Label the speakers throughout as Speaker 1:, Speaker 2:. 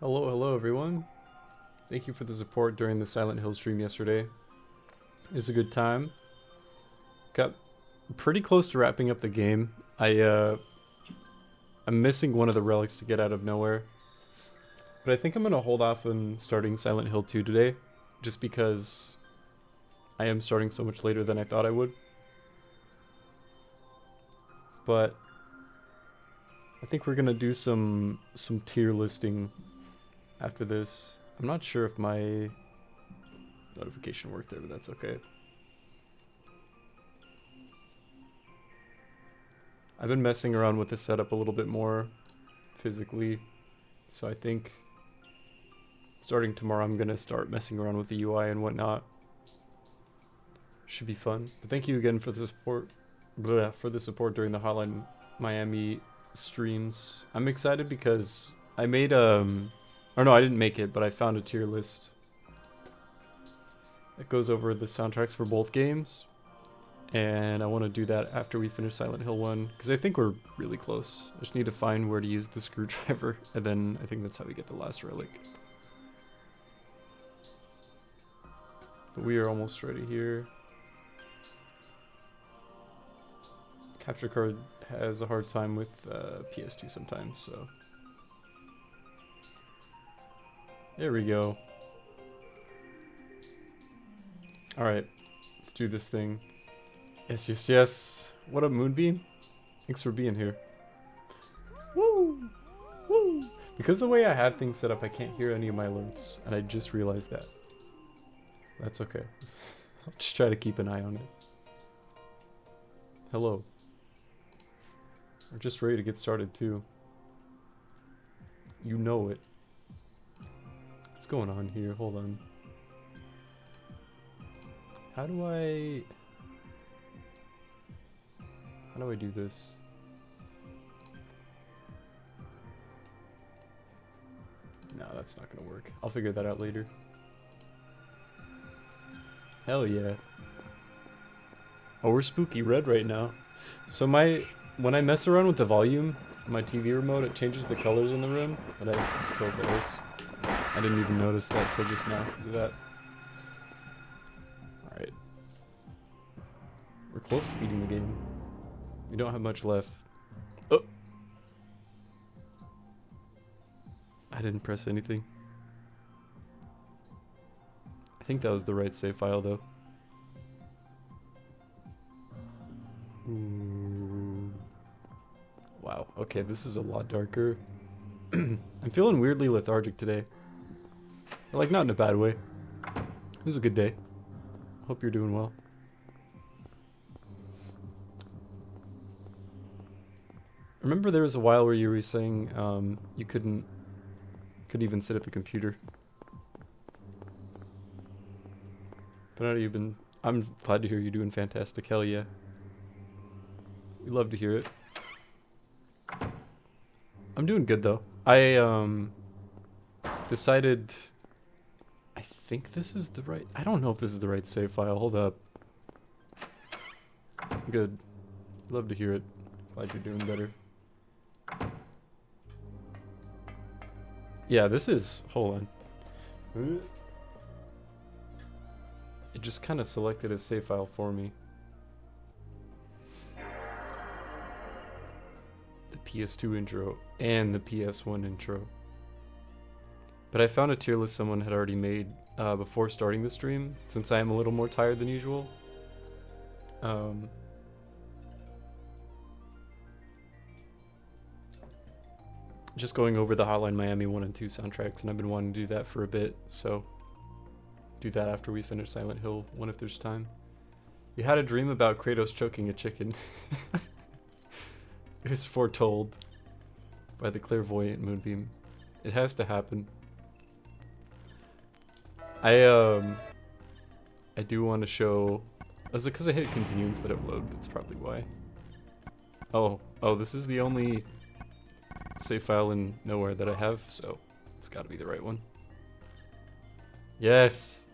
Speaker 1: Hello everyone. Thank you for the support during the Silent Hill stream yesterday. It was a good time. Got pretty close to wrapping up the game. I'm missing one of the relics to get out of nowhere. But I think I'm gonna hold off on starting Silent Hill 2 today, just because I am starting so much later than I thought I would. But I think we're gonna do some tier listing after this. I'm not sure if my notification worked there, but that's okay. I've been messing around with the setup a little bit more physically, so I think starting tomorrow I'm gonna start messing around with the UI and whatnot. Should be fun. But thank you again for the support. For the support during the Hotline Miami streams. I'm excited because I made or no, I didn't make it, but I found a tier list that goes over the soundtracks for both games, and I want to do that after we finish Silent Hill 1 because I think we're really close. I just need to find where to use the screwdriver, and then I think that's how we get the last relic. But we are almost ready here. Capture card has a hard time with PS2 sometimes, so there we go. Alright, let's do this thing. Yes. What up, Moonbeam? Thanks for being here. Woo! Woo! Because the way I have things set up, I can't hear any of my alerts, and I just realized that. That's okay. I'll just try to keep an eye on it. Hello. We're just ready to get started, too. You know it. What's going on here? Hold on. How do I do this? No, that's not gonna work. I'll figure that out later. Hell yeah. Oh, we're spooky red right now. So when I mess around with the volume, my TV remote, it changes the colors in the room, but I suppose that works. I didn't even notice that till just now because of that. Alright. We're close to beating the game. We don't have much left. Oh! I didn't press anything. I think that was the right save file though. Ooh. Wow, okay, this is a lot darker. I'm feeling weirdly lethargic today. But, like, not in a bad way. It was a good day. Hope you're doing well. Remember there was a while where you were saying you couldn't even sit at the computer. But now you've been... I'm glad to hear you're doing fantastic. Hell yeah. We love to hear it. I'm doing good though. I decided... I think this is the right... I don't know if this is the right save file. Hold up. Good. Love to hear it. Glad you're doing better. Yeah, this is... Hold on. It just kind of selected a save file for me. The PS2 intro and the PS1 intro. But I found a tier list someone had already made before starting the stream, since I am a little more tired than usual. Just going over the Hotline Miami 1 and 2 soundtracks, and I've been wanting to do that for a bit, so do that after we finish Silent Hill 1 if there's time. You had a dream about Kratos choking a chicken. It was foretold by the clairvoyant Moonbeam. It has to happen. I do want to show... Was it because I hit continue instead of load? That's probably why. Oh, this is the only save file in Nowhere that I have, so it's got to be the right one. Yes!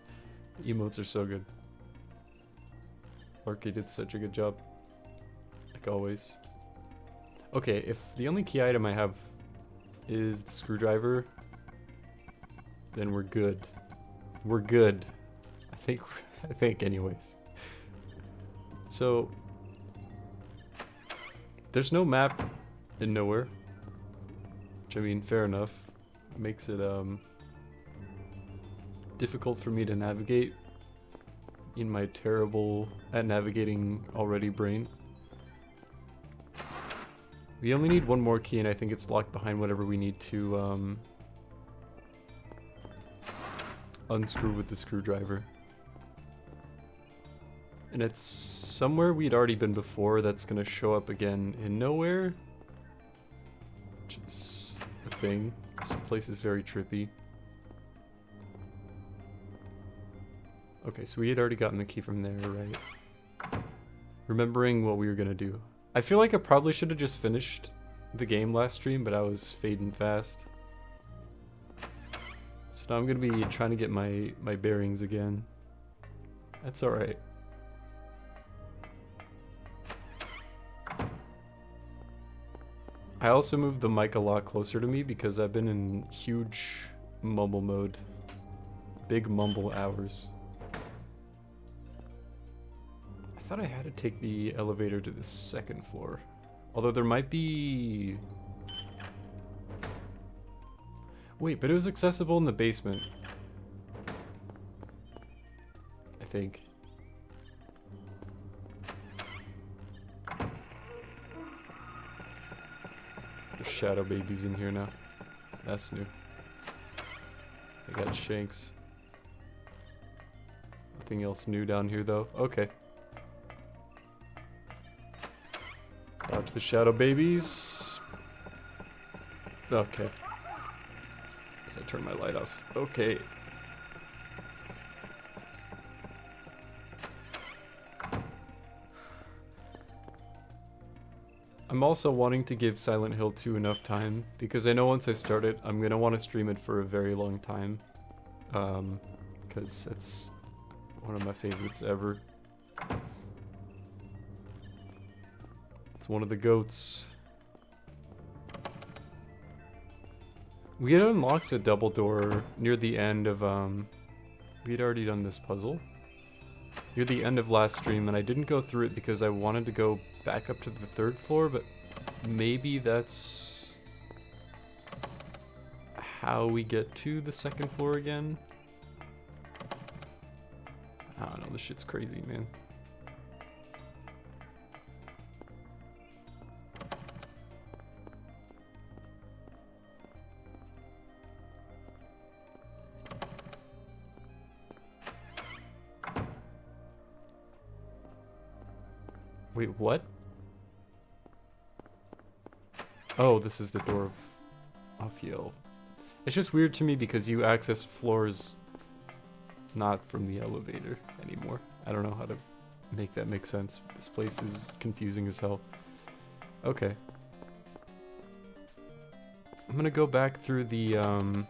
Speaker 1: The emotes are so good. Larky did such a good job. Like always. Okay, if the only key item I have is the screwdriver, then we're good. We're good. I think anyways. So there's no map in nowhere. Which, I mean, fair enough. Makes it difficult for me to navigate in my terrible at navigating already brain. We only need one more key, and I think it's locked behind whatever we need to unscrew with the screwdriver. And it's somewhere we'd already been before that's gonna show up again in nowhere. Which is the thing. This place is very trippy. Okay, so we had already gotten the key from there, right? Remembering what we were gonna do. I feel like I probably should have just finished the game last stream, but I was fading fast. So now I'm gonna be trying to get my bearings again. That's alright. I also moved the mic a lot closer to me because I've been in huge mumble mode. Big mumble hours. I thought I had to take the elevator to the second floor. Although there might be... Wait, but it was accessible in the basement. I think. There's shadow babies in here now. That's new. They got shanks. Nothing else new down here though. Okay. Dodge the shadow babies. Okay. As I turn my light off. Okay. I'm also wanting to give Silent Hill 2 enough time, because I know once I start it, I'm going to want to stream it for a very long time. Because it's one of my favorites ever. It's one of the GOATs. We had unlocked a double door near the end of, we had already done this puzzle. Near the end of last stream, and I didn't go through it because I wanted to go back up to the third floor, but maybe that's how we get to the second floor again. I don't know, this shit's crazy, man. Wait, what? Oh, this is the door of Ophiel. It's just weird to me because you access floors not from the elevator anymore. I don't know how to make that make sense. This place is confusing as hell. Okay. I'm gonna go back through the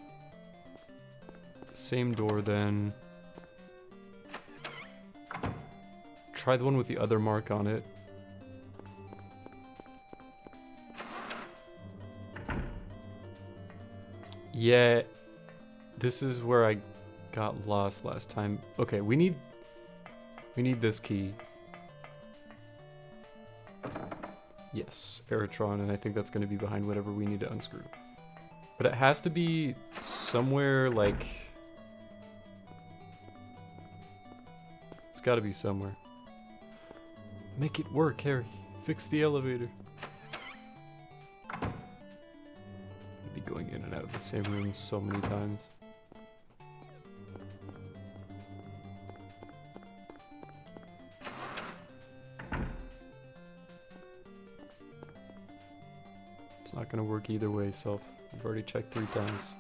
Speaker 1: same door then. Try the one with the other mark on it. Yeah, this is where I got lost last time. Okay, we need this key. Yes, Eritron, and I think that's going to be behind whatever we need to unscrew. But it has to be somewhere like... It's got to be somewhere. Make it work, Harry. Fix the elevator. I'd be going in and out of the same room so many times. It's not gonna work either way, Self. I've already checked 3 times.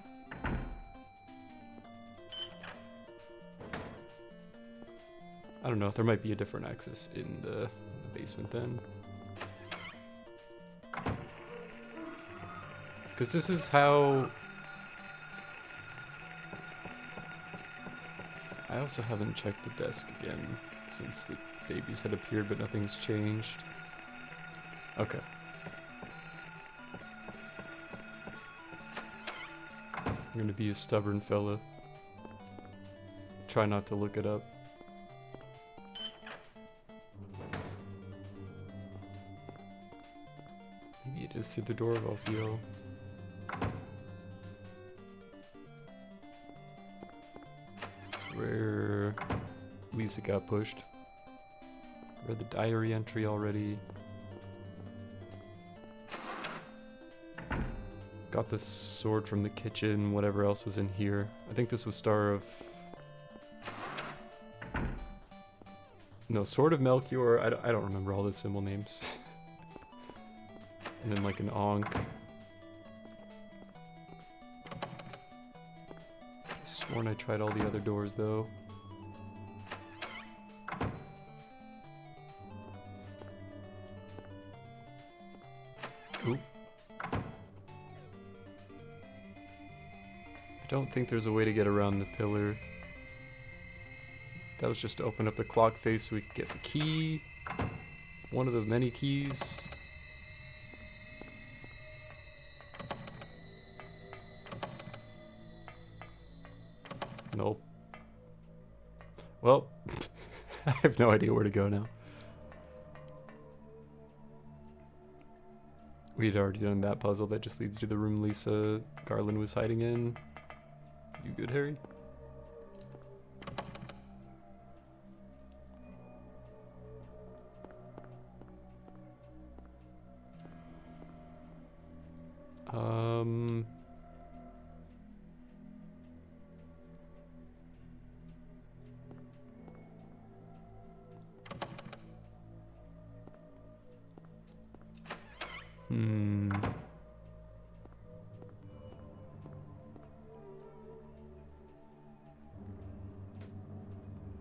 Speaker 1: I don't know, there might be a different access in the basement then. Because this is how... I also haven't checked the desk again since the babies had appeared, but nothing's changed. Okay. I'm gonna be a stubborn fella. try not to look it up. Maybe it is through the door of Alfio. It's where Lisa got pushed. Read the diary entry already. Got the sword from the kitchen, whatever else was in here. I think this was Star of... No, Sword of Melchior. I don't remember all the symbol names. And then like an Ankh. Sworn I tried all the other doors though. Oop. I don't think there's a way to get around the pillar. That was just to open up the clock face so we could get the key. One of the many keys. Nope. Well, I have no idea where to go now. We'd already done that puzzle. That just leads to the room Lisa Garland was hiding in. You good, Harry?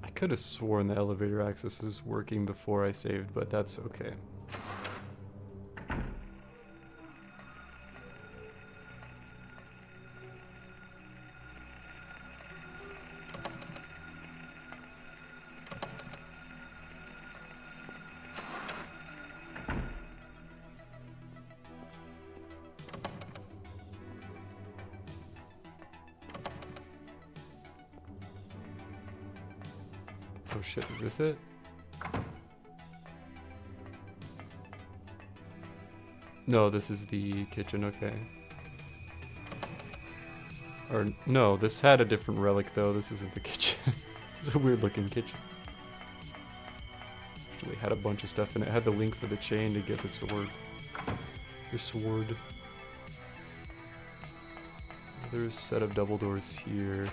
Speaker 1: I could have sworn the elevator access is working before I saved, but that's okay. Oh shit, is this it? No, this is the kitchen, okay. Or, no, this had a different relic though, this isn't the kitchen. It's a weird looking kitchen. Actually had a bunch of stuff in it. It had the link for the chain to get the sword. Your sword. There's a set of double doors here.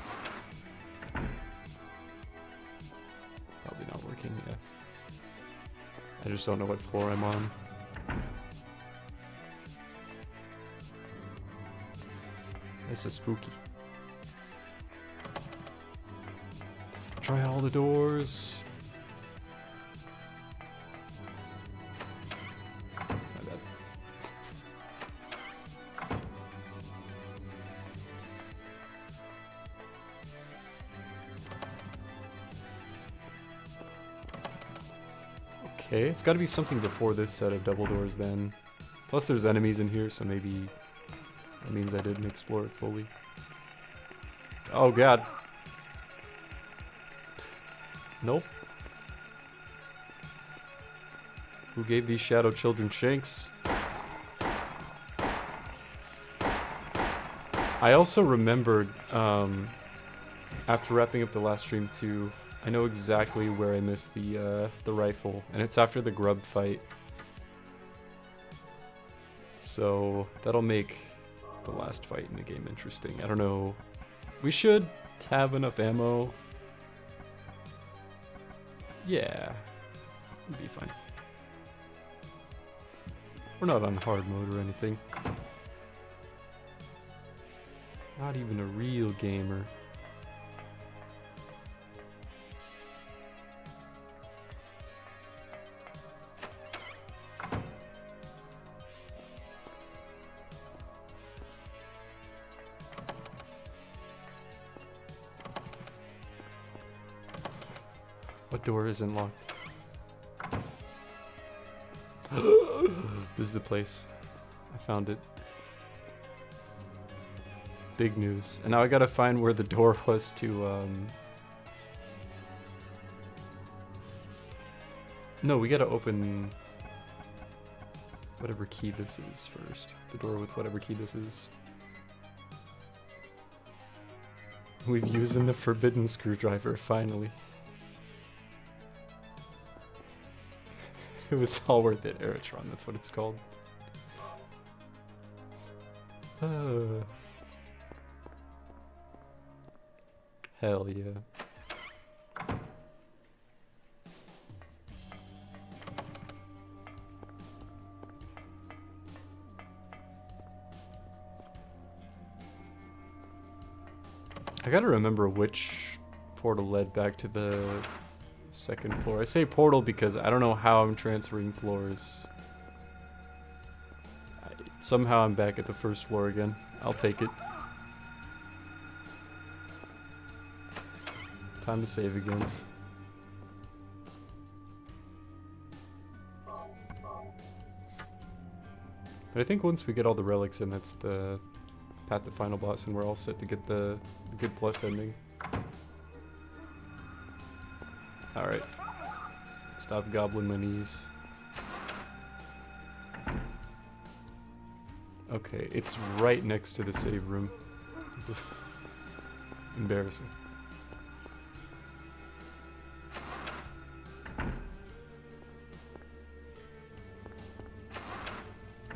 Speaker 1: Probably not working yet. I just don't know what floor I'm on. This is spooky. Try all the doors. My bad. Okay, it's got to be something before this set of double doors then. Plus there's enemies in here, so maybe that means I didn't explore it fully. Oh god. Nope. Who gave these shadow children shanks? I also remembered, after wrapping up the last stream too, I know exactly where I missed the rifle, and it's after the grub fight. So that'll make the last fight in the game interesting. I don't know. We should have enough ammo. Yeah, it'll be fine. We're not on hard mode or anything. Not even a real gamer. What door isn't locked? This is the place. I found it. Big news. And now I gotta find where the door was to No, we gotta open whatever key this is first. The door with whatever key this is. We've used the forbidden screwdriver, finally. It was all worth it, Eritron, that's what it's called. Hell yeah. I gotta remember which portal led back to the second floor. I say portal because I don't know how I'm transferring floors. Somehow I'm back at the first floor again. I'll take it. Time to save again. But I think once we get all the relics in, that's the path to final boss, and we're all set to get the good plus ending. Alright. Stop gobbling my knees. Okay, it's right next to the save room. Embarrassing.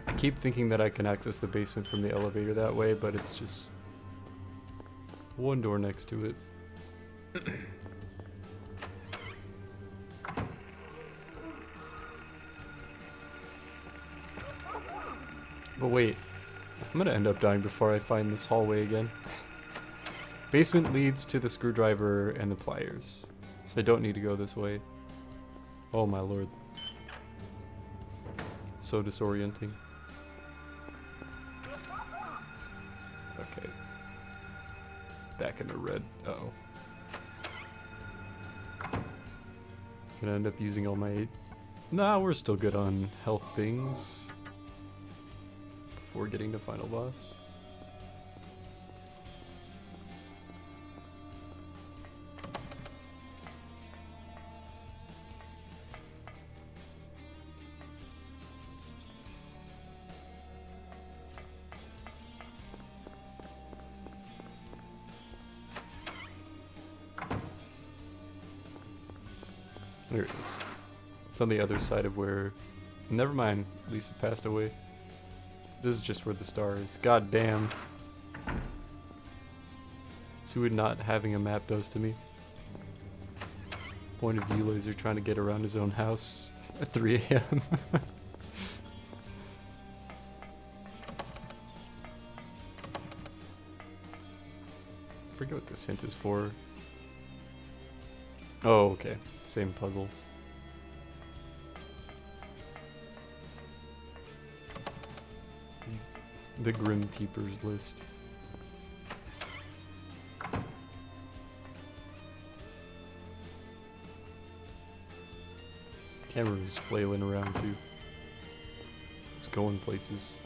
Speaker 1: I keep thinking that I can access the basement from the elevator that way, but it's just one door next to it. But wait, I'm gonna end up dying before I find this hallway again. Basement leads to the screwdriver and the pliers, so I don't need to go this way. Oh my lord. It's so disorienting. Okay. Back in the red. Uh-oh. Gonna end up using all my... Nah, we're still good on health things. Before getting to final boss. There it is. It's on the other side of where... Never mind, Lisa passed away. This is just where the star is. God damn. See what not having a map does to me. Point of view laser trying to get around his own house at 3 a.m. Forget what this hint is for. Oh, okay. Same puzzle. The Grim Peepers list. Camera is flailing around too. It's going places.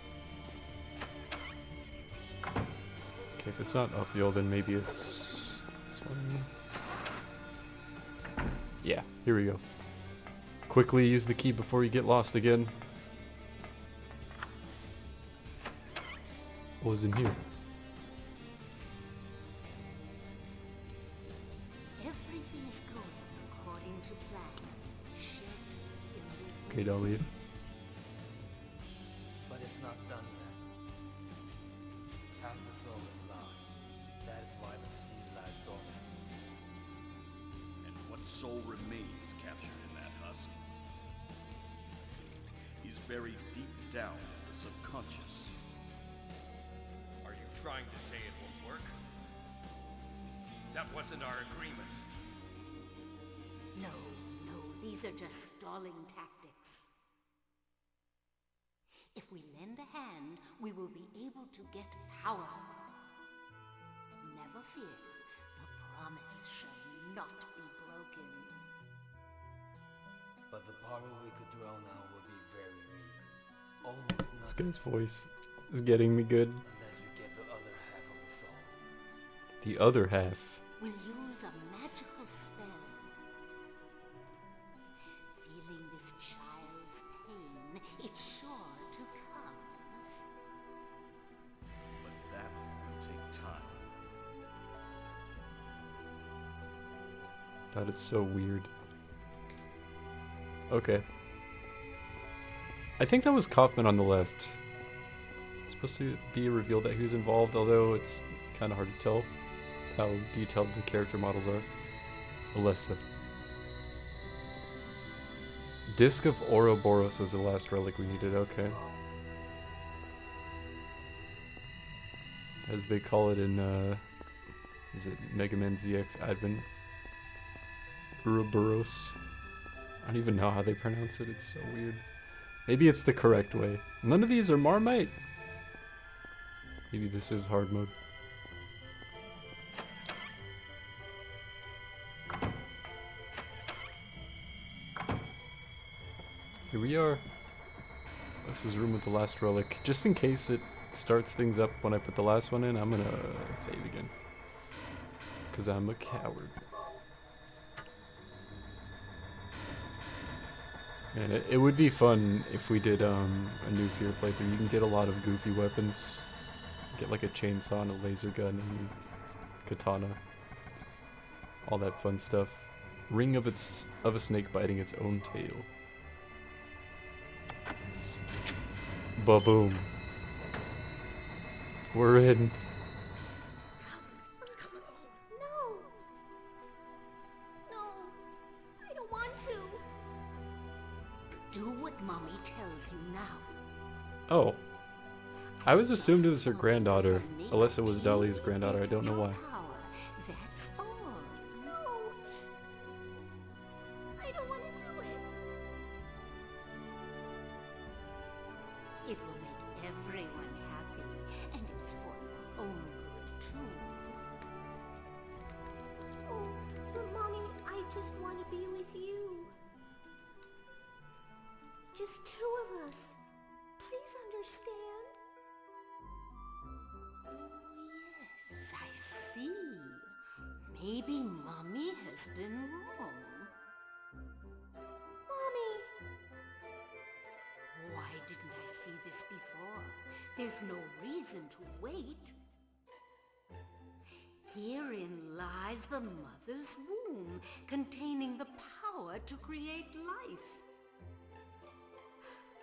Speaker 1: Okay, if it's not uphill, then maybe it's this one. Yeah, here we go. Quickly use the key before you get lost again. What was in here?
Speaker 2: Everything is going according to plan.
Speaker 1: Okay, Dahlia.
Speaker 3: But it's not done yet. Half the soul is lost. That is why the sea lies dormant.
Speaker 4: And what soul remains captured in that husk is buried deep down in the subconscious.
Speaker 5: Are you trying to say it won't work? That wasn't our agreement.
Speaker 2: No, these are just stalling tactics. If we lend a hand, we will be able to get power. Never fear, the promise shall not be broken.
Speaker 3: But the power we could draw now will be very weak. Almost
Speaker 1: This
Speaker 3: nothing
Speaker 1: guy's voice is getting me good.
Speaker 3: unless we get the other half of the soul.
Speaker 1: The other half.
Speaker 2: We'll use a magical spell. Feeling this
Speaker 1: God, it's so weird. Okay. I think that was Kaufman on the left. It's supposed to be revealed that he was involved, although it's kind of hard to tell how detailed the character models are. Alessa. Disc of Ouroboros was the last relic we needed, okay. As they call it in, is it Mega Man ZX Advent? Ouroboros. I don't even know how they pronounce it, it's so weird. Maybe it's the correct way. None of these are Marmite! Maybe this is hard mode. Here we are. This is room with the last relic. Just in case it starts things up when I put the last one in, I'm gonna save again. Because I'm a coward. And it would be fun if we did a new Fear playthrough. You can get a lot of goofy weapons. Get like a chainsaw and a laser gun and katana. All that fun stuff. Ring of a snake biting its own tail. Ba-boom. We're in.
Speaker 2: No. No. I don't want to. Do what Mommy tells you now.
Speaker 1: Oh. I was assumed it was her granddaughter. Alessa was Dali's granddaughter. I don't know why.
Speaker 2: That's all. No. I don't want to do it. It will make everyone happy, and it's for your own good, too. Oh, but Mommy, I just want to be with you. Just two of us. Please understand. Oh, yes, I see. Maybe Mommy has been wrong. Mommy! Why didn't I see this before? There's no reason to wait. Herein lies the mother's womb, containing the power to create life.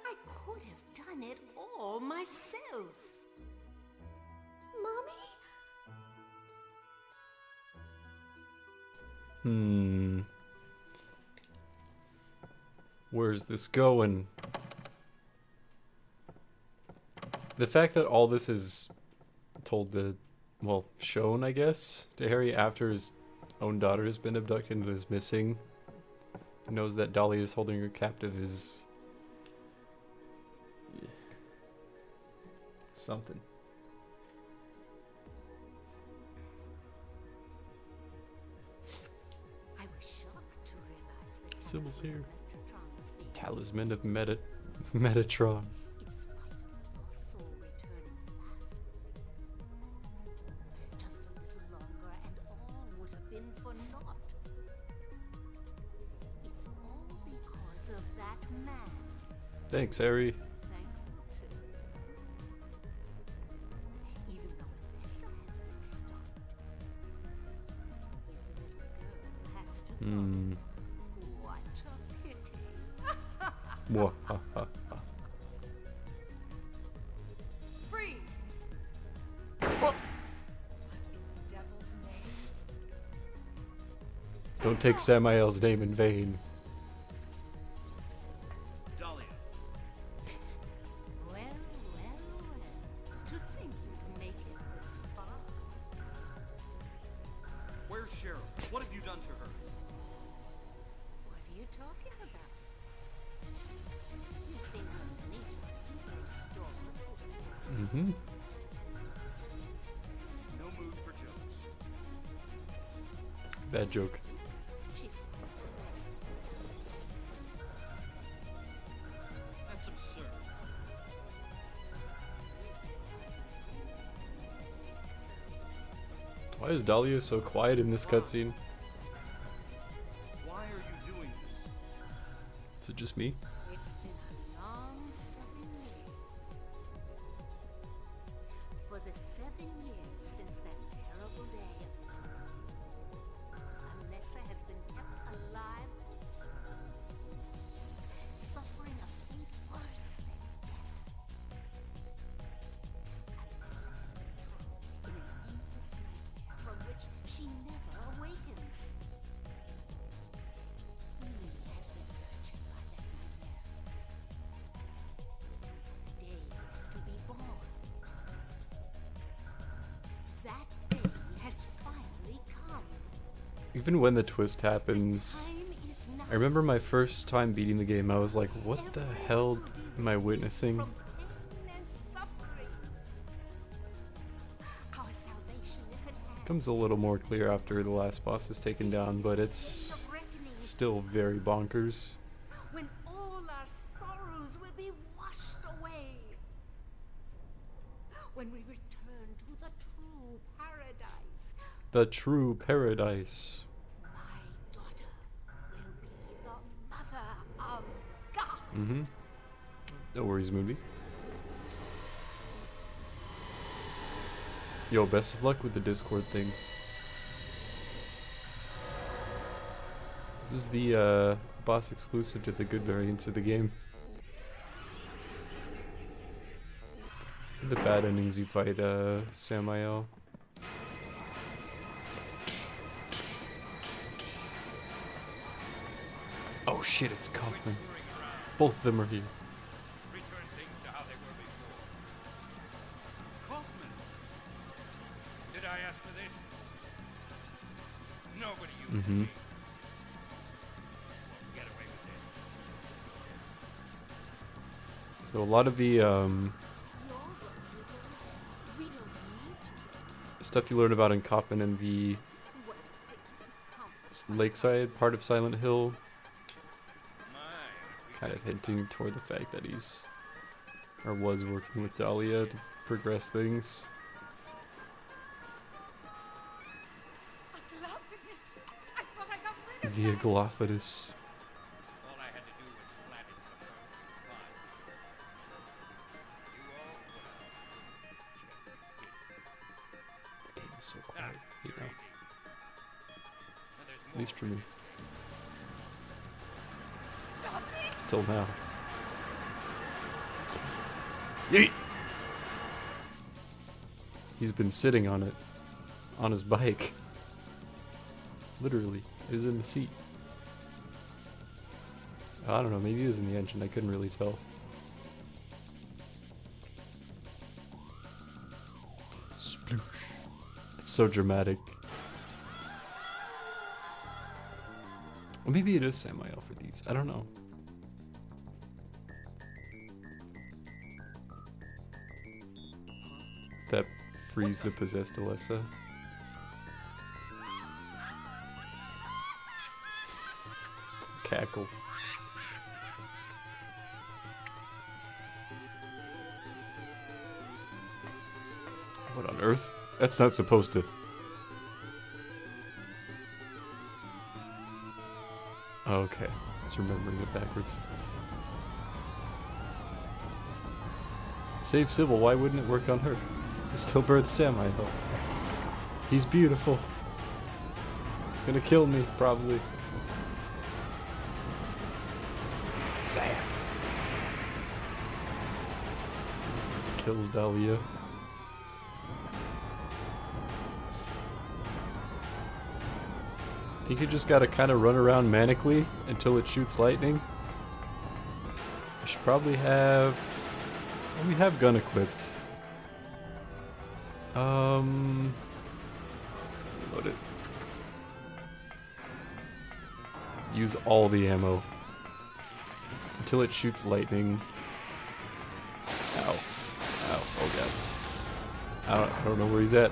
Speaker 2: I could have done it all myself. Mommy?
Speaker 1: Where's this going? The fact that all this is told to, well, shown, I guess, to Harry after his own daughter has been abducted and is missing, knows that Dali is holding her captive is something.
Speaker 2: I was shocked to realize that
Speaker 1: Symbol's here.
Speaker 2: Metatron was being
Speaker 1: Talisman of Metatron.
Speaker 2: in spite of your soul returning last. Just a little longer and all would have been for naught. It's all because of that man.
Speaker 1: Thanks, Harry.
Speaker 2: Thankful to. Even though Alessa has been stopped. His little girl has to go. What a pity.
Speaker 1: Mwahaha.
Speaker 2: Freeze! Devil's name.
Speaker 1: Don't take Samael's name in vain.
Speaker 4: Dahlia,
Speaker 2: Well, well, well. To think you'd make it this far.
Speaker 4: where's Cheryl? What have you done to her?
Speaker 2: What are you talking about? You've seen her many times restored.
Speaker 1: Mm-hmm.
Speaker 4: No mood for jokes.
Speaker 1: Bad joke.
Speaker 2: She's
Speaker 4: That's absurd.
Speaker 1: Why is Dahlia so quiet in this cutscene?
Speaker 4: Why are you doing this?
Speaker 1: Is it just me?
Speaker 2: It's been a long 7 years. For the 7 years since that terrible day, Alessa has been kept
Speaker 1: Even when the twist happens, I remember my first time beating the game, I was like, what the hell am I witnessing? Becomes a little more clear after the last boss is taken down, but it's still very bonkers.
Speaker 2: When all our sorrows will be washed away. When we return to the true paradise.
Speaker 1: The true paradise.
Speaker 2: My daughter will be the mother of God.
Speaker 1: Mm-hmm. No worries, movie. Yo, best of luck with the Discord things. This is the boss exclusive to the good variants of the game. In the bad endings you fight Samael. Oh shit, it's Kaufman. Both of them are here.
Speaker 5: Return things to how they were before. Kaufman! Did I ask for this? Nobody used
Speaker 1: Mm-hmm.
Speaker 5: me. Won't get away with this.
Speaker 1: So a lot of the
Speaker 2: We don't need
Speaker 1: stuff you learn about in Kaufman and the
Speaker 2: you. What a pity accomplished.
Speaker 1: lakeside part of Silent Hill,
Speaker 5: My,
Speaker 1: kind of hinting toward the fact that he's or was working with Dahlia to progress things.
Speaker 2: I love it. I thought I got rid of
Speaker 1: The
Speaker 2: that.
Speaker 1: Aglophidus.
Speaker 5: all I had to do was plant it somewhere. Fine. You all,
Speaker 1: The game is so quiet, you
Speaker 5: you're
Speaker 1: know.
Speaker 5: easy. And there's
Speaker 1: At
Speaker 5: more.
Speaker 1: least for me. Till now. Yeet! He's been sitting on it. On his bike. Literally. Is in the seat. I don't know, maybe he was in the engine, I couldn't really tell. Sploosh. It's so dramatic. Or maybe it is Samael for these, I don't know. That frees the possessed Alessa. Cackle. What on earth? That's not supposed to. Okay, I was remembering it backwards. Save Sybil, why wouldn't it work on her? Stillbirth Samael. He's beautiful. He's gonna kill me, probably. Sam. Kills Dahlia. I think you just gotta kind of run around manically until it shoots lightning. I should probably have... Well, we have gun equipped. Load it. Use all the ammo. Until it shoots lightning. Ow. Ow. Oh god. I don't know where he's at.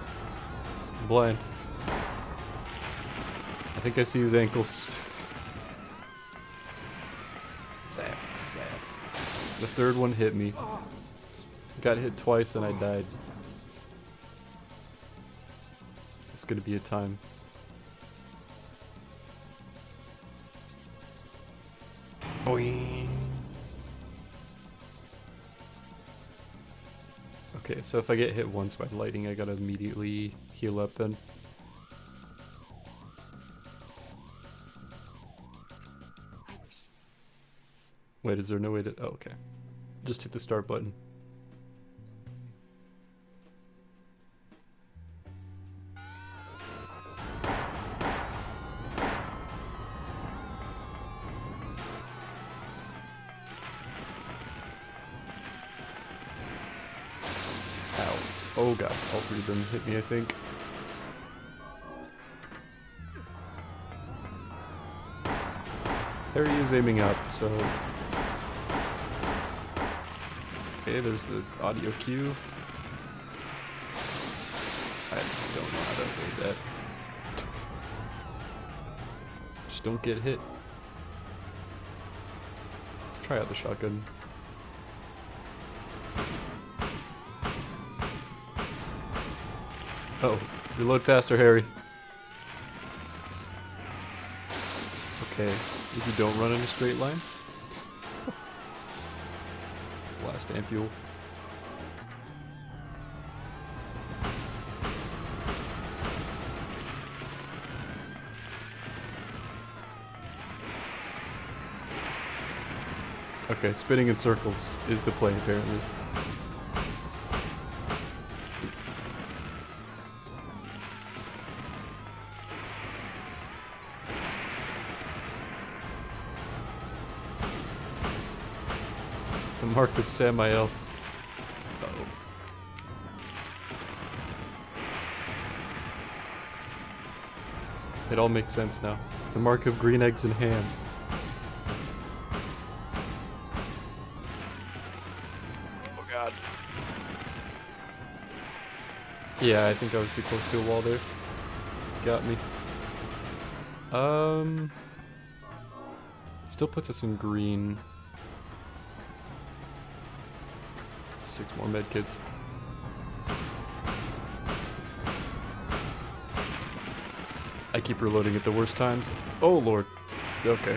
Speaker 1: I'm blind. I think I see his ankles. Zap. Zap. The third one hit me. Got hit twice and I died. It's gonna be a time. Boing. Okay, so if I get hit once by lightning, I gotta immediately heal up then. Wait, is there no way to... Oh, okay. Just hit the start button. Ow. Oh god, all three of them hit me, I think. Harry is aiming up, so... Okay, there's the audio cue. I don't know how to avoid that. Just don't get hit. Let's try out the shotgun. Oh, reload faster, Harry. Okay, if you don't run in a straight line. Last ampule. Okay, spinning in circles is the play, apparently. The mark of Samael. Uh-oh. It all makes sense now. The mark of green eggs and ham. Oh god. Yeah, I think I was too close to a wall there. Got me. Still puts us in green. 6 more medkits. I keep reloading at the worst times. Oh lord. Okay.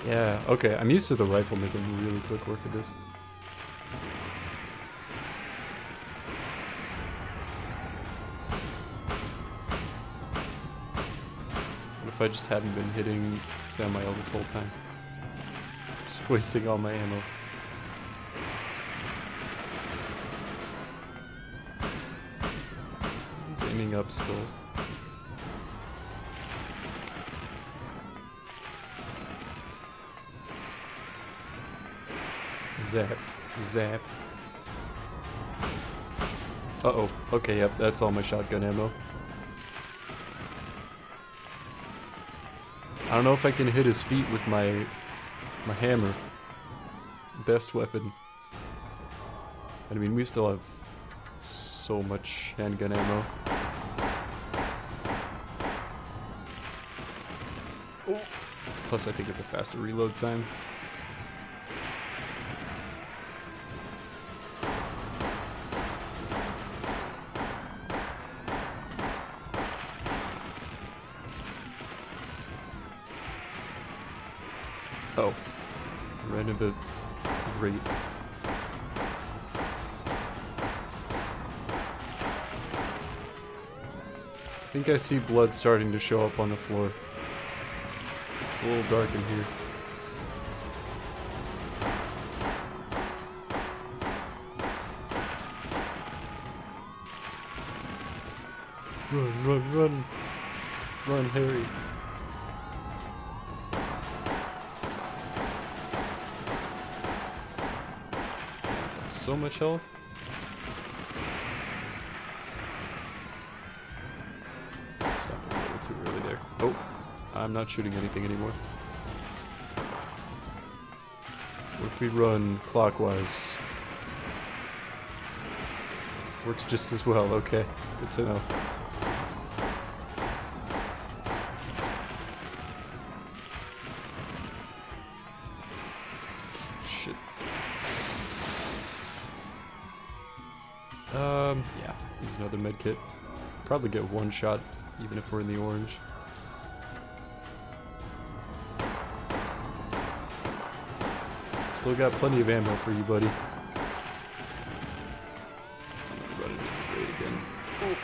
Speaker 1: Yeah, okay. I'm used to the rifle making really quick work of this. If I just hadn't been hitting Samael this whole time. Just wasting all my ammo. He's aiming up still. Zap. Zap. Uh-oh. Okay, yep, that's all my shotgun ammo. I don't know if I can hit his feet with my hammer. Best weapon. I mean, we still have so much handgun ammo. Oh. Plus, I think it's a faster reload time. Oh, ran into grate. I think I see blood starting to show up on the floor. It's a little dark in here. Run, run, run! Run, Harry. So much health. Stop a little too early there. Oh, I'm not shooting anything anymore. What if we run clockwise? Works just as well. Okay, good to know. Shit. Yeah, use another medkit. Probably get one shot, even if we're in the orange. Still got plenty of ammo for you, buddy. I'm gonna run into the grate again. Oh.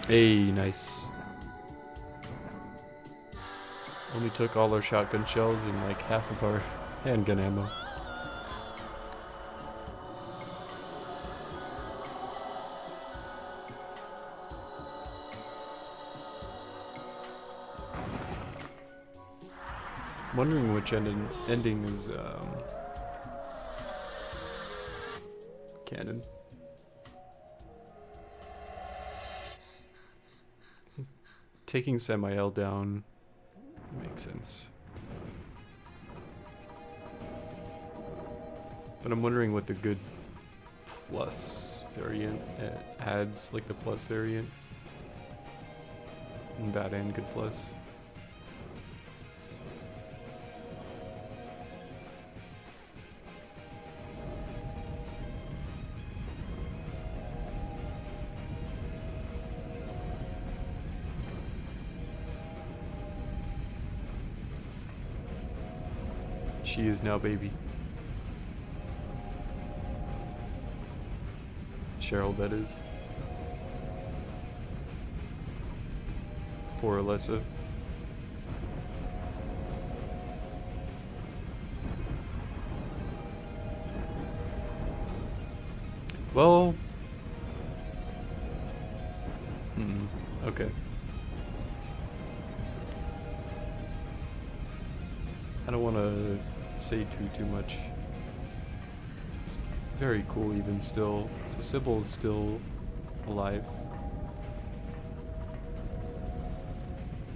Speaker 1: Hey, nice. Only took all our shotgun shells and like half of our handgun ammo. I'm wondering which ending is canon. Taking Samael down makes sense. But I'm wondering what the good plus variant adds, like the plus variant. And bad and good plus. She is now baby. Cheryl, that is. Poor Alessa. Well... okay. I don't want to say too much. It's very cool even still. So Sybil's still alive.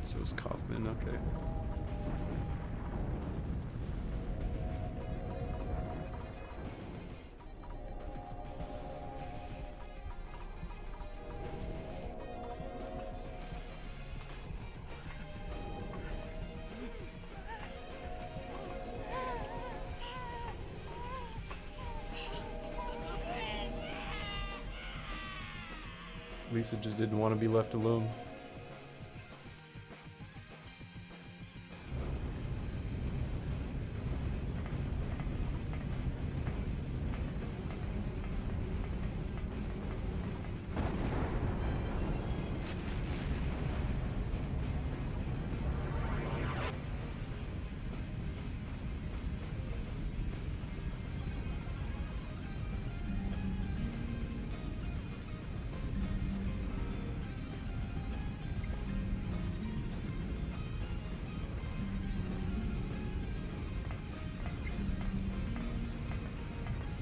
Speaker 1: So is Kaufman, okay. Lisa just didn't want to be left alone.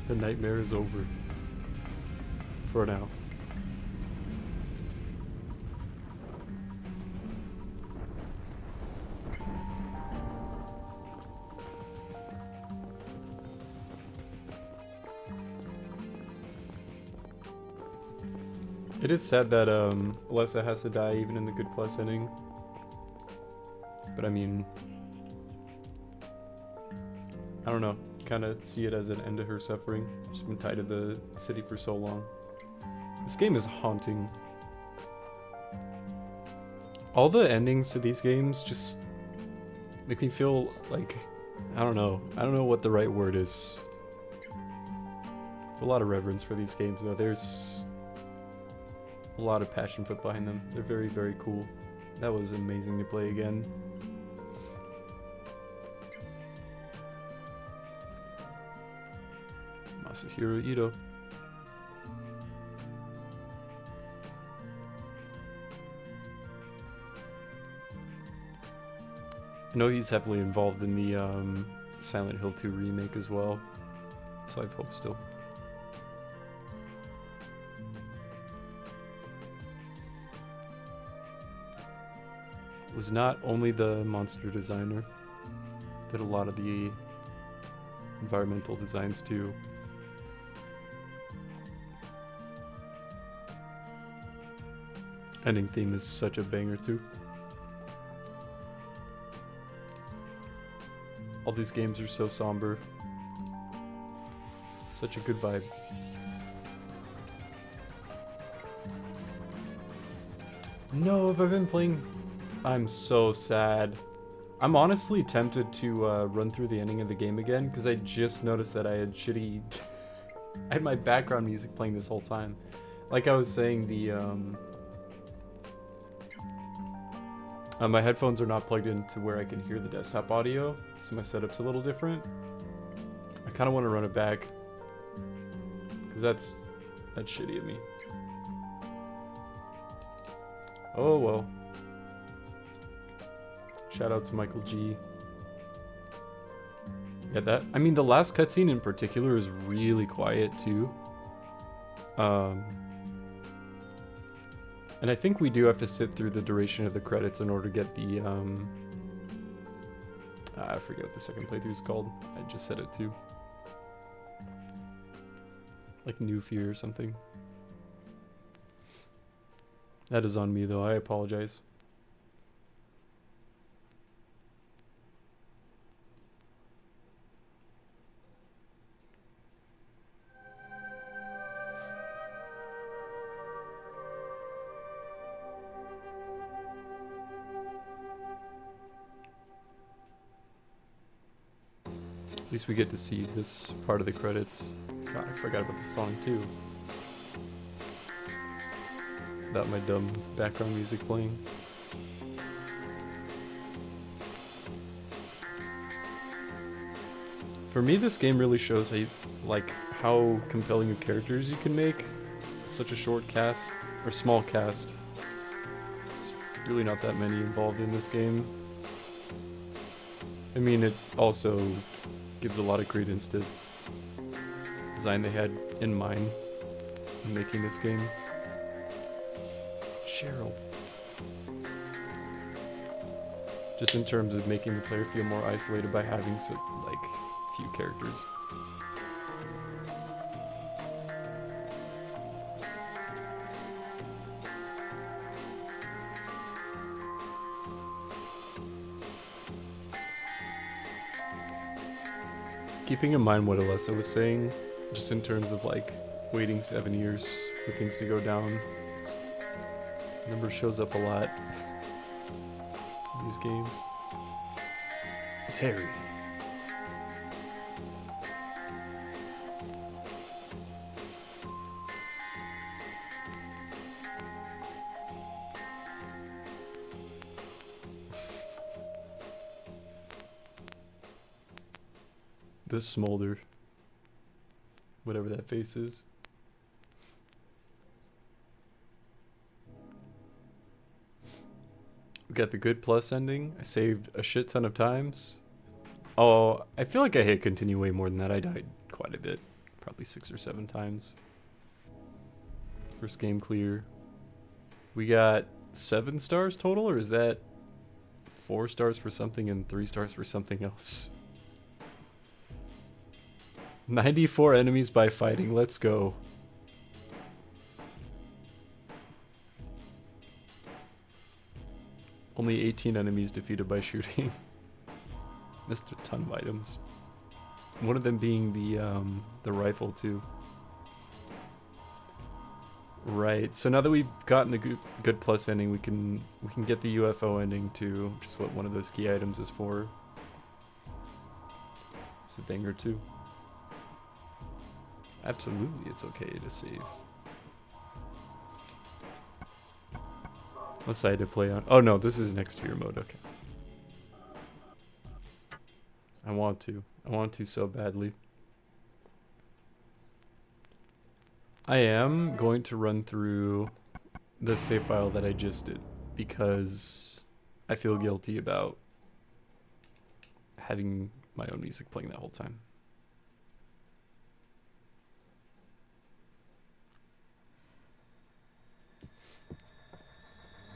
Speaker 1: The nightmare is over. For now. It is sad that Alessa has to die even in the good plus ending. But I mean, I don't know. Kind of see it as an end to her suffering. She's been tied to the city for so long. This game is haunting. All the endings to these games just make me feel like, I don't know what the right word is. A lot of reverence for these games though. There's a lot of passion put behind them. They're very, very cool. That was amazing to play again. Masahiro Ito. I know he's heavily involved in the Silent Hill 2 remake as well, so I have hope still. Was not only the monster designer, did a lot of the environmental designs too. Ending theme is such a banger too. All these games are so somber. Such a good vibe. No, have I been playing? I'm so sad. I'm honestly tempted to run through the ending of the game again because I just noticed that I had shitty... I had my background music playing this whole time. Like I was saying, my headphones are not plugged into where I can hear the desktop audio, so my setup's a little different. I kind of want to run it back, because that's shitty of me. Oh well. Shout out to Michael G. Yeah, I mean, the last cutscene in particular is really quiet too. And I think we do have to sit through the duration of the credits in order to get the, I forget what the second playthrough is called. I just said it too. Like New Fear or something. That is on me though, I apologize. At least we get to see this part of the credits. God, I forgot about the song too. Without my dumb background music playing. For me, this game really shows how compelling of characters you can make. Such a short cast, or small cast. There's really not that many involved in this game. I mean, it also gives a lot of credence to the design they had in mind in making this game. Cheryl. Just in terms of making the player feel more isolated by having few characters. Keeping in mind what Alessa was saying, just in terms of waiting 7 years for things to go down, number shows up a lot in these games. It's Harry. The smolder. Whatever that face is. We got the good plus ending. I saved a shit ton of times. Oh, I feel like I hit continue way more than that. I died quite a bit. Probably 6 or 7 times. First game clear. We got 7 stars total, or is that 4 stars for something and 3 stars for something else? 94 enemies by fighting. Let's go. Only 18 enemies defeated by shooting. Missed a ton of items. One of them being the rifle too. Right. So now that we've gotten the good plus ending, we can get the UFO ending too, which is what one of those key items is for. It's a banger too. Absolutely, it's okay to save. What side to play on? Oh no, this is next fear mode, okay. I want to so badly. I am going to run through the save file that I just did because I feel guilty about having my own music playing that whole time.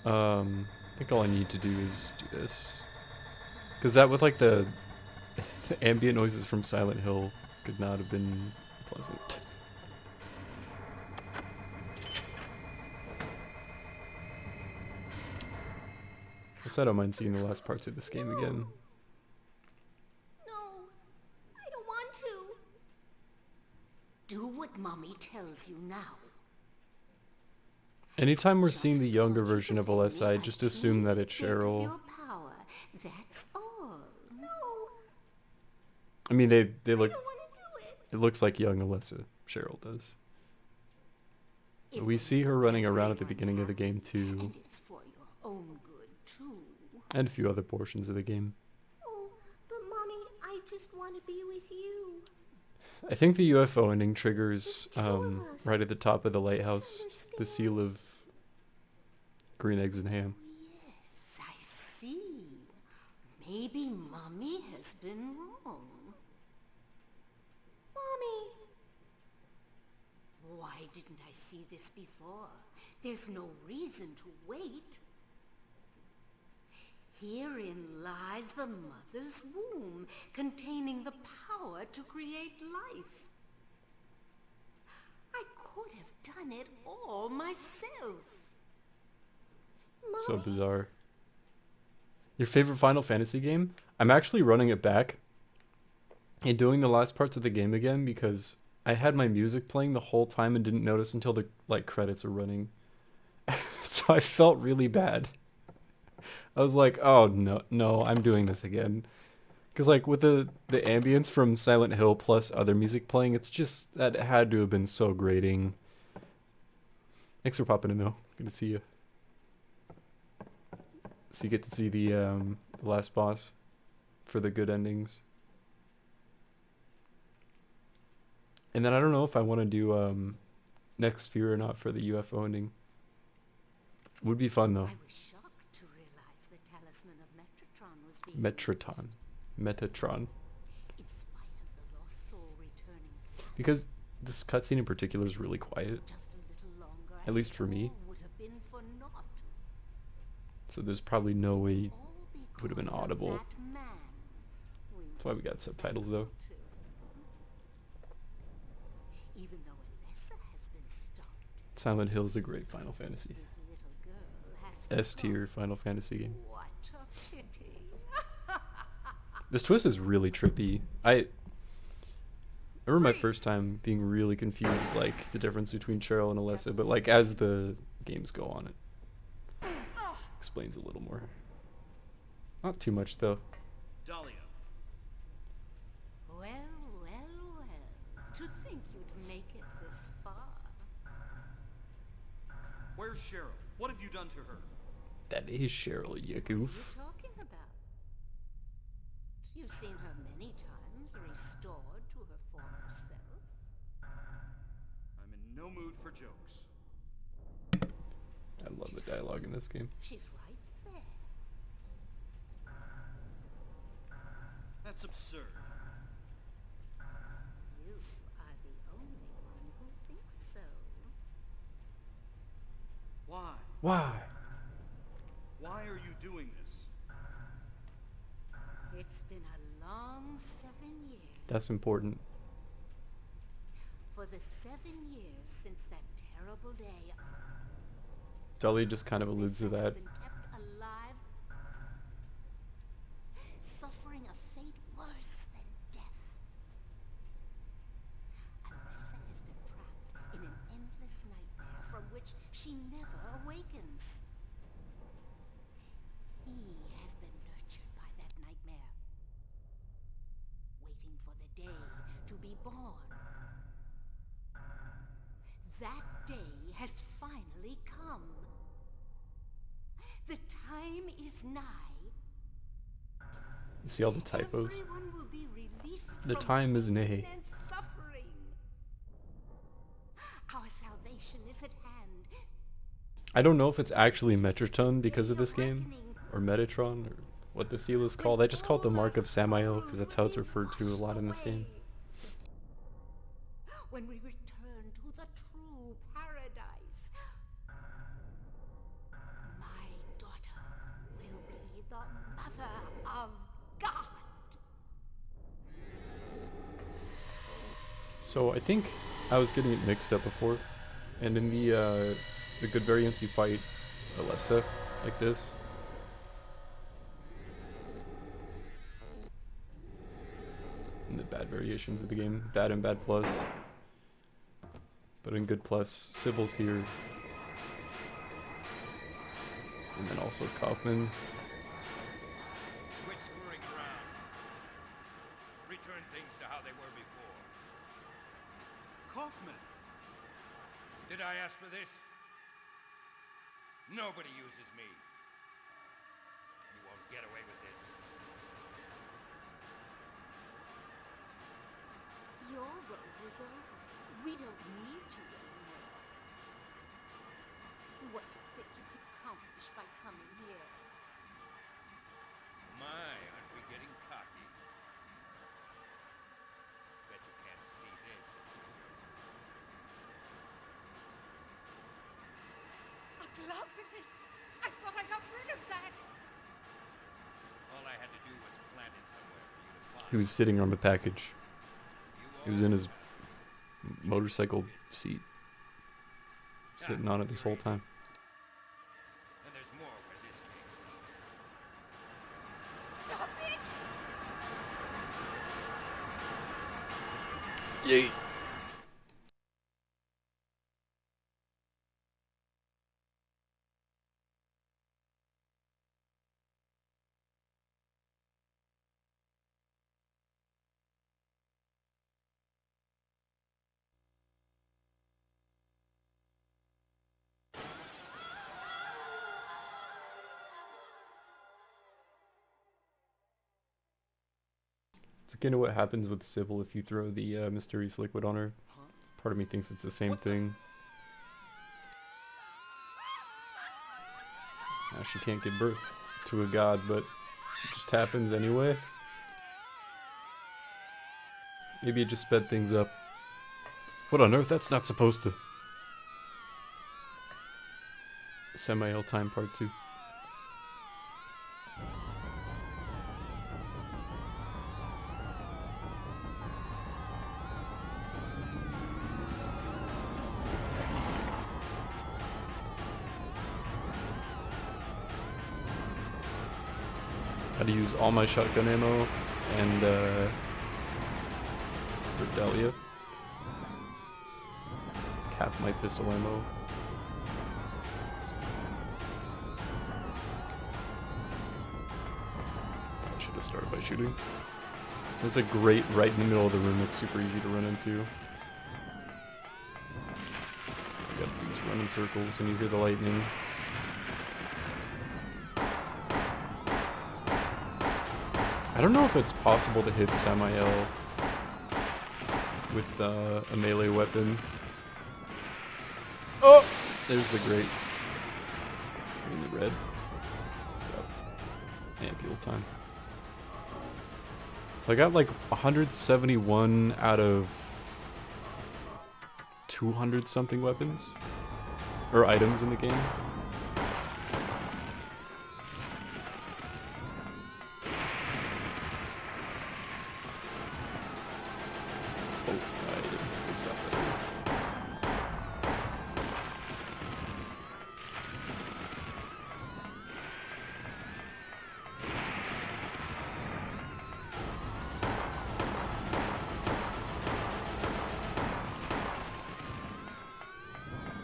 Speaker 1: I think all I need to do is do this. Because that with the ambient noises from Silent Hill could not have been pleasant. I said I don't mind seeing the last parts of this game again.
Speaker 2: No, I don't want to. Do what Mommy tells you now.
Speaker 1: Anytime we're seeing the younger version of Alessa, I just assume that it's Cheryl.
Speaker 2: Your power, that's all. No,
Speaker 1: I mean, they
Speaker 2: I
Speaker 1: look.
Speaker 2: don't want to do it.
Speaker 1: It looks like young Alessa. Cheryl does. We see her running around at the beginning of the game too,
Speaker 2: And it's for your own good too.
Speaker 1: and a few other portions of the game.
Speaker 2: Oh, but Mommy, I just want to be with you.
Speaker 1: I think the UFO ending triggers right at the top of the lighthouse, the seal of green eggs and ham.
Speaker 2: Yes, I see. Maybe Mommy has been wrong. Why didn't I see this before? There's no reason to wait. Herein lies the mother's womb, containing the power to create life. I could have done it all myself.
Speaker 1: So bizarre. Your favorite Final Fantasy game? I'm actually running it back and doing the last parts of the game again because I had my music playing the whole time and didn't notice until the credits are running. So I felt really bad. I was like, oh no, I'm doing this again. Because with the ambience from Silent Hill plus other music playing, it's just, that had to have been so grating. Thanks for popping in though. Good to see you. So you get to see the last boss for the good endings. And then I don't know if I want to do Next Sphere or not for the UFO ending. Would be fun though.
Speaker 2: I was shocked to realize the talisman of Metatron was being
Speaker 1: Metatron.
Speaker 2: in spite of the lost soul returning.
Speaker 1: Because this cutscene in particular is really quiet.
Speaker 2: Just a little longer,
Speaker 1: At least for me.
Speaker 2: all would have been for naught.
Speaker 1: So there's probably no way
Speaker 2: All
Speaker 1: it would have been
Speaker 2: because of
Speaker 1: audible.
Speaker 2: that man.
Speaker 1: That's why we got subtitles though.
Speaker 2: Even though Alessa has been stopped,
Speaker 1: Silent Hill is a great Final Fantasy.
Speaker 2: this little girl has
Speaker 1: S tier Final Fantasy game.
Speaker 2: What a pity.
Speaker 1: This twist is really trippy. I remember my first time being really confused, the difference between Cheryl and Alessa, but as the games go on, it explains a little more. Not too much though.
Speaker 4: Dahlia,
Speaker 2: Well, well, well. To think you'd make it this far.
Speaker 4: where's Cheryl? What have you done to her?
Speaker 1: That is Cheryl, you
Speaker 2: What are you
Speaker 1: goof.
Speaker 2: talking about? You've seen her many times, restored to her former self.
Speaker 4: I'm in no mood for jokes.
Speaker 1: I love the dialogue in this game.
Speaker 2: She's right there.
Speaker 4: That's absurd.
Speaker 2: You are the only one who thinks so.
Speaker 4: Why?
Speaker 1: Why?
Speaker 4: Why are you doing this?
Speaker 2: It's been a long 7 years.
Speaker 1: That's important.
Speaker 2: For the 7 years since that terrible day,
Speaker 1: Dahlia just kind of alludes to
Speaker 2: Alessa has
Speaker 1: that.
Speaker 2: been kept alive, suffering a fate worse than death. Alessa has been trapped in an endless nightmare from which she never awakens. He has been nurtured by that nightmare, waiting for the day to be born. That day has finally come. The time is nigh.
Speaker 1: You see all the typos?
Speaker 2: Everyone will be released
Speaker 1: The
Speaker 2: from
Speaker 1: time is
Speaker 2: pain
Speaker 1: nay.
Speaker 2: and suffering. Our salvation is at hand.
Speaker 1: I don't know if it's actually Metatron because of this game, or Metatron, or what the seal is called. I just call it the Mark of Samael because that's how it's referred to a lot in this game.
Speaker 2: When we return to the true paradise, my daughter will be the mother of God.
Speaker 1: So I think I was getting it mixed up before, and in the good variants you fight Alessa like this. In the bad variations of the game, bad and bad plus. But in good plus, Sybil's here. And then also Kaufman.
Speaker 5: Quit screwing around. Return things to how they were before.
Speaker 4: Kaufman!
Speaker 5: Did I ask for this? Nobody uses me. You won't get away with this.
Speaker 2: Your road is over. We don't need you anymore. What do you think you could accomplish by coming here?
Speaker 5: My, aren't we getting cocky? Bet you can't see this.
Speaker 2: glove it is. I thought I got rid of that.
Speaker 5: All I had to do was plant it somewhere for you to find.
Speaker 1: He was sitting on the package.
Speaker 5: You
Speaker 1: He was in his motorcycle seat, sitting on it this whole time.
Speaker 5: And there's more where this came from.
Speaker 2: Stop it!
Speaker 1: Yay. It's kind of what happens with Sybil if you throw the mysterious liquid on her. Part of me thinks it's the same thing. Now she can't give birth to a god, but it just happens anyway. Maybe it just sped things up. What on earth? That's not supposed to. Semi-L time part 2. Had to use all my shotgun ammo and Redelia. Cap my pistol ammo. I should have started by shooting. There's a grate right in the middle of the room that's super easy to run into. You gotta just run in circles when you hear the lightning. I don't know if it's possible to hit Samael with a melee weapon. Oh! There's the grate. In the red. Yep. Ampule time. So I got like 171 out of 200 something weapons. Or items in the game.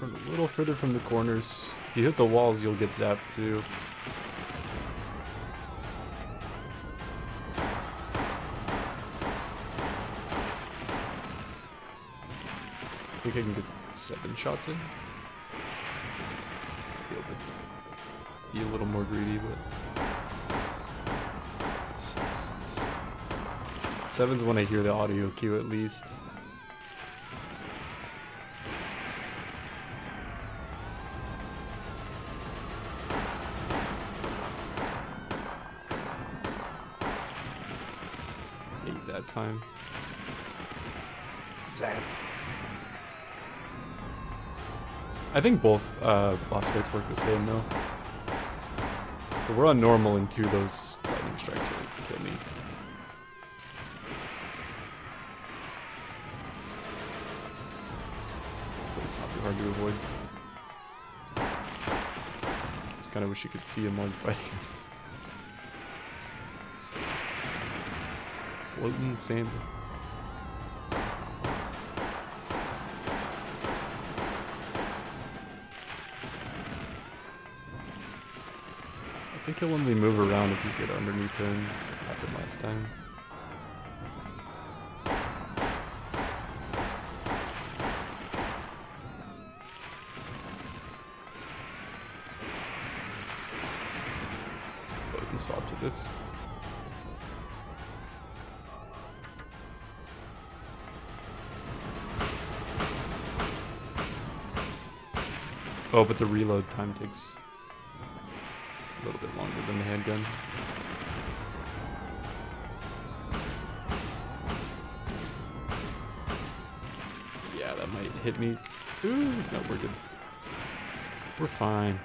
Speaker 1: A little further from the corners. If you hit the walls, you'll get zapped too. I think I can get 7 shots in. Be a little more greedy, but 6, 7. 7's when I hear the audio cue at least. That time. Zap. I think both boss fights work the same though. But we're on normal and 2 those lightning strikes will kill me. But it's not too hard to avoid. Just kinda wish you could see him while you're fighting him. Floating sand. I think he'll only move around if you get underneath him. That's what happened last time. But we can swap to this. Oh, but the reload time takes a little bit longer than the handgun. Yeah, that might hit me. Ooh, no, we're good. We're fine.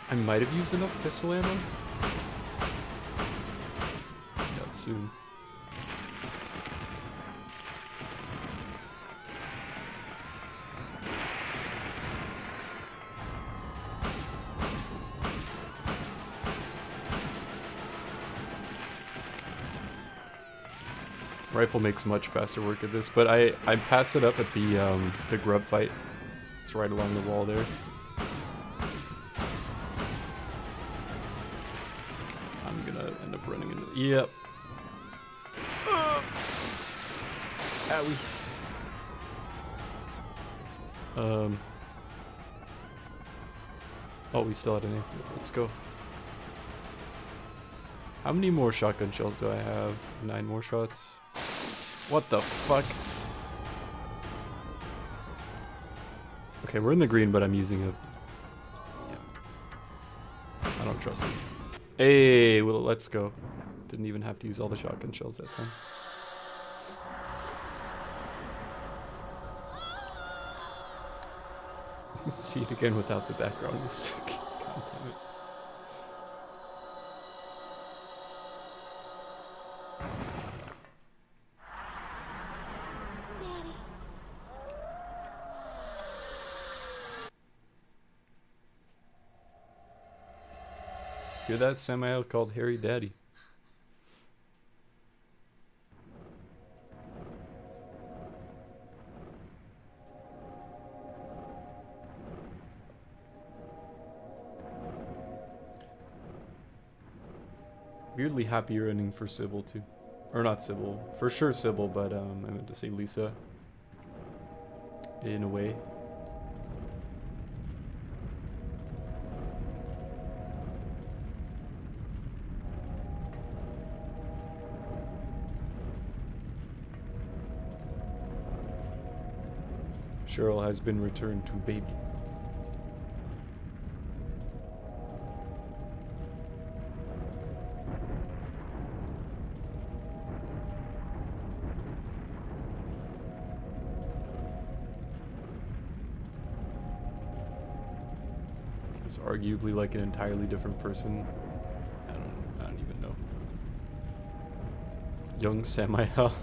Speaker 1: I might have used enough pistol ammo. Find out soon. Rifle makes much faster work of this, but I passed it up at the grub fight. It's right along the wall there. I'm gonna end up running into. Yep. Owie. Oh, we still had an aim. Let's go. How many more shotgun shells do I have? 9 more shots. What the fuck? Okay, we're in the green, but I'm using it. Yeah. I don't trust it. Hey, well, let's go. Didn't even have to use all the shotgun shells that time. See it again without the background music. God damn it. Hear that? Samael called Harry Daddy. Weirdly happier ending for Sybil too. Or not Sybil. For sure Sybil, but I meant to say Lisa. In a way. Cheryl has been returned to baby. It's arguably like an entirely different person. I don't even know. Young Samael.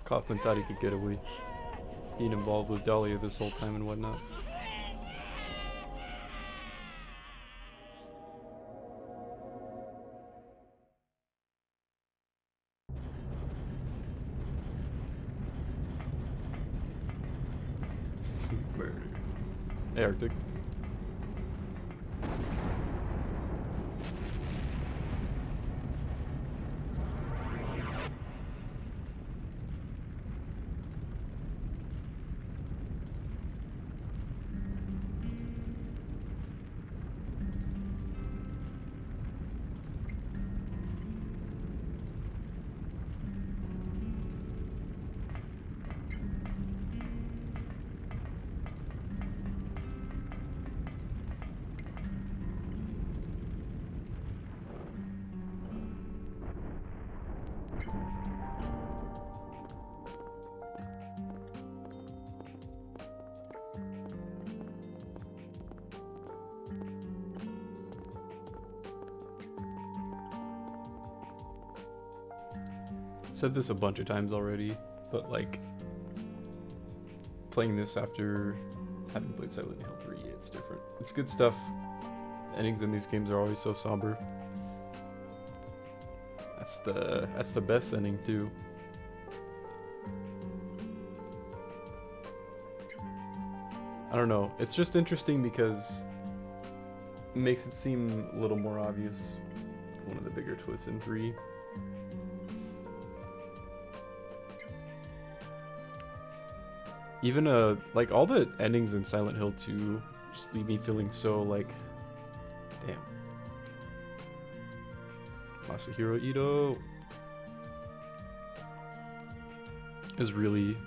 Speaker 1: Kaufman thought he could get away, being involved with Dahlia this whole time and whatnot. Murder. Hey, Arctic. Said this a bunch of times already, but like playing this after having played Silent Hill 3, it's different. It's good stuff. Endings in these games are always so somber. That's the best ending too. I don't know. It's just interesting because it makes it seem a little more obvious. One of the bigger twists in 3. Even like all the endings in Silent Hill 2 just leave me feeling so like, damn. Masahiro Ito is really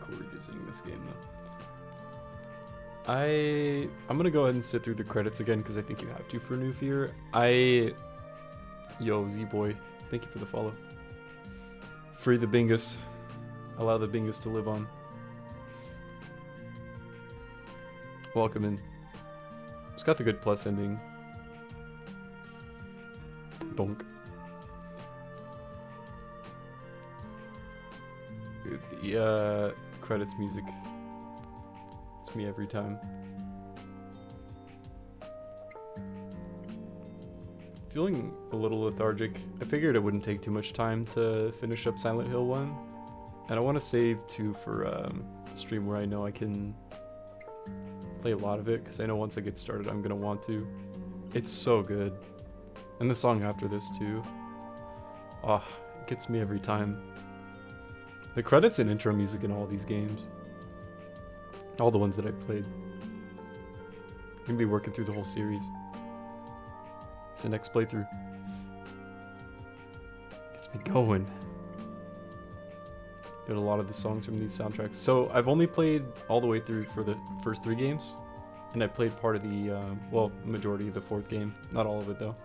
Speaker 1: cool revisiting this game though. I'm gonna go ahead and sit through the credits again because I think you have to for New Fear. Yo, Z-Boy, thank you for the follow. Free the Bingus. Allow the Bingus to live on. Welcome in. It's got the good plus ending. Bonk. Dude, the credits music. It's me every time. Feeling a little lethargic. I figured it wouldn't take too much time to finish up Silent Hill 1. And I want to save 2 for a stream where I know I can play a lot of it, because I know once I get started I'm going to want to. It's so good. And the song after this too. Oh, it gets me every time. The credits and intro music in all these games. All the ones that I played. I'm going to be working through the whole series. It's the next playthrough. Gets me going. Got a lot of the songs from these soundtracks. So I've only played all the way through for the first 3 games. And I played part of the, well, majority of the 4th game. Not all of it though.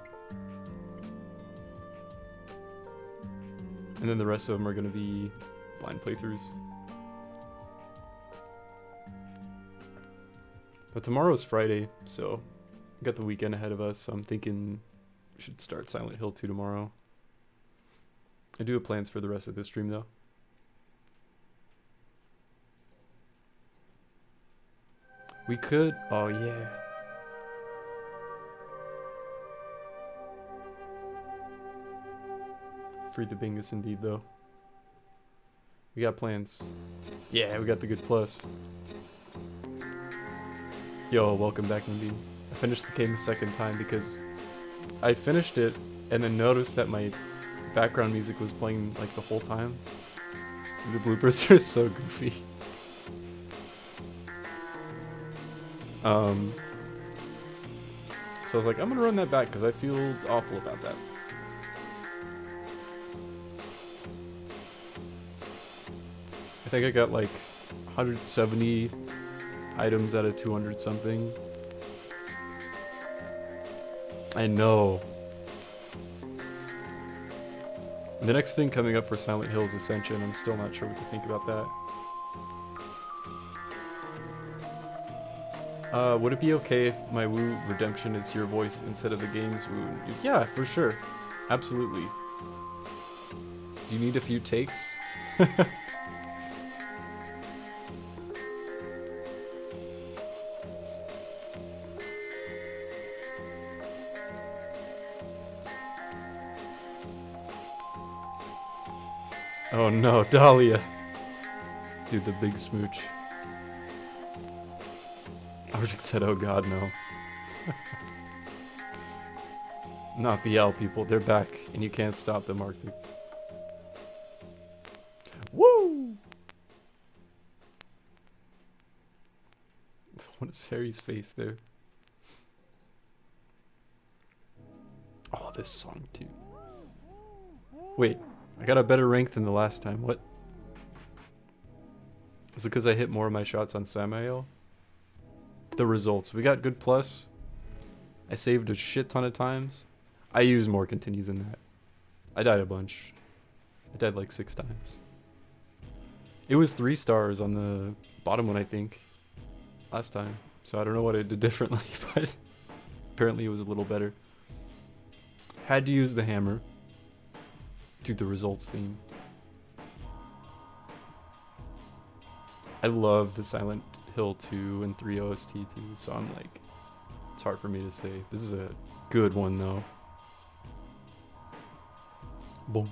Speaker 1: And then the rest of them are going to be blind playthroughs. But tomorrow's Friday, so we got the weekend ahead of us, so I'm thinking we should start Silent Hill 2 tomorrow. I do have plans for the rest of this stream though. We could, oh yeah. Free the Bingus indeed though. We got plans. Yeah, we got the good plus. Yo, welcome back indeed. I finished the game a second time because I finished it and then noticed that my background music was playing like the whole time. The bloopers are so goofy. So I was like, I'm gonna run that back because I feel awful about that. I think I got like 170 items out of 200 something. I know. The next thing coming up for Silent Hill is Ascension. I'm still not sure what to think about that. Would it be okay if my Woo redemption is your voice instead of the game's Woo? Yeah, for sure. Absolutely. Do you need a few takes? Oh no, Dahlia. Dude, the big smooch. Arctic said, oh god, no. Not the owl people, they're back, and you can't stop them, Arctic. Woo! What is Harry's face there? Oh, this song too. Wait, I got a better rank than the last time, what? Is it because I hit more of my shots on Samael? The results. We got good plus. I saved a shit ton of times. I used more continues than that. I died a bunch. I died like 6 times. It was 3 stars on the bottom one, I think, last time. So I don't know what I did differently, but apparently it was a little better. Had to use the hammer. Do the results theme. I love the Silent Hill 2 and 3 OST too, so I'm like It's hard for me to say. This is a good one though. Bonk.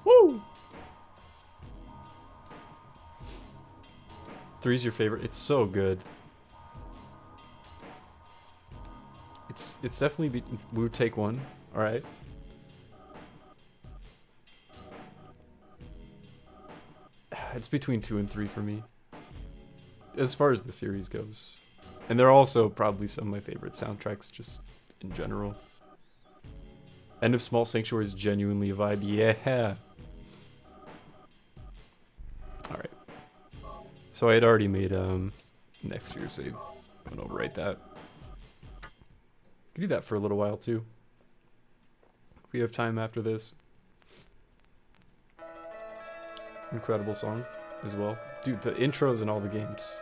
Speaker 1: Woo! 3's your favorite. It's so good. It's definitely Wu Take One. All right. It's between 2 and 3 for me, as far as the series goes. And they're also probably some of my favorite soundtracks just in general. End of Small Sanctuary is genuinely a vibe. Yeah. Alright. So I had already made next year's save. I'm gonna overwrite that. Could do that for a little while too. If we have time after this. Incredible song as well. Dude, the intros in all the games.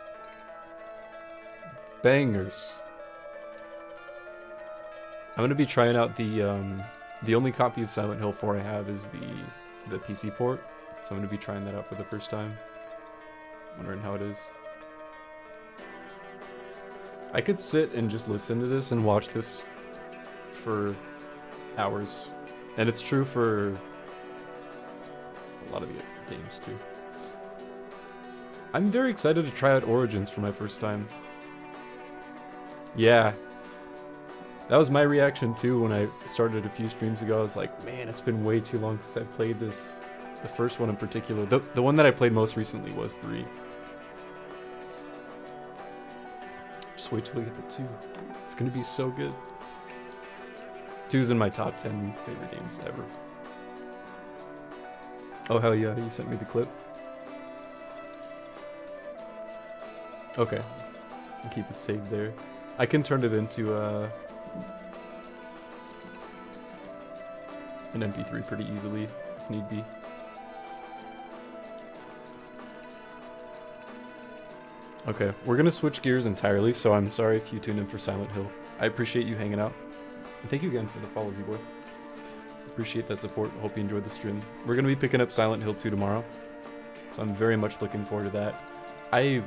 Speaker 1: Bangers. I'm gonna be trying out the only copy of Silent Hill 4 I have is the PC port. So I'm gonna be trying that out for the first time. Wondering how it is. I could sit and just listen to this and watch this for hours. And it's true for a lot of the games too. I'm very excited to try out Origins for my first time. Yeah. That was my reaction too when I started a few streams ago. I was like, man, it's been way too long since I played this. The first one in particular. The one that I played most recently was 3. Just wait till we get to 2. It's gonna be so good. 2's in my top 10 favorite games ever. Oh hell yeah, you sent me the clip. Okay. I'll keep it saved there. I can turn it into an MP3 pretty easily, if need be. Okay, we're gonna switch gears entirely, so I'm sorry if you tuned in for Silent Hill. I appreciate you hanging out. And thank you again for the follow, Z-Boy. Appreciate that support. Hope you enjoyed the stream. We're gonna be picking up Silent Hill 2 tomorrow, so I'm very much looking forward to that. I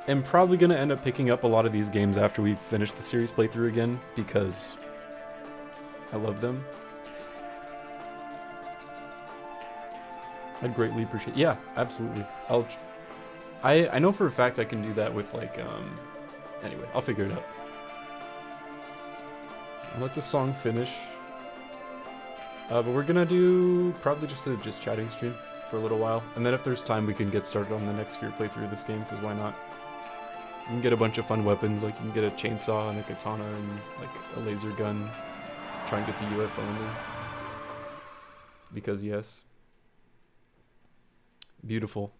Speaker 1: am probably gonna end up picking up a lot of these games after we finish the series playthrough again, because I love them. I'd greatly appreciate. Yeah, absolutely. I know for a fact I can do that with like anyway, I'll figure it out. I'll let the song finish. But we're gonna do probably just a chatting stream for a little while, and then if there's time we can get started on the next fear playthrough of this game, because why not? You can get a bunch of fun weapons, like you can get a chainsaw and a katana and like a laser gun. Try and get the UFO ending. Because yes. Beautiful.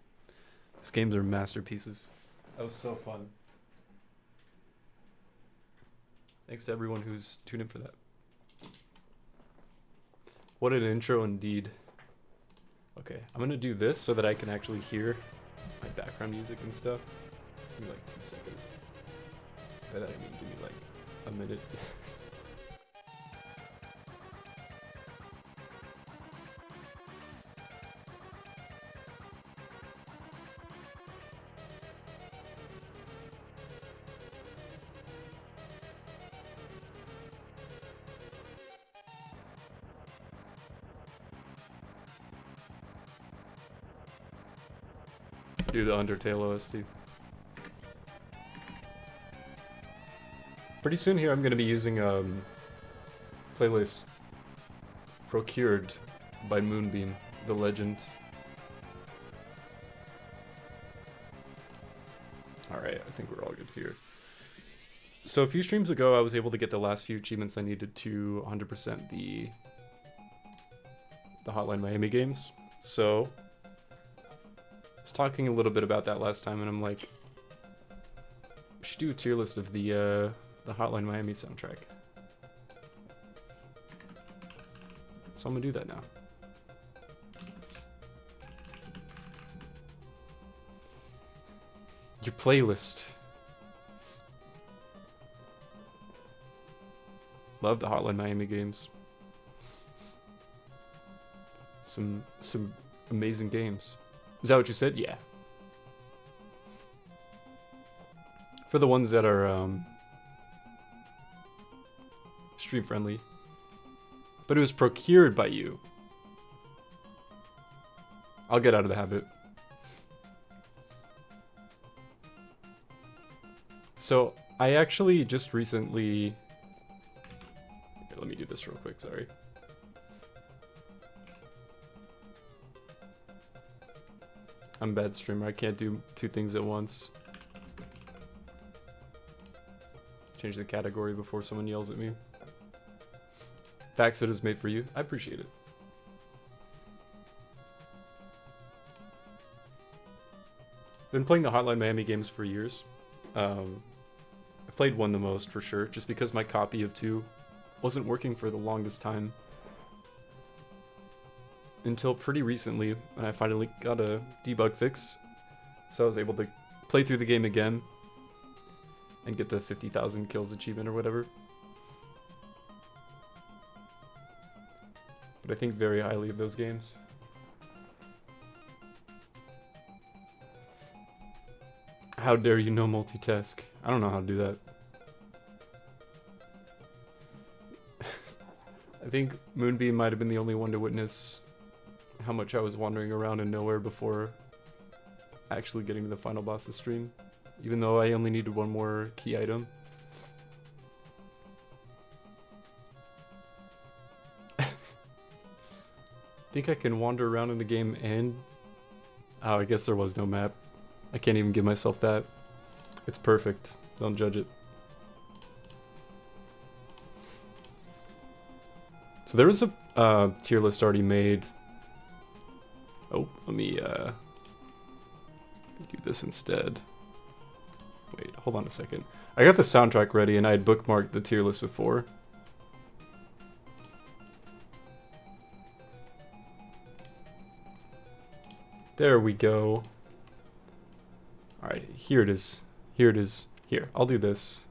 Speaker 1: These games are masterpieces. That was so fun. Thanks to everyone who's tuned in for that. What an intro indeed. Okay, I'm gonna do this so that I can actually hear my background music and stuff. Give me like 2 seconds. By that I mean give me like a minute. Do the Undertale OST. Pretty soon here I'm going to be using playlist procured by Moonbeam, the legend. Alright, I think we're all good here. So a few streams ago I was able to get the last few achievements I needed to 100% the Hotline Miami games. So I was talking a little bit about that last time, and I'm like, we should do a tier list of the Hotline Miami soundtrack. So I'm gonna do that now. Your playlist. Love the Hotline Miami games. Some amazing games. Is that what you said? Yeah. For the ones that are stream friendly. But it was procured by you. I'll get out of the habit. So, I actually just recently... Here, let me do this real quick, sorry. I'm a bad streamer, I can't do two things at once. Change the category before someone yells at me. Facts it is made for you. I appreciate it. Been playing the Hotline Miami games for years. I played 1 the most for sure, just because my copy of 2 wasn't working for the longest time. Until pretty recently, when I finally got a debug fix. So I was able to play through the game again and get the 50,000 kills achievement or whatever. But I think very highly of those games. How dare you no multitask? I don't know how to do that. I think Moonbeam might have been the only one to witness how much I was wandering around in nowhere before actually getting to the final boss's stream. Even though I only needed 1 more key item. Think I can wander around in the game and... Oh, I guess there was no map. I can't even give myself that. It's perfect. Don't judge it. So there was a tier list already made. Oh, let me do this instead. Wait, hold on a second. I got the soundtrack ready and I had bookmarked the tier list before. There we go. Alright, here it is. Here it is. Here, I'll do this.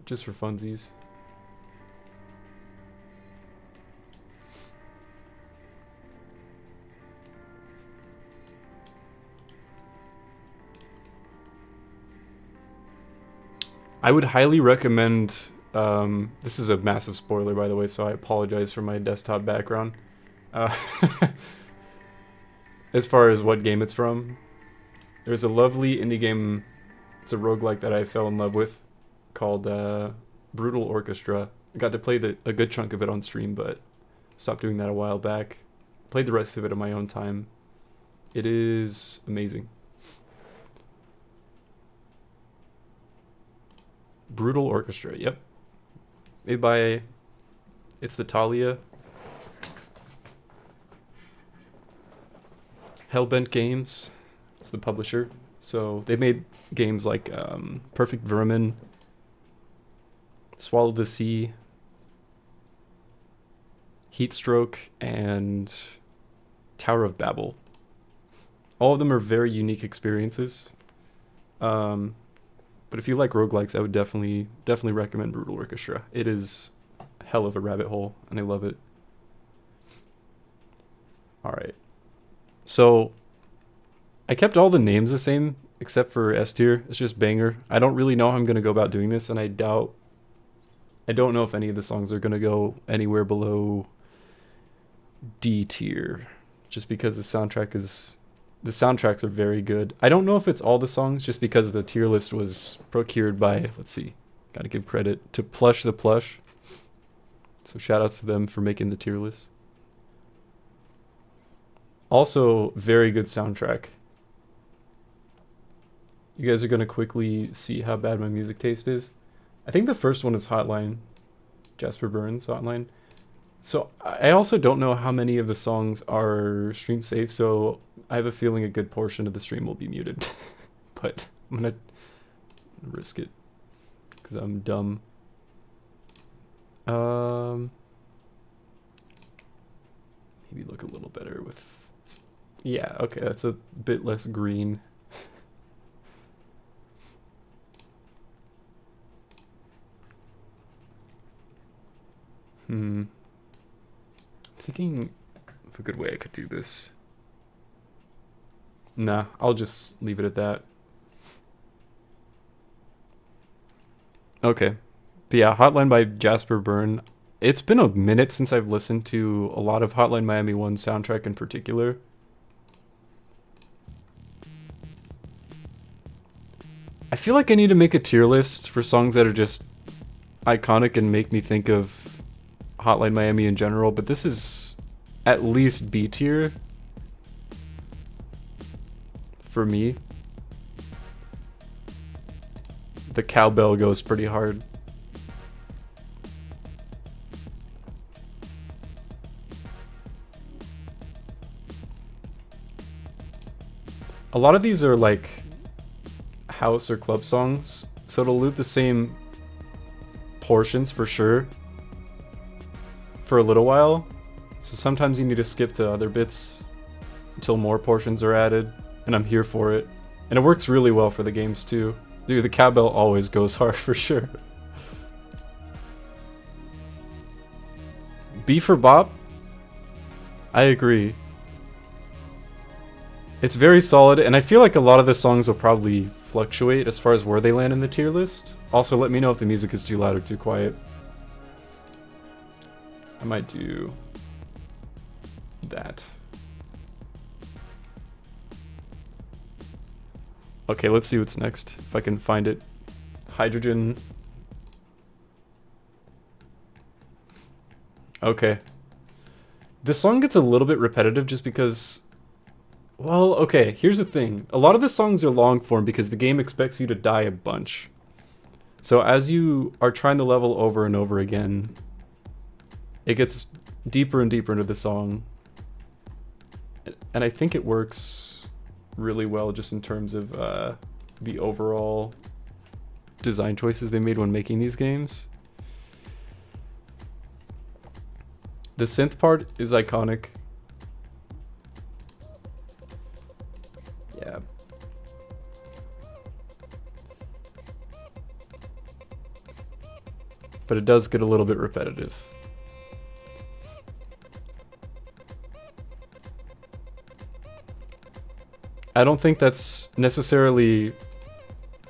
Speaker 1: Just for funsies. I would highly recommend, this is a massive spoiler by the way, so I apologize for my desktop background. As far as what game it's from, there's a lovely indie game, it's a roguelike that I fell in love with, called Brutal Orchestra. I got to play a good chunk of it on stream, but stopped doing that a while back. Played the rest of it on my own time. It is amazing. Brutal Orchestra, yep. Made by, it's the Talia. Hellbent Games, it's the publisher. So they made games like Perfect Vermin, Swallow the Sea, Heatstroke, and Tower of Babel. All of them are very unique experiences. But if you like roguelikes, I would definitely recommend Brutal Orchestra. It is a hell of a rabbit hole, and I love it. Alright. So, I kept all the names the same, except for S tier. It's just banger. I don't really know how I'm going to go about doing this, and I don't know if any of the songs are going to go anywhere below D tier. Just because the soundtracks are very good. I don't know if it's all the songs, just because the tier list was procured by, let's see, gotta give credit to Plush the Plush. So shout outs to them for making the tier list. Also, very good soundtrack. You guys are gonna quickly see how bad my music taste is. I think the first one is Hotline. Jasper Burns, Hotline. So I also don't know how many of the songs are stream safe, so I have a feeling a good portion of the stream will be muted. But I'm gonna risk it because I'm dumb. Maybe look a little better with, yeah, okay, that's a bit less green. Thinking of a good way I could do this. Nah, I'll just leave it at that. Okay. But yeah, Hotline by Jasper Byrne. It's been a minute since I've listened to a lot of Hotline Miami 1 soundtrack in particular. I feel like I need to make a tier list for songs that are just iconic and make me think of Hotline Miami in general, but this is at least B tier for me. The cowbell goes pretty hard. A lot of these are like house or club songs, so it'll loop the same portions for sure for a little while. So sometimes you need to skip to other bits until more portions are added, and I'm here for it. And it works really well for the games too. Dude, the cowbell always goes hard for sure. B for bop? I agree. It's very solid, and I feel like a lot of the songs will probably fluctuate as far as where they land in the tier list. Also, let me know if the music is too loud or too quiet. I might do that. Okay, let's see what's next, if I can find it. Hydrogen. Okay. This song gets a little bit repetitive just because... Well, okay, here's the thing. A lot of the songs are long form because the game expects you to die a bunch. So as you are trying to level over and over again, it gets deeper and deeper into the song. And I think it works really well just in terms of the overall design choices they made when making these games. The synth part is iconic. Yeah. But it does get a little bit repetitive. I don't think that's necessarily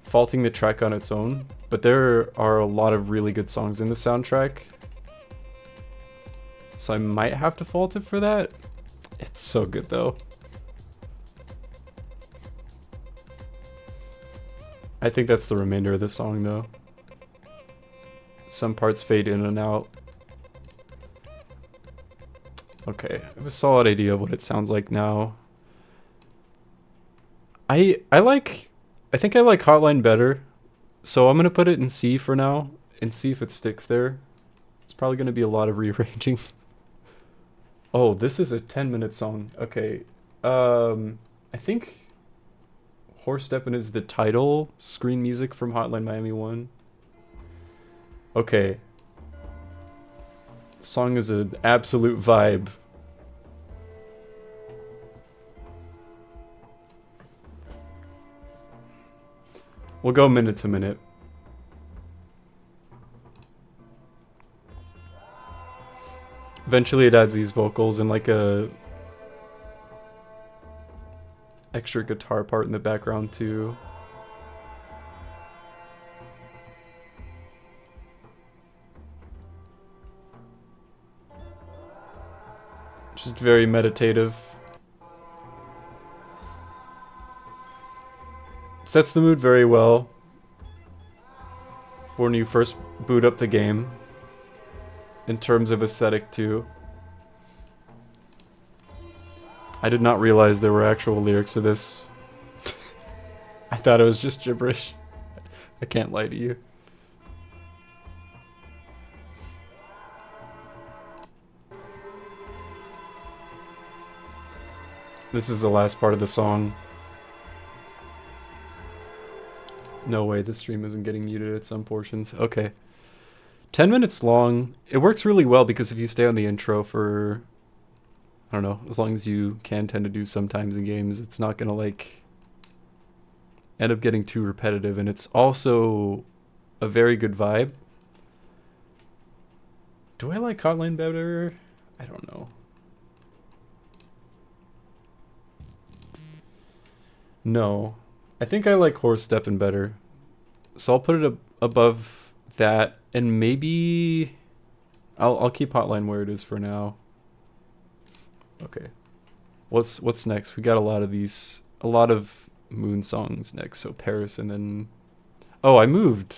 Speaker 1: faulting the track on its own, but there are a lot of really good songs in the soundtrack. So I might have to fault it for that. It's so good though. I think that's the remainder of the song though. Some parts fade in and out. Okay, I have a solid idea of what it sounds like now. I think I like Hotline better, so I'm gonna put it in C for now and see if it sticks there. It's probably gonna be a lot of rearranging. Oh, this is a 10-minute song. Okay, I think Horse Steppin' is the title screen music from Hotline Miami 1. Okay. Song is an absolute vibe. We'll go minute to minute. Eventually it adds these vocals and like a extra guitar part in the background too. Just very meditative. Sets the mood very well for when you first boot up the game in terms of aesthetic too. I did not realize there were actual lyrics to this. I thought it was just gibberish. I can't lie to you. This is the last part of the song. No way, the stream isn't getting muted at some portions. Okay. 10 minutes long. It works really well because if you stay on the intro for, I don't know, as long as you can tend to do sometimes in games, it's not gonna like end up getting too repetitive, and it's also a very good vibe. Do I like Hotline better? I don't know. No. I think I like Horse Steppin' better. So I'll put it above that, and maybe I'll keep Hotline where it is for now. Okay. What's next? We got a lot of Moon songs next. So Paris, and then oh, I moved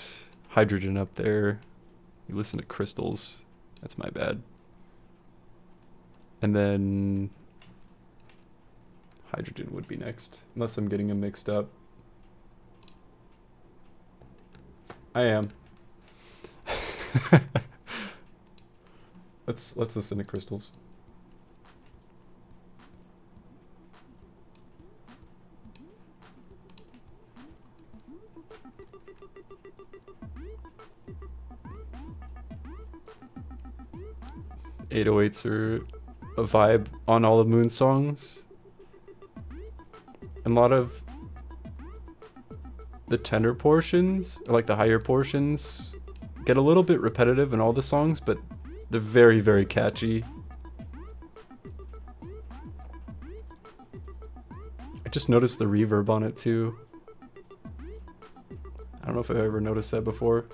Speaker 1: Hydrogen up there. You listen to Crystals. That's my bad. And then Hydrogen would be next, unless I'm getting them mixed up. I am. Let's listen to Crystals. .808s are a vibe on all the Moon songs. And a lot of the tenor portions, or like the higher portions, get a little bit repetitive in all the songs, but they're very, very catchy. I just noticed the reverb on it too. I don't know if I've ever noticed that before.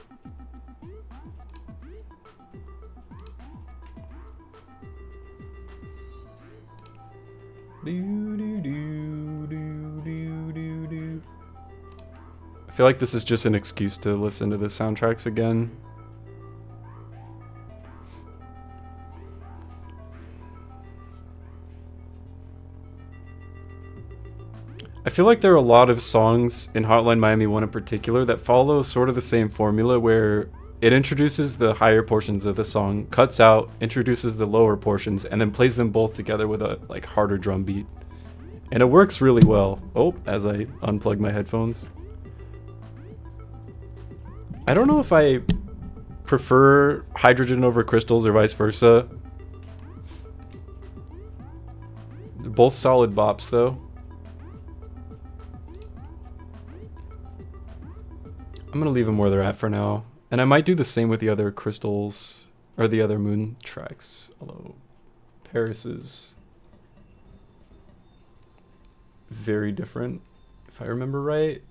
Speaker 1: I feel like this is just an excuse to listen to the soundtracks again. I feel like there are a lot of songs in Hotline Miami 1 in particular that follow sort of the same formula, where it introduces the higher portions of the song, cuts out, introduces the lower portions, and then plays them both together with a like harder drum beat. And it works really well. Oh, as I unplug my headphones. I don't know if I prefer Hydrogen over Crystals or vice versa. They're both solid bops though. I'm gonna leave them where they're at for now. And I might do the same with the other Crystals, or the other Moon tracks. Although Paris is very different, if I remember right.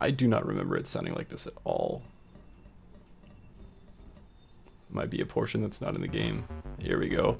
Speaker 1: I do not remember it sounding like this at all. Might be a portion that's not in the game. Here we go.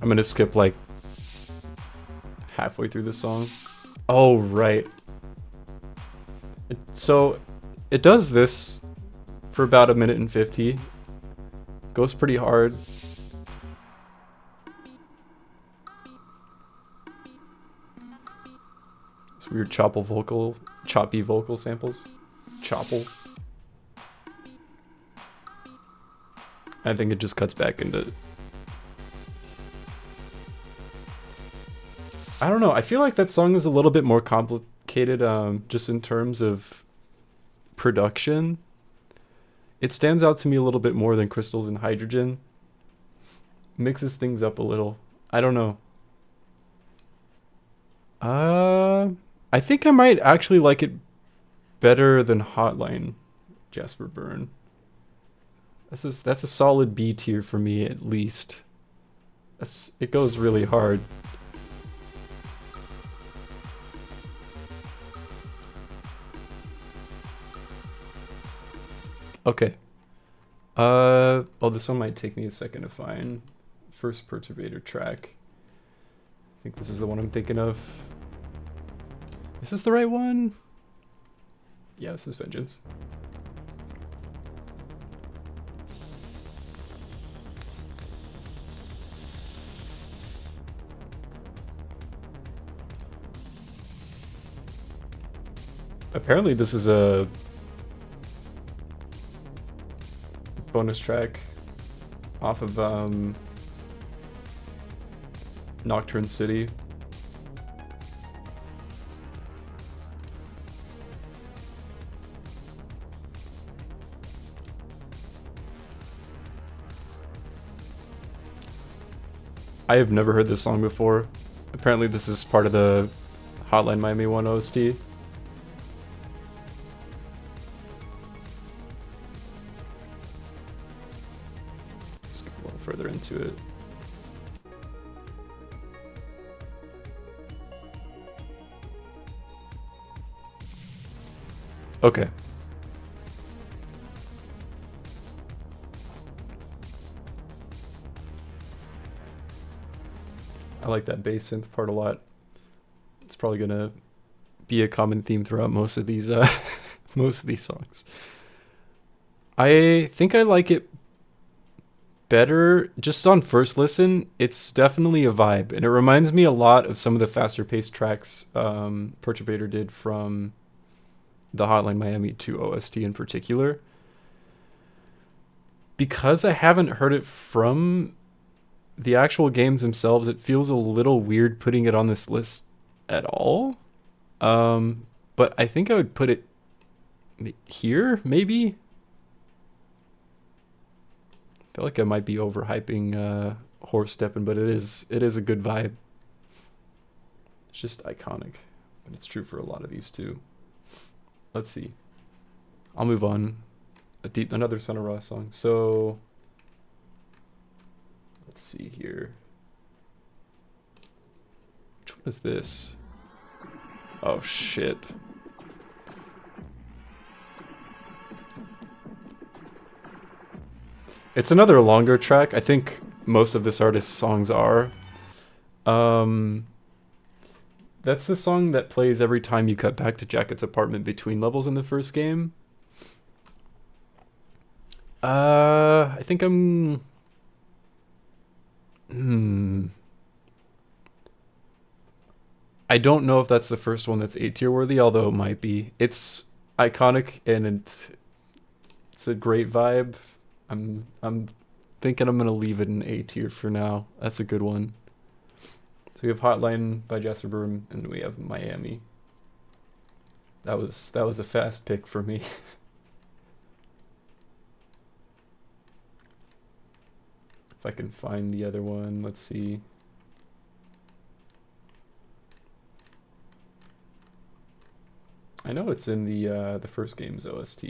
Speaker 1: I'm gonna skip like halfway through the song. Oh, right. So it does this for about 1:50. Goes pretty hard. It's weird choppy vocal samples. Chopple. I think it just cuts back into... I don't know, I feel like that song is a little bit more complicated, just in terms of production. It stands out to me a little bit more than Crystals and Hydrogen. Mixes things up a little. I don't know. I think I might actually like it better than Hotline, Jasper Byrne. That's a solid B tier for me, at least. It goes really hard. Okay. Oh, this one might take me a second to find. First Perturbator track. I think this is the one I'm thinking of. Is this the right one? Yeah, this is Vengeance. Apparently this is a bonus track off of Nocturne City. I have never heard this song before. Apparently this is part of the Hotline Miami 1 OST. Let's get a little further into it. Okay. I like that bass synth part a lot. It's probably gonna be a common theme throughout most of these most of these songs. I think I like it better just on first listen. It's definitely a vibe, and it reminds me a lot of some of the faster paced tracks Perturbator did from the Hotline Miami 2 OST in particular. Because I haven't heard it from the actual games themselves, it feels a little weird putting it on this list at all. But I think I would put it here, maybe. I feel like I might be overhyping Horse Steppin', but it is a good vibe. It's just iconic, but it's true for a lot of these too. Let's see. I'll move on. Another Son of Ra song. So let's see here. Which one is this? Oh shit. It's another longer track. I think most of this artist's songs are. That's the song that plays every time you cut back to Jacket's apartment between levels in the first game. I think I'm... I don't know if that's the first one that's A tier worthy, although it might be. It's iconic and it's a great vibe. I'm thinking I'm gonna leave it in A tier for now. That's a good one. So we have Hotline by Jasperberm, and we have Miami. That was a fast pick for me. If I can find the other one, let's see. I know it's in the first game's OST.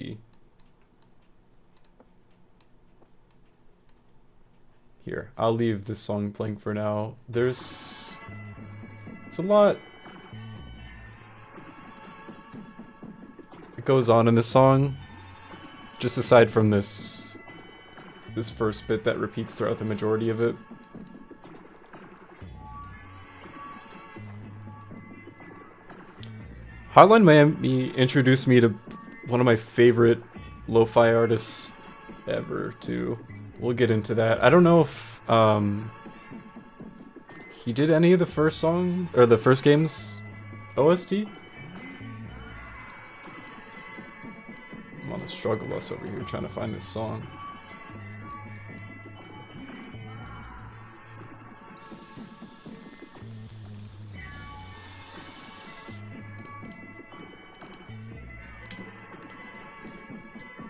Speaker 1: Here, I'll leave this song playing for now. It's a lot. It goes on in this song, just aside from this first bit that repeats throughout the majority of it. Hotline Miami introduced me to one of my favorite lo-fi artists ever, too. We'll get into that. I don't know if he did any of the first song or the first game's OST. I'm on the struggle bus over here trying to find this song.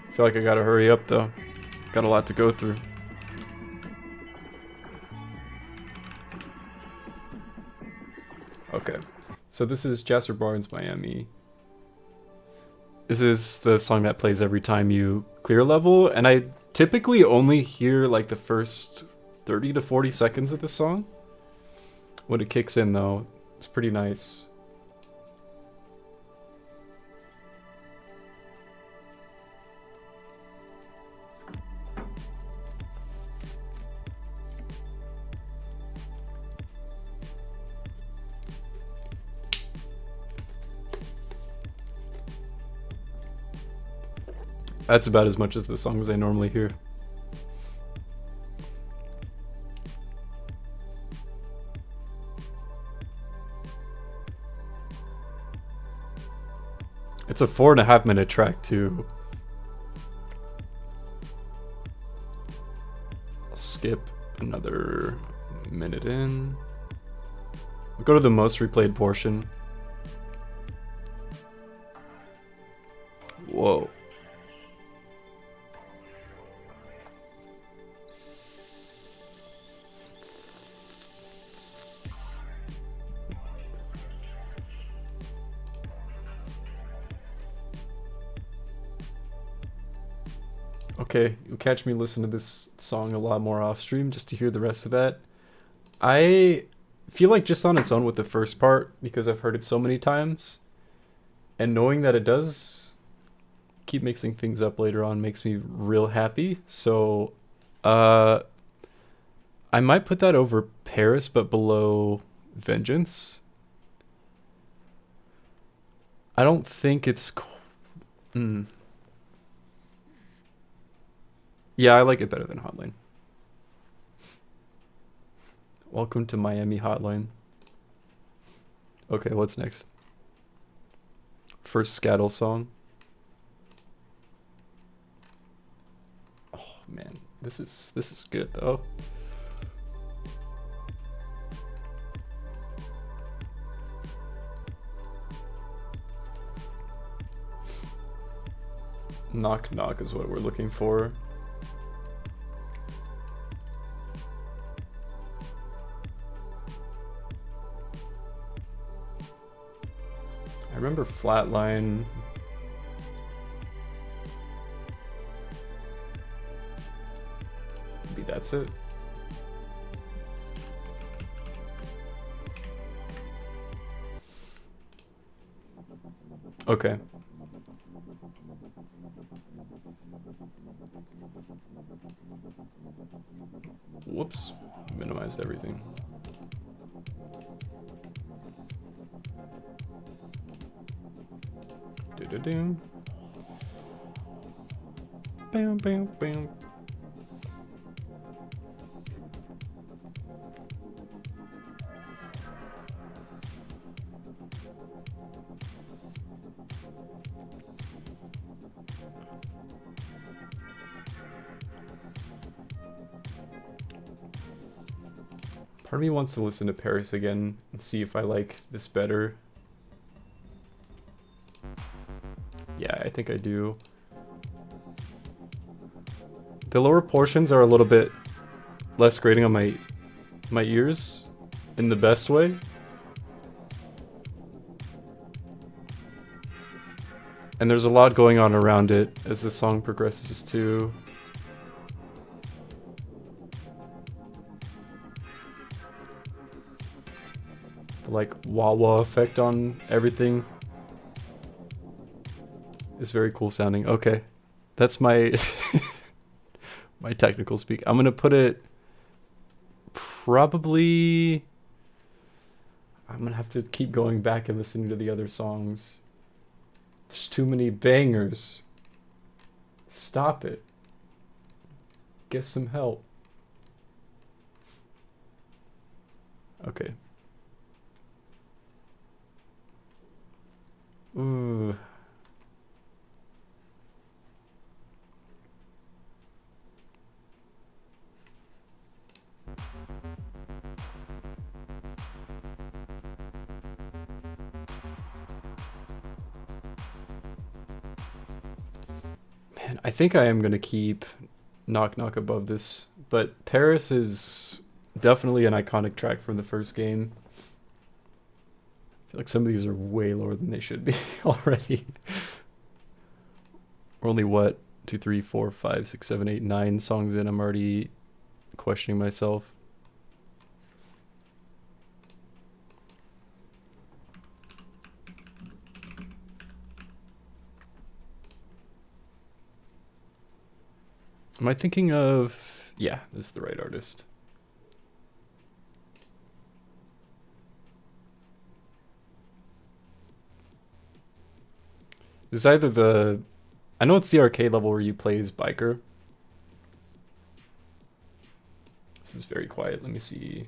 Speaker 1: I feel like I gotta hurry up though. Got a lot to go through. Okay, so this is Jasper Barnes' Miami. This is the song that plays every time you clear a level, and I typically only hear like the first 30 to 40 seconds of the song. When it kicks in though, it's pretty nice. That's about as much as the songs I normally hear. It's a 4.5 minute track too. I'll skip another minute in. We'll go to the most replayed portion. Whoa. Okay, you'll catch me listen to this song a lot more off stream just to hear the rest of that. I feel like just on its own with the first part, because I've heard it so many times, and knowing that it does keep mixing things up later on makes me real happy. So, I might put that over Paris, but below Vengeance. I don't think it's... Yeah, I like it better than Hotline. Welcome to Miami Hotline. Okay, what's next? First Scattle song. Oh man, this is good though. Knock Knock is what we're looking for. I remember Flatline. Maybe that's it. Okay. Whoops. Minimized everything. Do-do-do. Bam, bam, bam. Part of me wants to listen to Paris again and see if I like this better. Yeah, I think I do. The lower portions are a little bit less grating on my ears in the best way. And there's a lot going on around it as the song progresses too. The like wah-wah effect on everything is very cool sounding. Okay, that's my my technical speak. I'm gonna put it probably... I'm gonna have to keep going back and listening to the other songs. There's too many bangers. Stop it. Get some help. Okay. Ooh. Man, I think I am gonna keep Knock Knock above this, but Paris is definitely an iconic track from the first game. I feel like some of these are way lower than they should be already. We're only, what, 2, 3, 4, 5, 6, 7, 8, 9 songs in. I'm already questioning myself. Am I thinking of... Yeah, this is the right artist. This is either the... I know it's the arcade level where you play as Biker. This is very quiet. Let me see.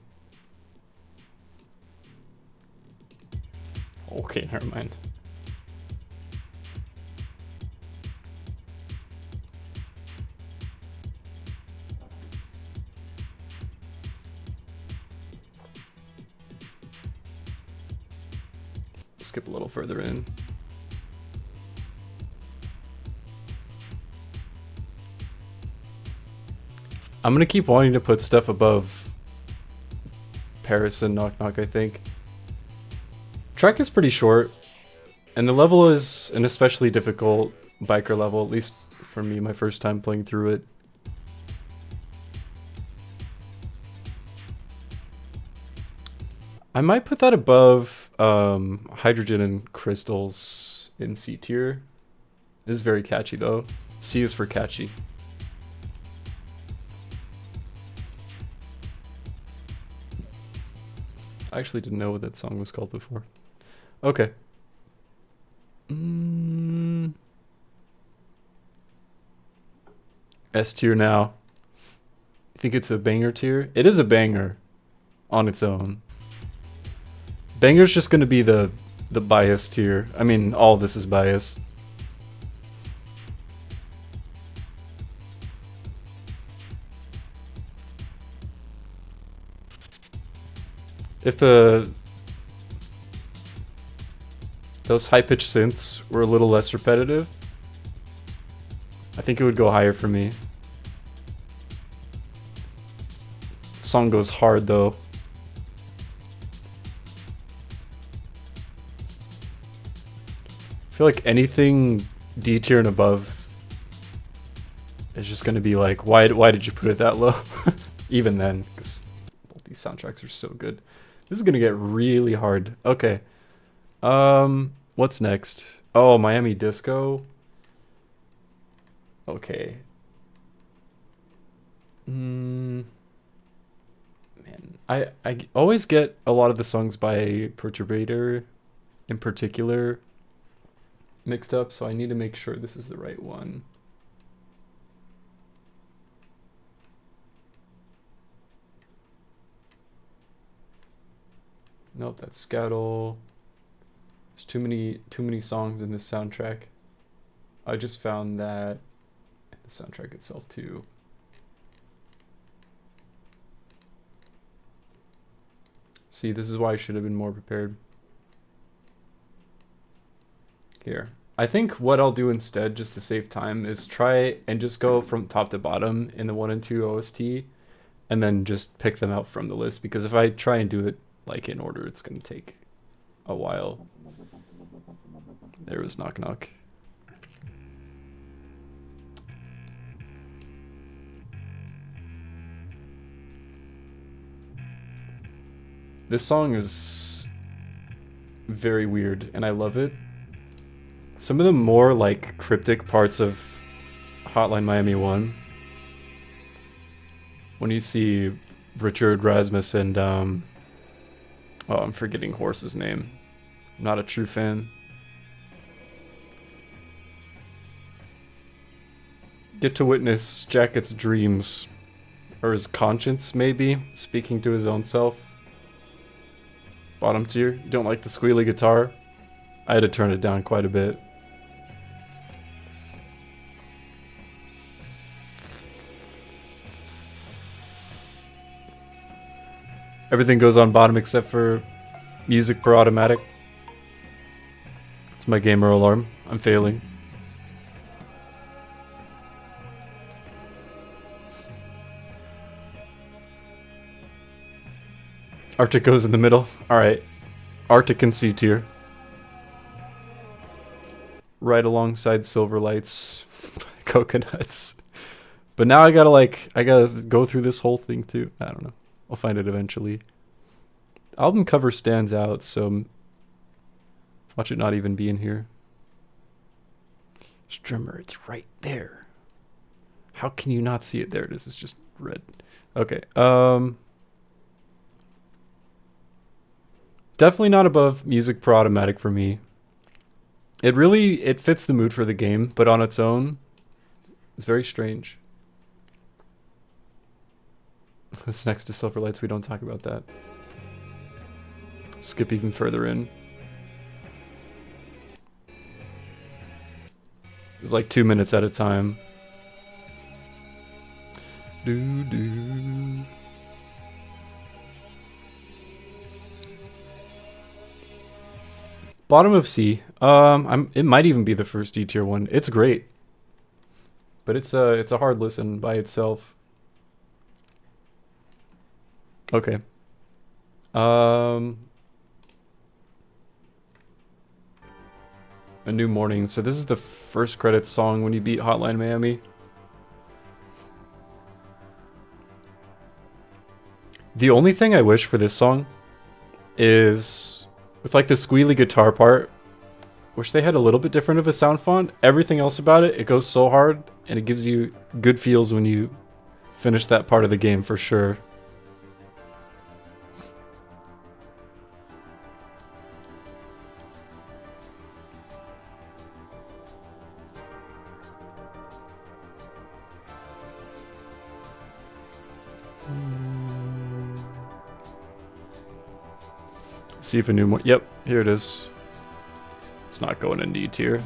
Speaker 1: Okay, never mind. Skip a little further in. I'm gonna keep wanting to put stuff above Paris and Knock Knock, I think. Track is pretty short, and the level is an especially difficult biker level, at least for me my first time playing through it. I might put that above Hydrogen and Crystals in C tier. This is very catchy though. C is for catchy. I actually didn't know what that song was called before. Okay. S tier now. You think it's a banger tier? It is a banger on its own. Banger's just gonna be the bias tier. I mean, all this is biased. If those high-pitched synths were a little less repetitive, I think it would go higher for me. The song goes hard though. I feel like anything D tier and above is just gonna be like, why did you put it that low? Even then, because these soundtracks are so good. This is gonna get really hard. Okay. What's next? Oh, Miami Disco. Okay. Man, I always get a lot of the songs by Perturbator in particular mixed up, so I need to make sure this is the right one. Nope, that's Scattle. There's too many songs in this soundtrack. I just found that in the soundtrack itself too. See, this is why I should have been more prepared. Here. I think what I'll do instead, just to save time, is try and just go from top to bottom in the 1 and 2 OST, and then just pick them out from the list, because if I try and do it like in order, it's gonna take a while. There was Knock Knock. This song is very weird, and I love it. Some of the more like cryptic parts of Hotline Miami 1, when you see Richard Rasmus and oh, I'm forgetting Horse's name. I'm not a true fan. Get to witness Jacket's dreams, or his conscience maybe, speaking to his own self. Bottom tier. You don't like the squealy guitar? I had to turn it down quite a bit. Everything goes on bottom except for music per automatic. It's my gamer alarm. I'm failing. Arctic goes in the middle. Alright. Arctic and C tier. Right alongside Silver Lights. Coconuts. But now I gotta go through this whole thing too. I don't know. I'll find it eventually. Album cover stands out, so watch it not even be in here. Strummer, it's right there. How can you not see it? There it is. It's just red. Okay. Definitely not above music per automatic for me. It fits the mood for the game, but on its own, it's very strange. What's next to Silver Lights? We don't talk about that. Skip even further in. It's like 2 minutes at a time. Doo-doo. Bottom of C. It might even be the first D tier one. It's great, but it's a hard listen by itself. Okay. A New Morning. So this is the first credits song when you beat Hotline Miami. The only thing I wish for this song is with like the squealy guitar part, wish they had a little bit different of a sound font. Everything else about it, it goes so hard and it gives you good feels when you finish that part of the game for sure. See if a new one. Yep, here it is. It's not going into E tier.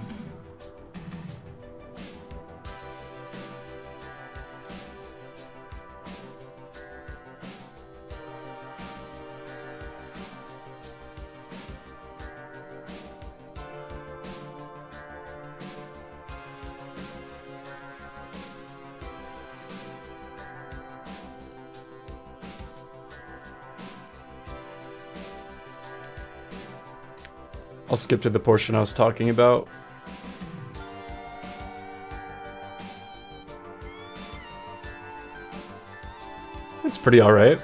Speaker 1: I'll skip to the portion I was talking about. It's pretty alright.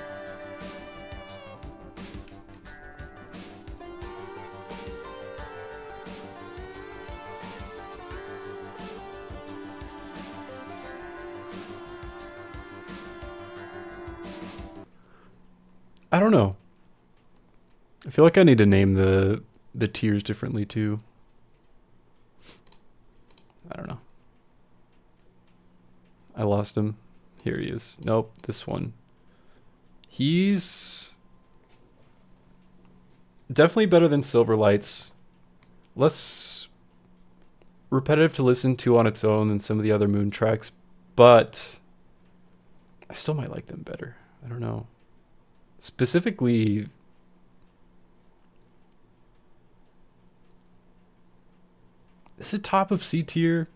Speaker 1: I don't know. I feel like I need to name the tiers differently too. I don't know. I lost him. Here he is. Nope, this one. He's definitely better than Silver Lights. Less repetitive to listen to on its own than some of the other Moon tracks, but I still might like them better. I don't know. Specifically, is it top of C tier?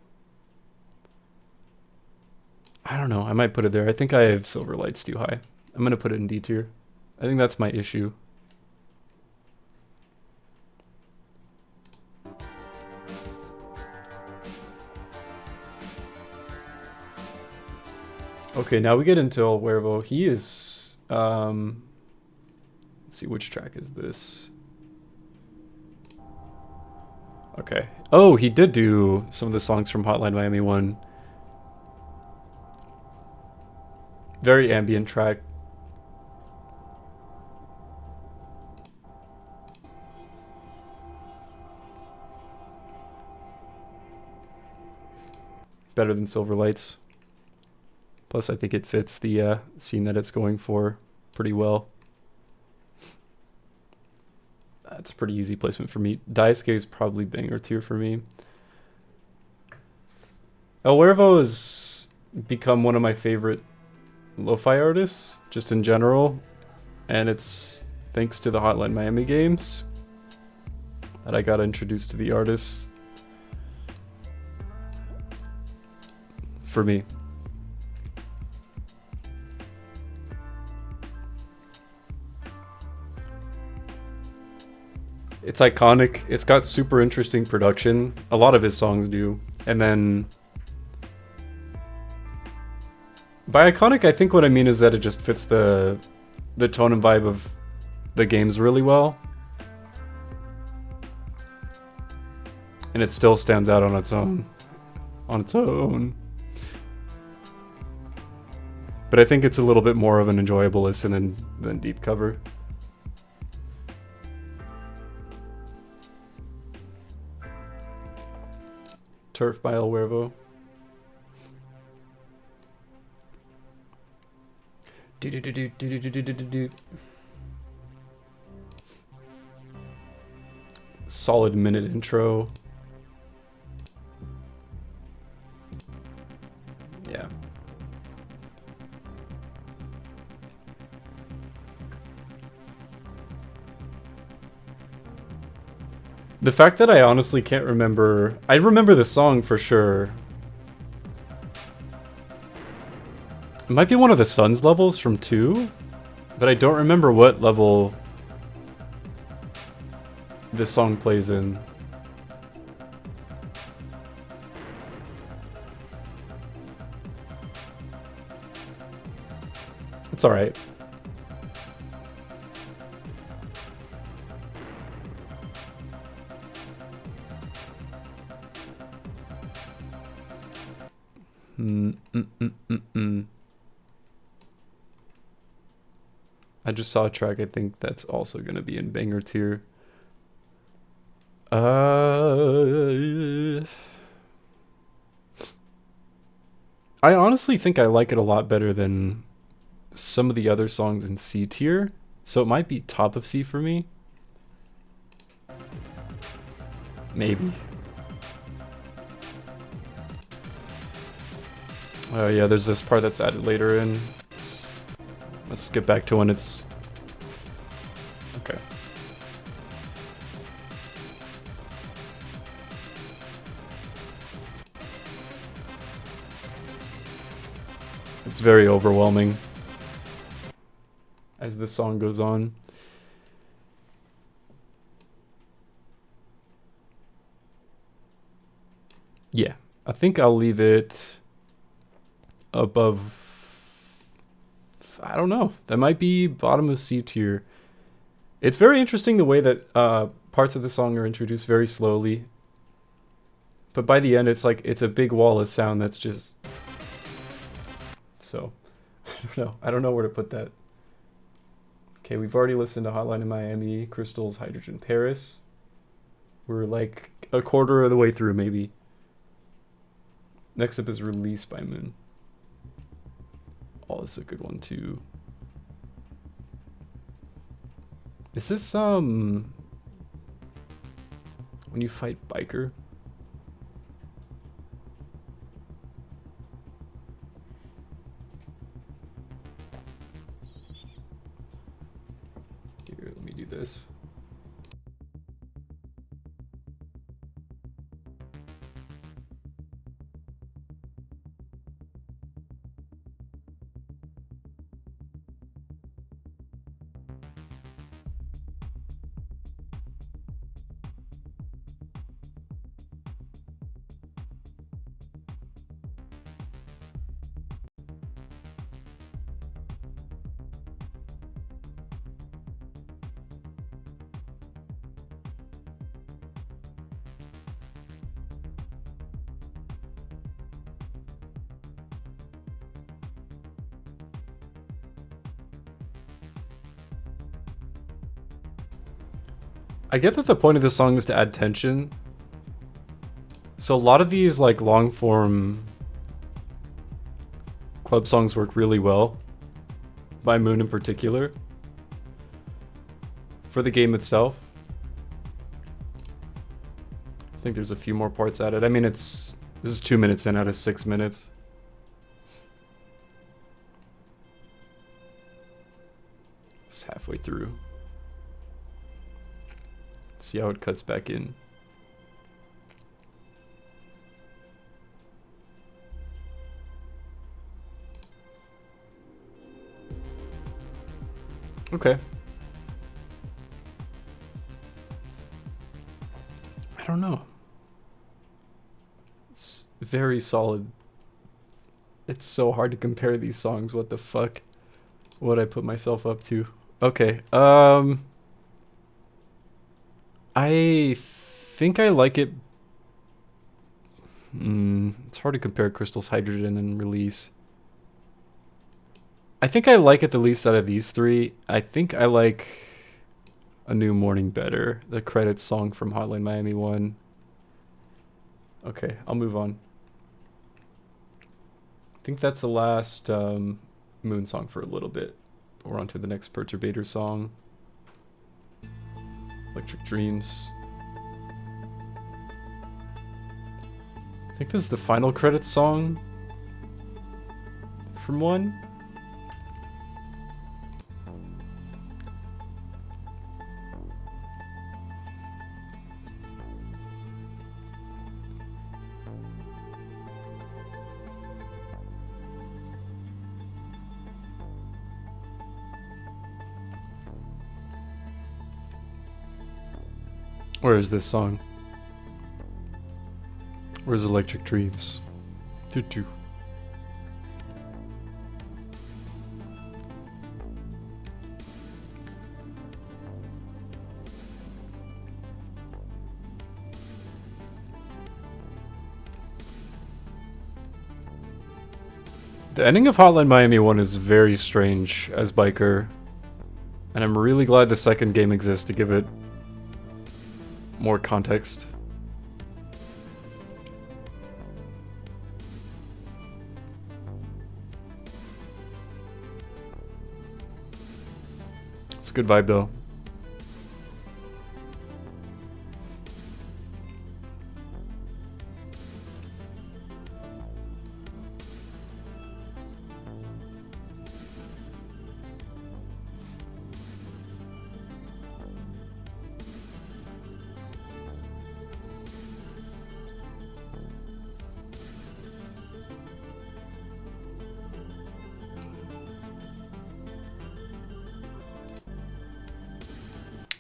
Speaker 1: I don't know. I might put it there. I think I have Silver Lights too high. I'm going to put it in D tier. I think that's my issue. Okay, now we get into El Huervo. He is... let's see, which track is this? Okay. Oh, he did do some of the songs from Hotline Miami 1. Very ambient track. Better than Silver Lights. Plus, I think it fits the scene that it's going for pretty well. That's a pretty easy placement for me. Daisuke is probably banger tier for me. El Huervo has become one of my favorite lo-fi artists, just in general. And it's thanks to the Hotline Miami games that I got introduced to the artist. For me. It's iconic. It's got super interesting production. A lot of his songs do. And then... by iconic, I think what I mean is that it just fits the tone and vibe of the games really well. And it still stands out on its own. On its own. But I think it's a little bit more of an enjoyable listen than Deep Cover. Turf by El Huervo. Solid minute intro. Yeah. The fact that I honestly can't remember... I remember the song for sure. It might be one of the Suns levels from 2, but I don't remember what level this song plays in. It's alright. I just saw a track. I think that's also gonna be in banger tier. I honestly think I like it a lot better than some of the other songs in C tier, so it might be top of C for me. Maybe. Oh yeah, there's this part that's added later in. Let's skip back to when it's... Okay. It's very overwhelming as the song goes on. Yeah, I think I'll leave it above... I don't know. That might be bottom of C tier. It's very interesting the way that parts of the song are introduced very slowly. But by the end, it's like, it's a big wall of sound that's just... So, I don't know where to put that. Okay, we've already listened to Hotline in Miami, Crystal's Hydrogen Paris. We're like a quarter of the way through, maybe. Next up is Release by Moon. Oh, this is a good one too. Is this when you fight Biker? Here, let me do this. I get that the point of this song is to add tension. So a lot of these like long form club songs work really well, by Moon in particular, for the game itself. I think there's a few more parts added. I mean, this is 2 minutes in out of 6 minutes. It's halfway through. See how it cuts back in. Okay. I don't know. It's very solid. It's so hard to compare these songs. What the fuck? What'd I put myself up to? Okay. I think I like it. It's hard to compare Crystal's Hydrogen and Release. I think I like it the least out of these three. I think I like A New Morning better. The credits song from Hotline Miami 1. Okay, I'll move on. I think that's the last Moon song for a little bit. We're on to the next Perturbator song. Electric Dreams. I think this is the final credits song from 1. Where is this song? Where's Electric Dreams? Doo-doo. The ending of Hotline Miami 1 is very strange as Biker, and I'm really glad the second game exists to give it more context. It's a good vibe though.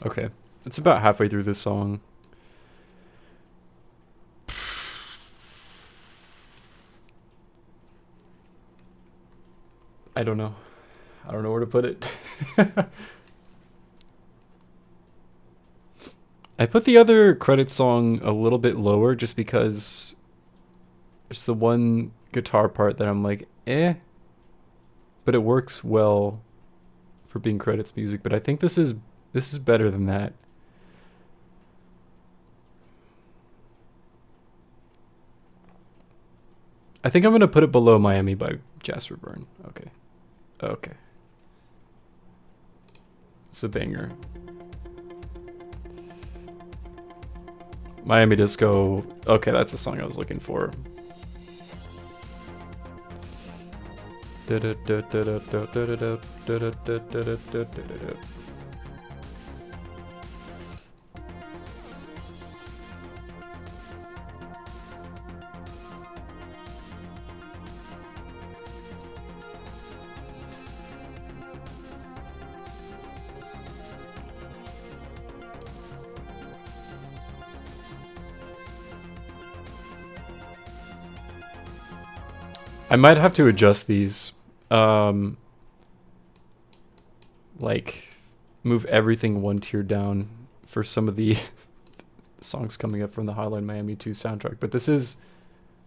Speaker 1: Okay, it's about halfway through this song. I don't know. I don't know where to put it. I put the other credit song a little bit lower just because there's the one guitar part that I'm like, eh. But it works well for being credits music, but I think this is better than that. I think I'm gonna put it below Miami by Jasper Byrne. Okay. Okay. It's a banger. Miami Disco. Okay, that's the song I was looking for. I might have to adjust these. Like, move everything one tier down for some of the songs coming up from the Hotline Miami 2 soundtrack. But this is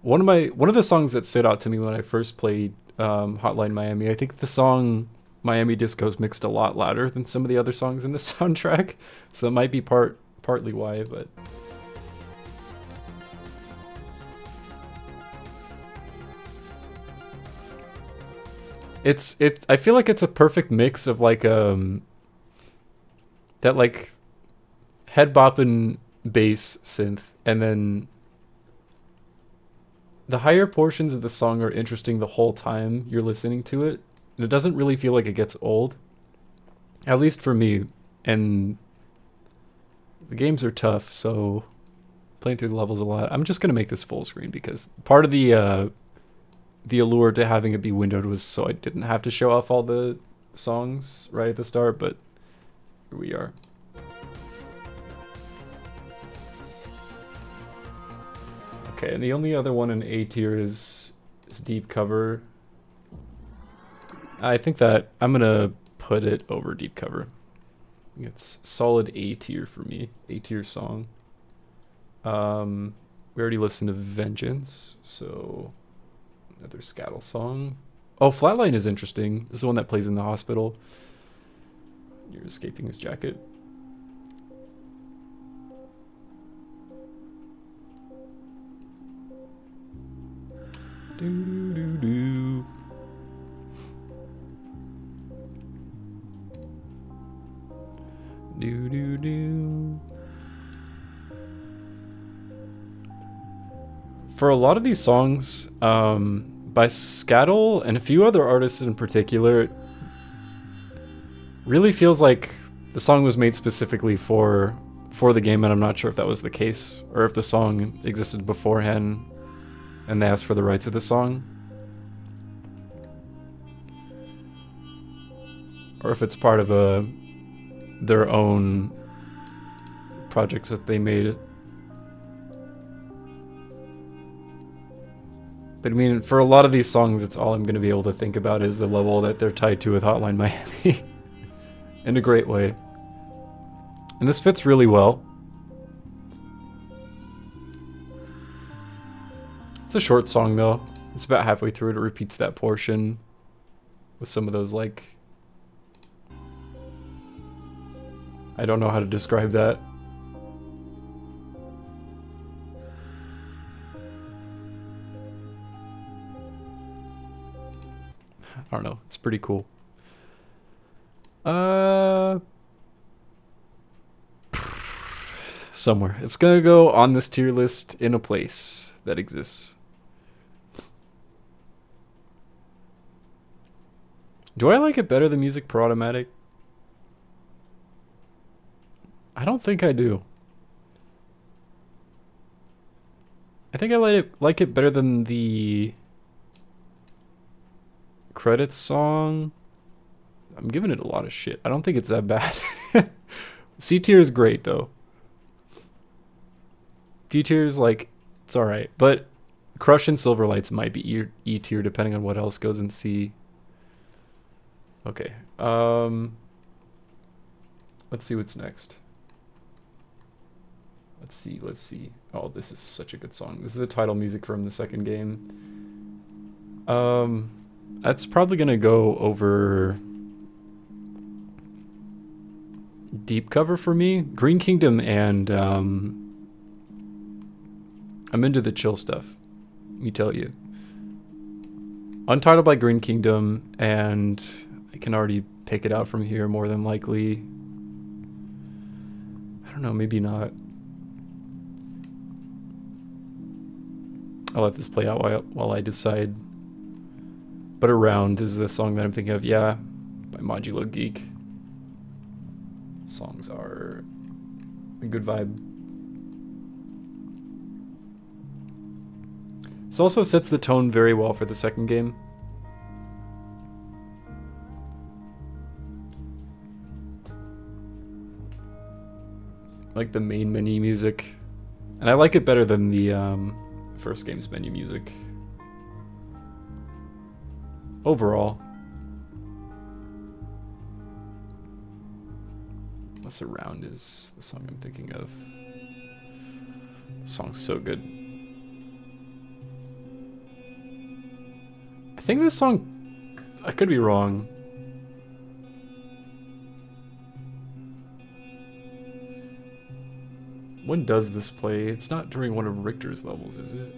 Speaker 1: one of the songs that stood out to me when I first played Hotline Miami. I think the song Miami Disco is mixed a lot louder than some of the other songs in the soundtrack, so that might be partly why. But I feel like it's a perfect mix of like that like head bopping bass synth, and then the higher portions of the song are interesting the whole time you're listening to it, and it doesn't really feel like it gets old, at least for me. And the games are tough, so playing through the levels a lot. I'm just gonna make this full screen because part of the allure to having it be windowed was so I didn't have to show off all the songs right at the start, but here we are. Okay, and the only other one in A tier is Deep Cover. I think that I'm gonna put it over Deep Cover. It's solid A tier for me, A tier song. We already listened to Vengeance, so another Scattle song. Oh, Flatline is interesting. This is the one that plays in the hospital. You're escaping his jacket. Do do do. Do do do. For a lot of these songs, by Scattle and a few other artists in particular, it really feels like the song was made specifically for the game, and I'm not sure if that was the case, or if the song existed beforehand and they asked for the rights of the song, or if it's part of their own projects that they made. But I mean, for a lot of these songs, it's all I'm going to be able to think about is the level that they're tied to with Hotline Miami. In a great way. And this fits really well. It's a short song though. It's about halfway through it. It repeats that portion with some of those, like... I don't know how to describe that. I don't know. It's pretty cool. Somewhere. It's gonna go on this tier list in a place that exists. Do I like it better than Music per Automatic? I don't think I do. I think I like it better than the credits song. I'm giving it a lot of shit. I don't think it's that bad. C tier is great though. D tier is like, it's alright. But Crush and Silverlights might be E tier depending on what else goes in C. Okay. Let's see what's next. Let's see. Oh, this is such a good song. This is the title music from the second game. That's probably gonna go over Deep Cover for me. Green Kingdom and I'm into the chill stuff. Let me tell you. Untitled by Green Kingdom, and I can already pick it out from here more than likely. I don't know, maybe not. I'll let this play out while I decide. But Around is the song that I'm thinking of. Yeah, by Modulo Geek. Songs are a good vibe. This also sets the tone very well for the second game. Like the main menu music. And I like it better than the first game's menu music. Overall. What's Around is the song I'm thinking of. The song's so good. I think this song, I could be wrong. When does this play? It's not during one of Richter's levels, is it?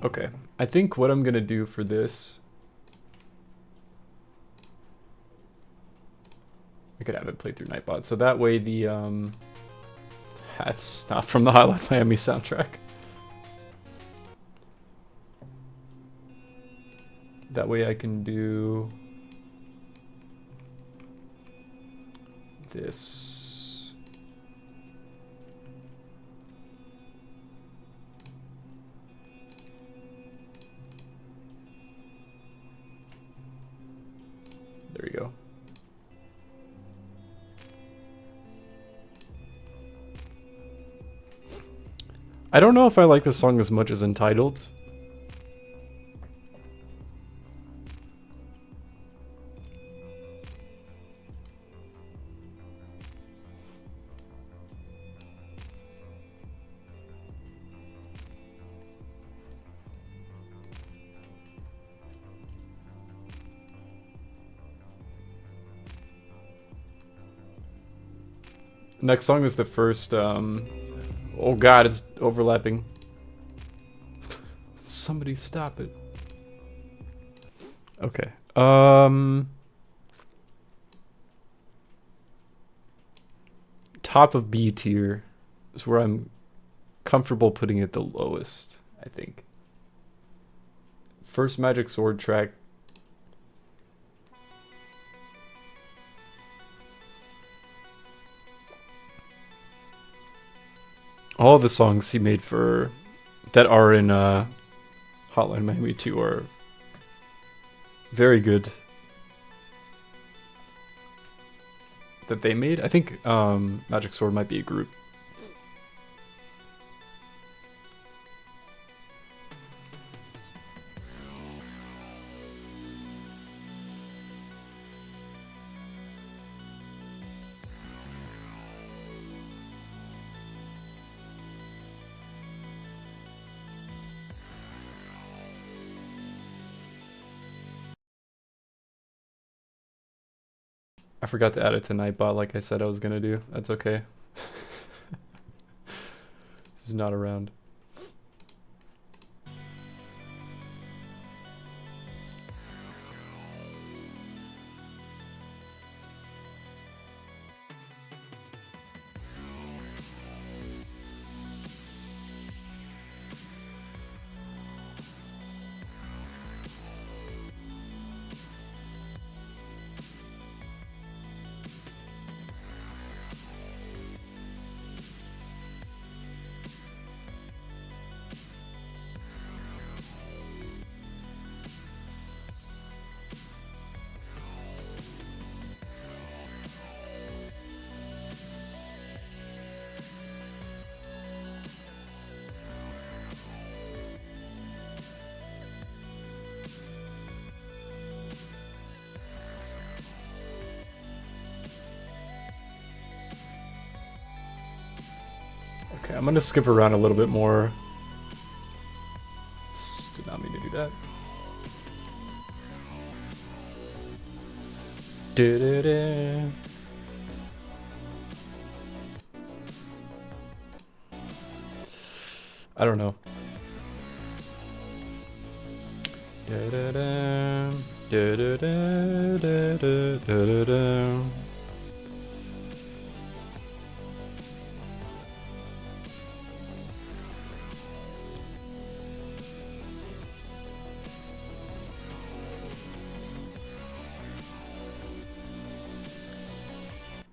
Speaker 1: Okay, I think what I'm gonna do for this, I could have it play through Nightbot, so that way the that's not from the Hotline Miami soundtrack. That way I can do this. There you go. I don't know if I like this song as much as Entitled. Next song is the first, oh god, it's overlapping. Somebody stop it. Okay. Top of B tier is where I'm comfortable putting it the lowest, I think. First Magic Sword track. All the songs he made for that are in Hotline Miami 2 are very good. That they made. I think Magic Sword might be a group. I forgot to add it to Nightbot like I said I was gonna do. That's okay. This is not around. Okay, I'm gonna skip around a little bit more. Did not mean to do that. Da-da-da. I don't know. Da-da-da. Da-da-da. Da-da-da.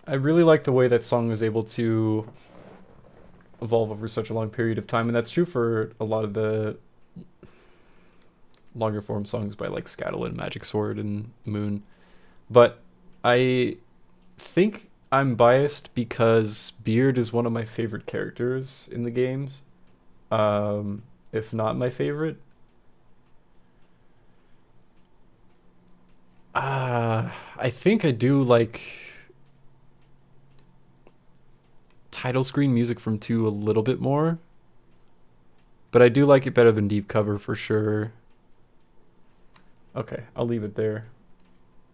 Speaker 1: I really like the way that song was able to evolve over such a long period of time, and that's true for a lot of the longer form songs by like Scatolin, Magic Sword, and Moon. But I think I'm biased because Beard is one of my favorite characters in the games, if not my favorite. I think I do like title screen music from 2 a little bit more, but I do like it better than Deep Cover for sure. Okay, I'll leave it there.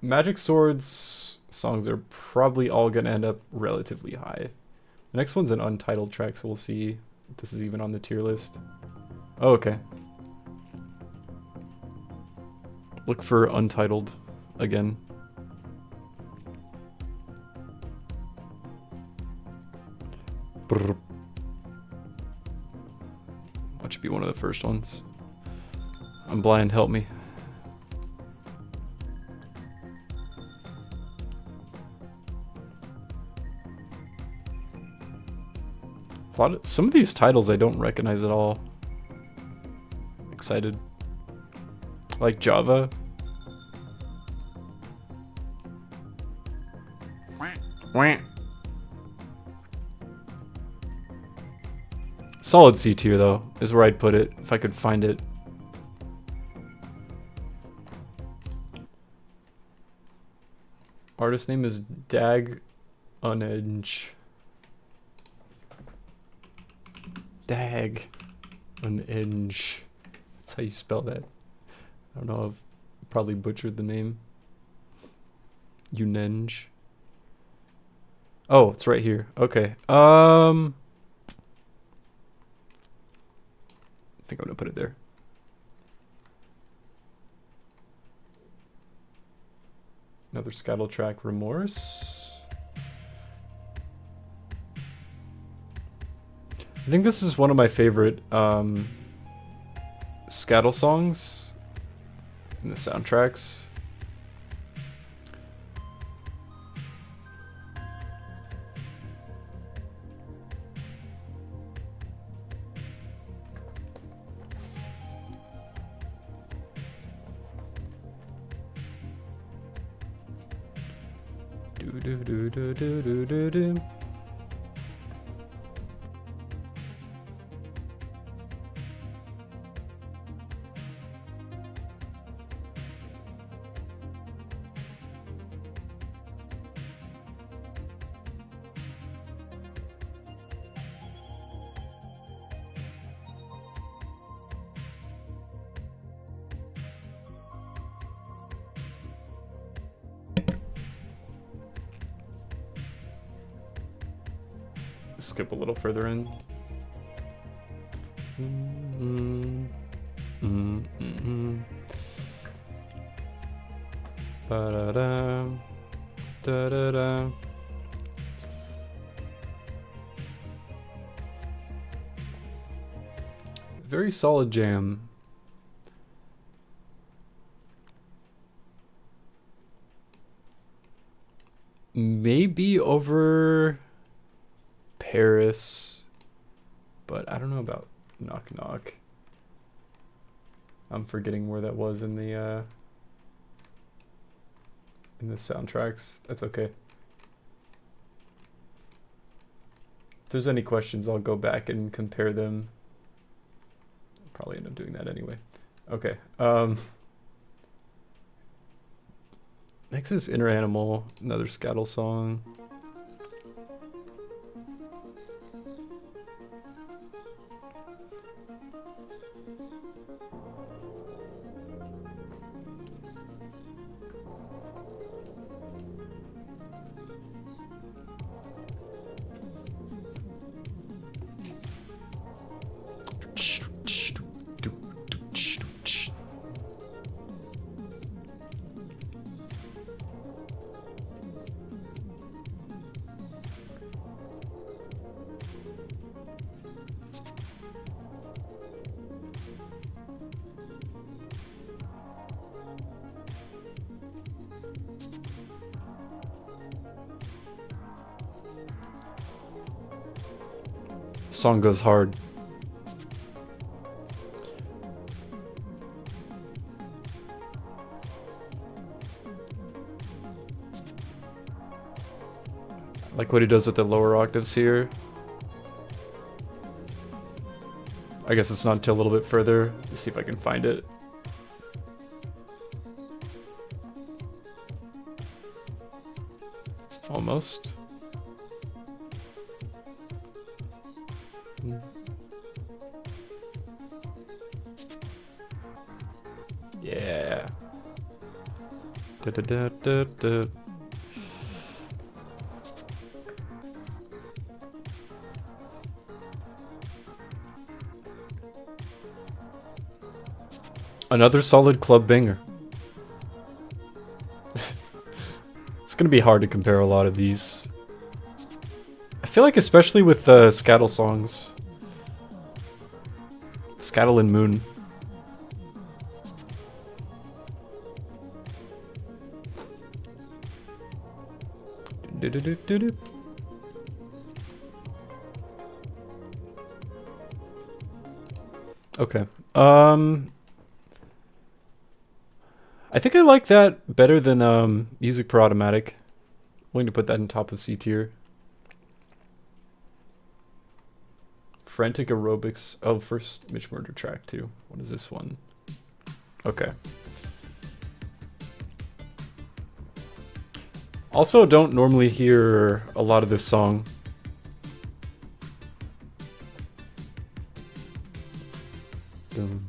Speaker 1: Magic Sword's songs are probably all gonna end up relatively high. The next one's an untitled track, so we'll see if this is even on the tier list. Oh, okay. Look for untitled again. Brr. That should be one of the first ones. I'm blind, help me. Some of these titles I don't recognize at all. Excited. Like Java. Wah. Solid C tier though, is where I'd put it if I could find it. Artist name is Dag Unedge. Dag Unedge. That's how you spell that. I don't know, I've probably butchered the name. Unenge. Oh, it's right here. Okay. I think I'm gonna put it there. Another Scattle track, Remorse. I think this is one of my favorite Scattle songs in the soundtracks. Do do do do do do do. skip a little further in. Ba-da-da, da-da-da. Very solid jam. Maybe over Paris, but I don't know about Knock Knock. I'm forgetting where that was in the soundtracks. That's okay. If there's any questions, I'll go back and compare them. I'll probably end up doing that anyway. Okay. Next is Inner Animal, another Scattle song. Song goes hard. I like what he does with the lower octaves here. I guess it's not until a little bit further. Let's see if I can find it. Almost. Yeah. Da da da da da. Another solid club banger. It's gonna be hard to compare a lot of these. I feel like especially with the Scattle songs. Scattle and Moon. Do-do-do-do-do. Okay. I think I like that better than Music per Automatic. I'm willing to put that in top of C tier. Frantic Aerobics. Oh, first Mitch Murder track too. What is this one? Okay. Also, don't normally hear a lot of this song. Dum.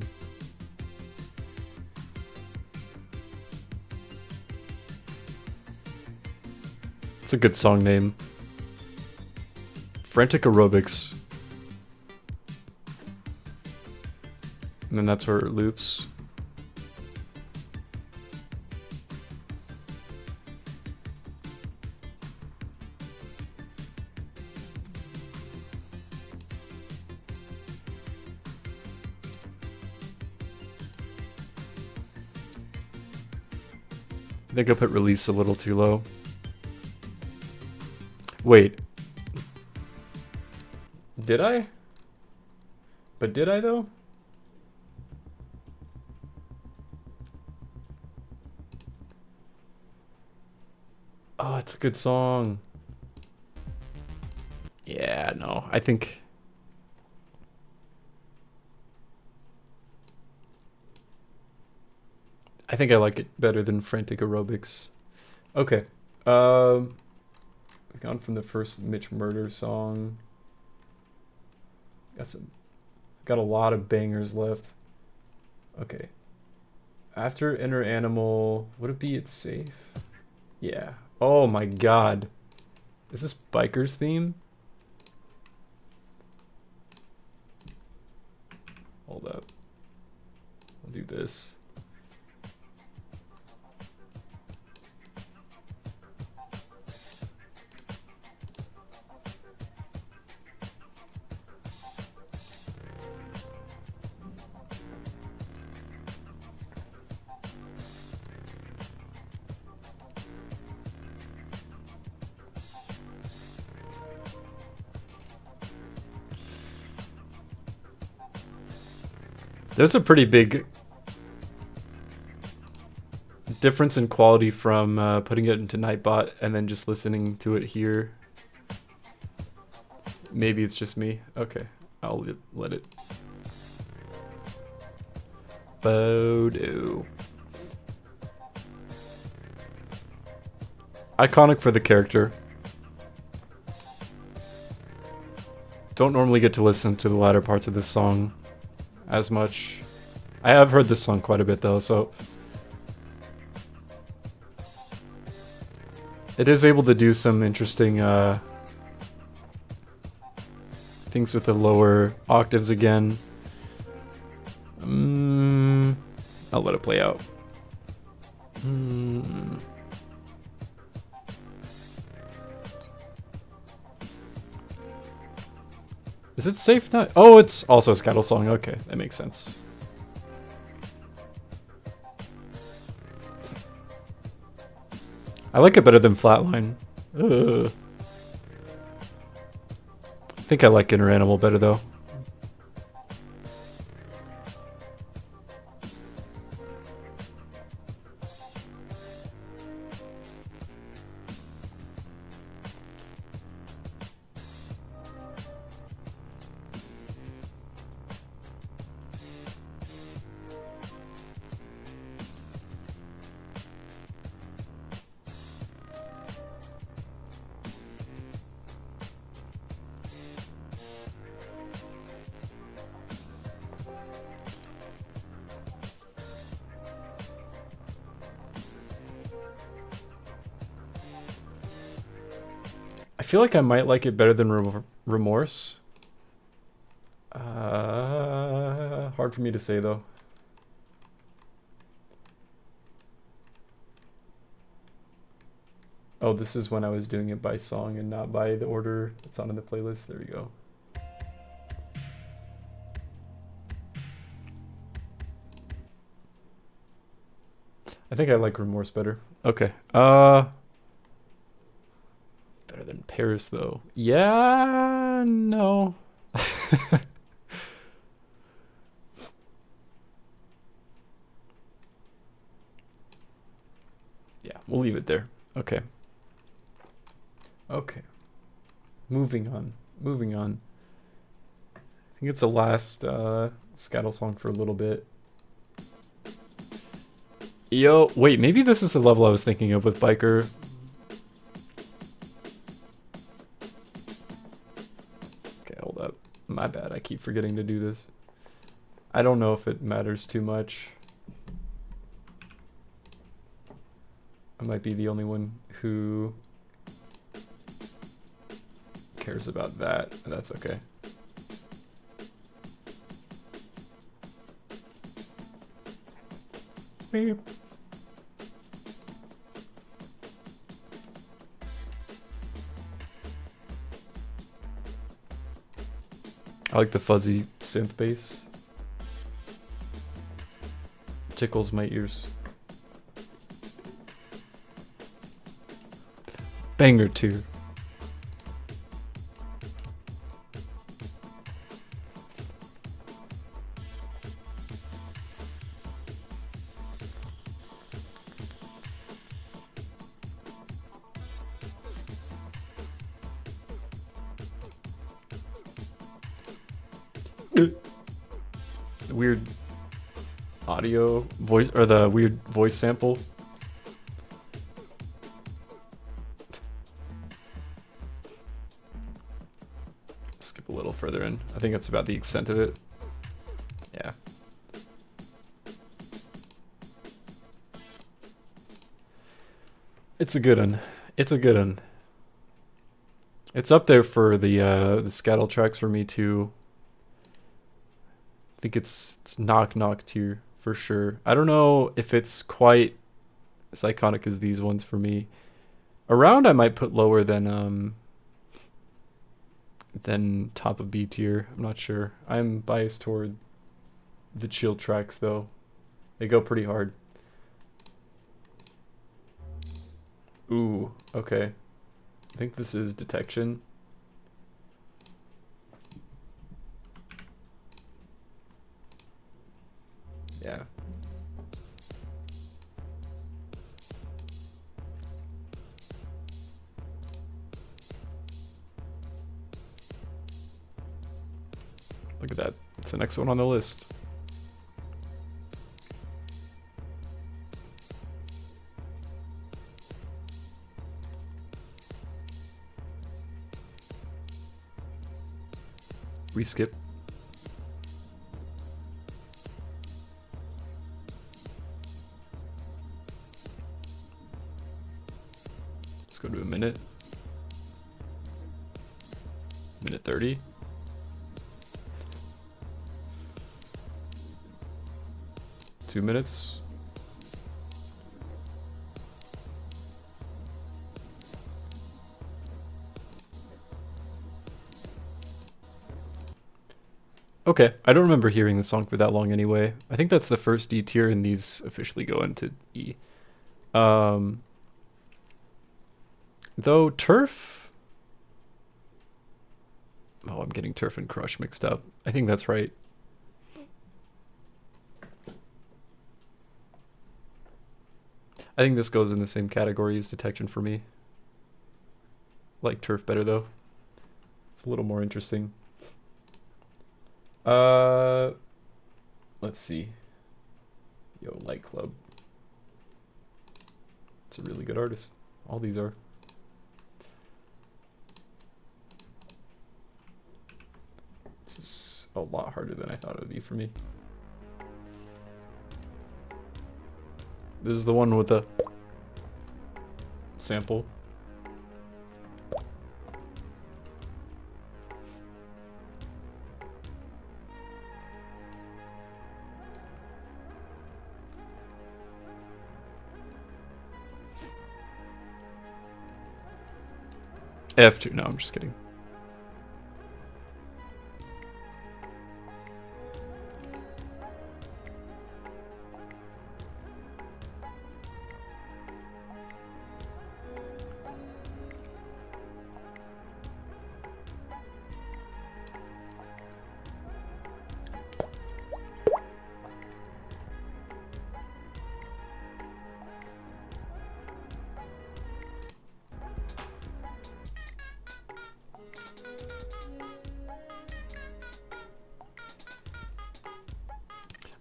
Speaker 1: It's a good song name. Frantic Aerobics. And then that's where it loops. I think I put release a little too low. Wait. Did I? But did I though? Oh, it's a good song. Yeah, no, I think... I like it better than Frantic Aerobics. Okay. Gone from the first Mitch Murder song. Got a lot of bangers left. Okay. After Inner Animal, would it be It's Safe? Yeah. Oh my god. Is this Biker's theme? Hold up. I'll do this. There's a pretty big difference in quality from putting it into Nightbot and then just listening to it here. Maybe it's just me. Okay, I'll let it. Bodo. Iconic for the character. Don't normally get to listen to the latter parts of this song as much. I have heard this song quite a bit though, so it is able to do some interesting things with the lower octaves again. I'll let it play out. Is it safe now? Oh, it's also a Scattle song. Okay, that makes sense. I like it better than Flatline. Ugh. I think I like Inner Animal better though. I feel like I might like it better than Remorse. Hard for me to say though. Oh, this is when I was doing it by song and not by the order that's on in the playlist. There we go. I think I like Remorse better. Okay. Better than Paris though. Yeah, no. Yeah, we'll leave it there. Okay. Okay. Moving on. Moving on. I think it's the last Scattle song for a little bit. Yo, wait, maybe this is the level I was thinking of with Biker. Okay, hold up. My bad, I keep forgetting to do this. I don't know if it matters too much. I might be the only one who cares about that. That's okay. Beep. I like the fuzzy synth bass. Tickles my ears. Banger 2. The weird audio voice, or the weird voice sample. Skip a little further in. I think that's about the extent of it. Yeah. It's a good one. It's a good one. It's up there for the Scattle tracks for me too. think it's Knock Knock tier for sure. I don't know if it's quite as iconic as these ones for me. Around I might put lower than top of B tier. I'm not sure. I'm biased toward the chill tracks though. They go pretty hard. Ooh, okay. I think this is Detection. Yeah. Look at that. It's the next one on the list. We skip. Let's go to a minute. Minute 30. Two minutes. Okay, I don't remember hearing the song for that long anyway. I think that's the first D tier and these officially go into E. Though Turf... Oh, I'm getting Turf and Crush mixed up. I think that's right. I think this goes in the same category as Detection for me. Like Turf better though. It's a little more interesting. Let's see. Yo, Light Club. It's a really good artist. All these are. This is a lot harder than I thought it would be for me. This is the one with the sample. F2. No, I'm just kidding.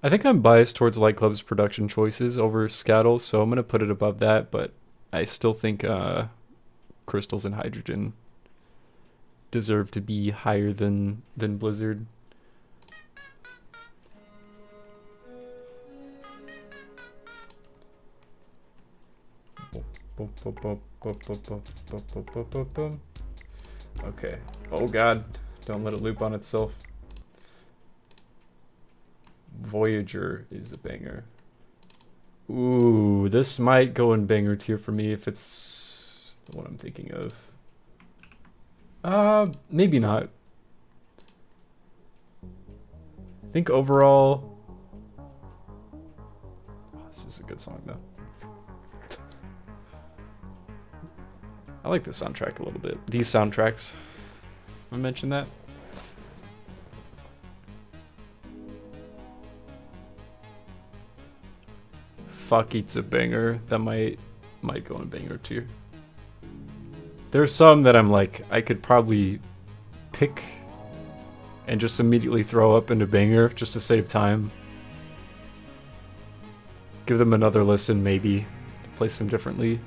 Speaker 1: I think I'm biased towards Light Club's production choices over Scattle, so I'm going to put it above that, but I still think Crystals and Hydrogen deserve to be higher than Blizzard. Okay. Oh god, don't let it loop on itself. Voyager is a banger. Ooh, this might go in banger tier for me if it's the one I'm thinking of. Maybe not. I think overall... Oh, this is a good song though. I like the soundtrack a little bit. These soundtracks. I mentioned that. Fuck, it's a banger. That might go in banger tier. There's some that I'm like, I could probably pick and just immediately throw up into banger just to save time. Give them another listen maybe, place them differently.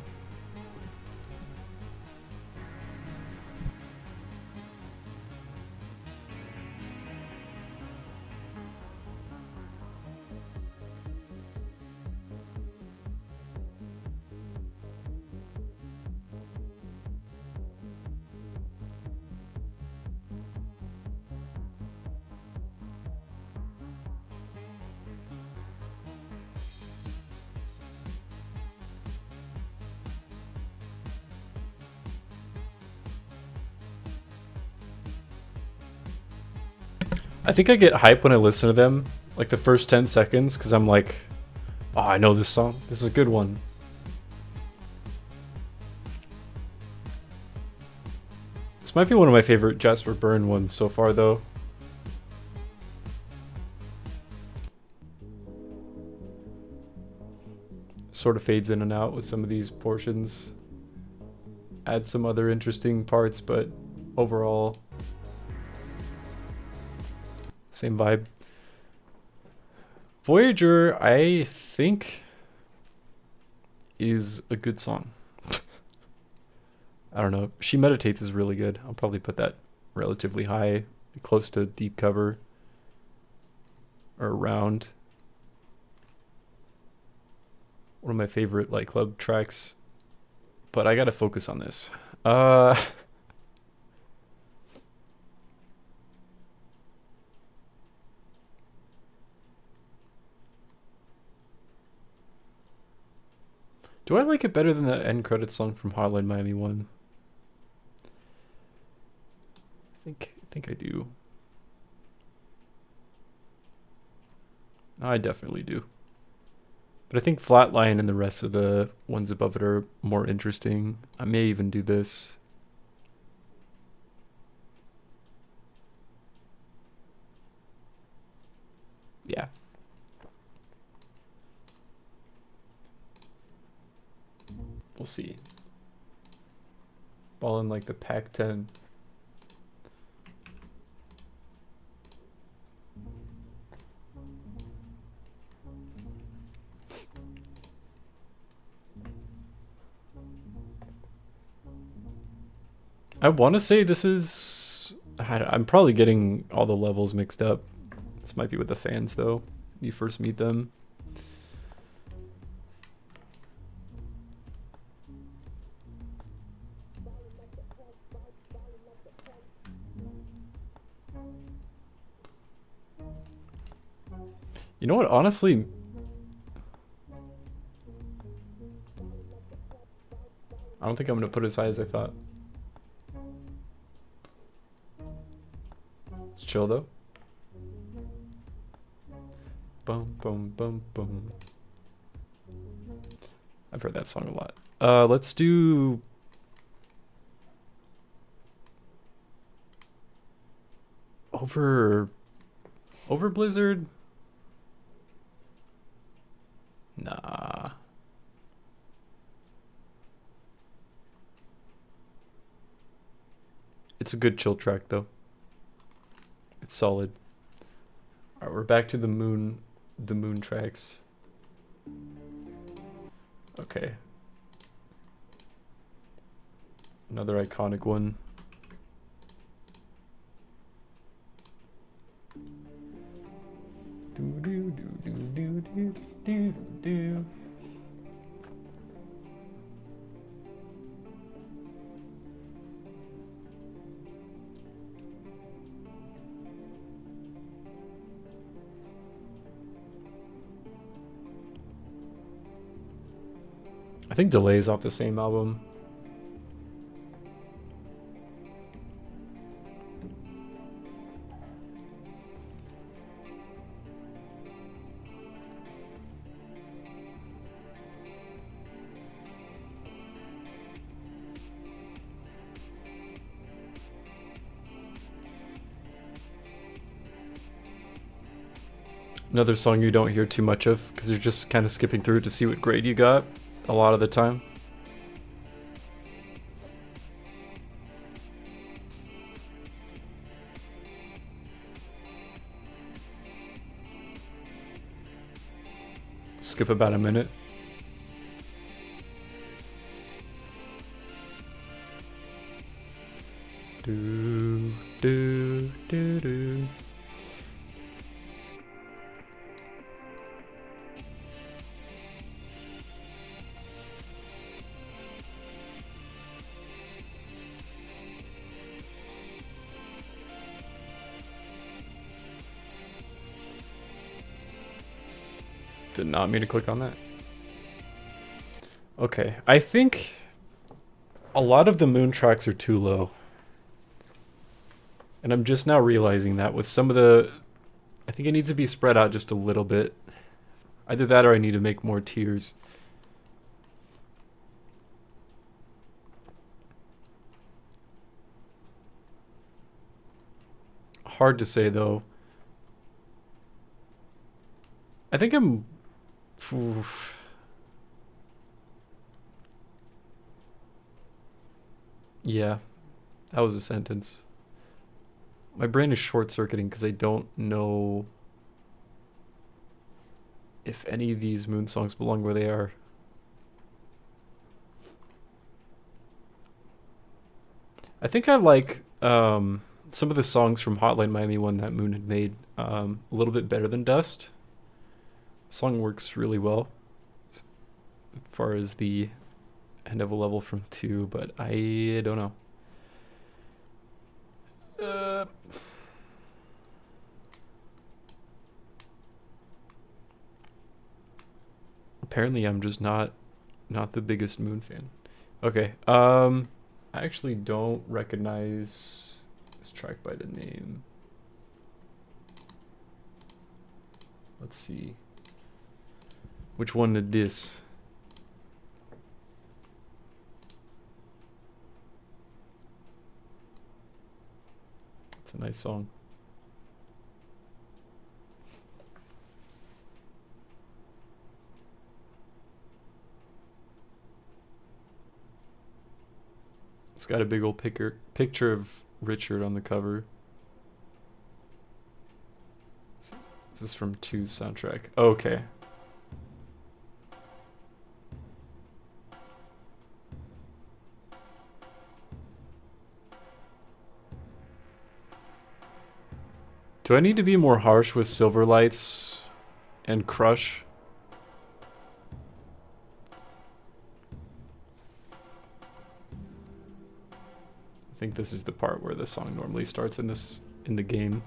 Speaker 1: I think I get hype when I listen to them, like the first 10 seconds, because I'm like, oh, I know this song. This is a good one. This might be one of my favorite Jasper Byrne ones so far, though. Sort of fades in and out with some of these portions. Adds some other interesting parts, but overall, same vibe. Voyager, I think, is a good song. I don't know. She Meditates is really good. I'll probably put that relatively high, close to Deep Cover, or around. One of my favorite Light Club tracks, but I gotta focus on this. Do I like it better than the end credits song from Hotline Miami 1? I think I do. I definitely do. But I think Flatline and the rest of the ones above it are more interesting. I may even do this. Yeah. We'll see. Ballin' like the Pac-10. I want to say this is... I'm probably getting all the levels mixed up. This might be with the fans, though. You first meet them. You know what, honestly... I don't think I'm going to put it as high as I thought. It's chill, though. Boom, boom, boom, boom. I've heard that song a lot. Let's do... Over Blizzard? Nah. It's a good chill track, though. It's solid. All right, we're back to the moon tracks. Okay. Another iconic one. Do do do do do do do do. I think Delay's off the same album. Another song you don't hear too much of because you're just kind of skipping through to see what grade you got a lot of the time. Skip about a minute. Do do do do. Did not mean to click on that. Okay, I think a lot of the moon tracks are too low. And I'm just now realizing that with some of the... I think it needs to be spread out just a little bit. Either that or I need to make more tiers. Hard to say though. I think I'm... Oof. Yeah, that was a sentence. My brain is short-circuiting because I don't know if any of these Moon songs belong where they are. I think I like some of the songs from Hotline Miami 1 that Moon had made a little bit better than Dust. The song works really well as far as the end of a level from 2, but I don't know. Apparently I'm just not the biggest Moon fan. Okay, I actually don't recognize this track by the name. Let's see. Which one did this? It's a nice song. It's got a big old picture of Richard on the cover. This is from 2's soundtrack. Okay. Do I need to be more harsh with Silver Lights and Crush? I think this is the part where the song normally starts in the game.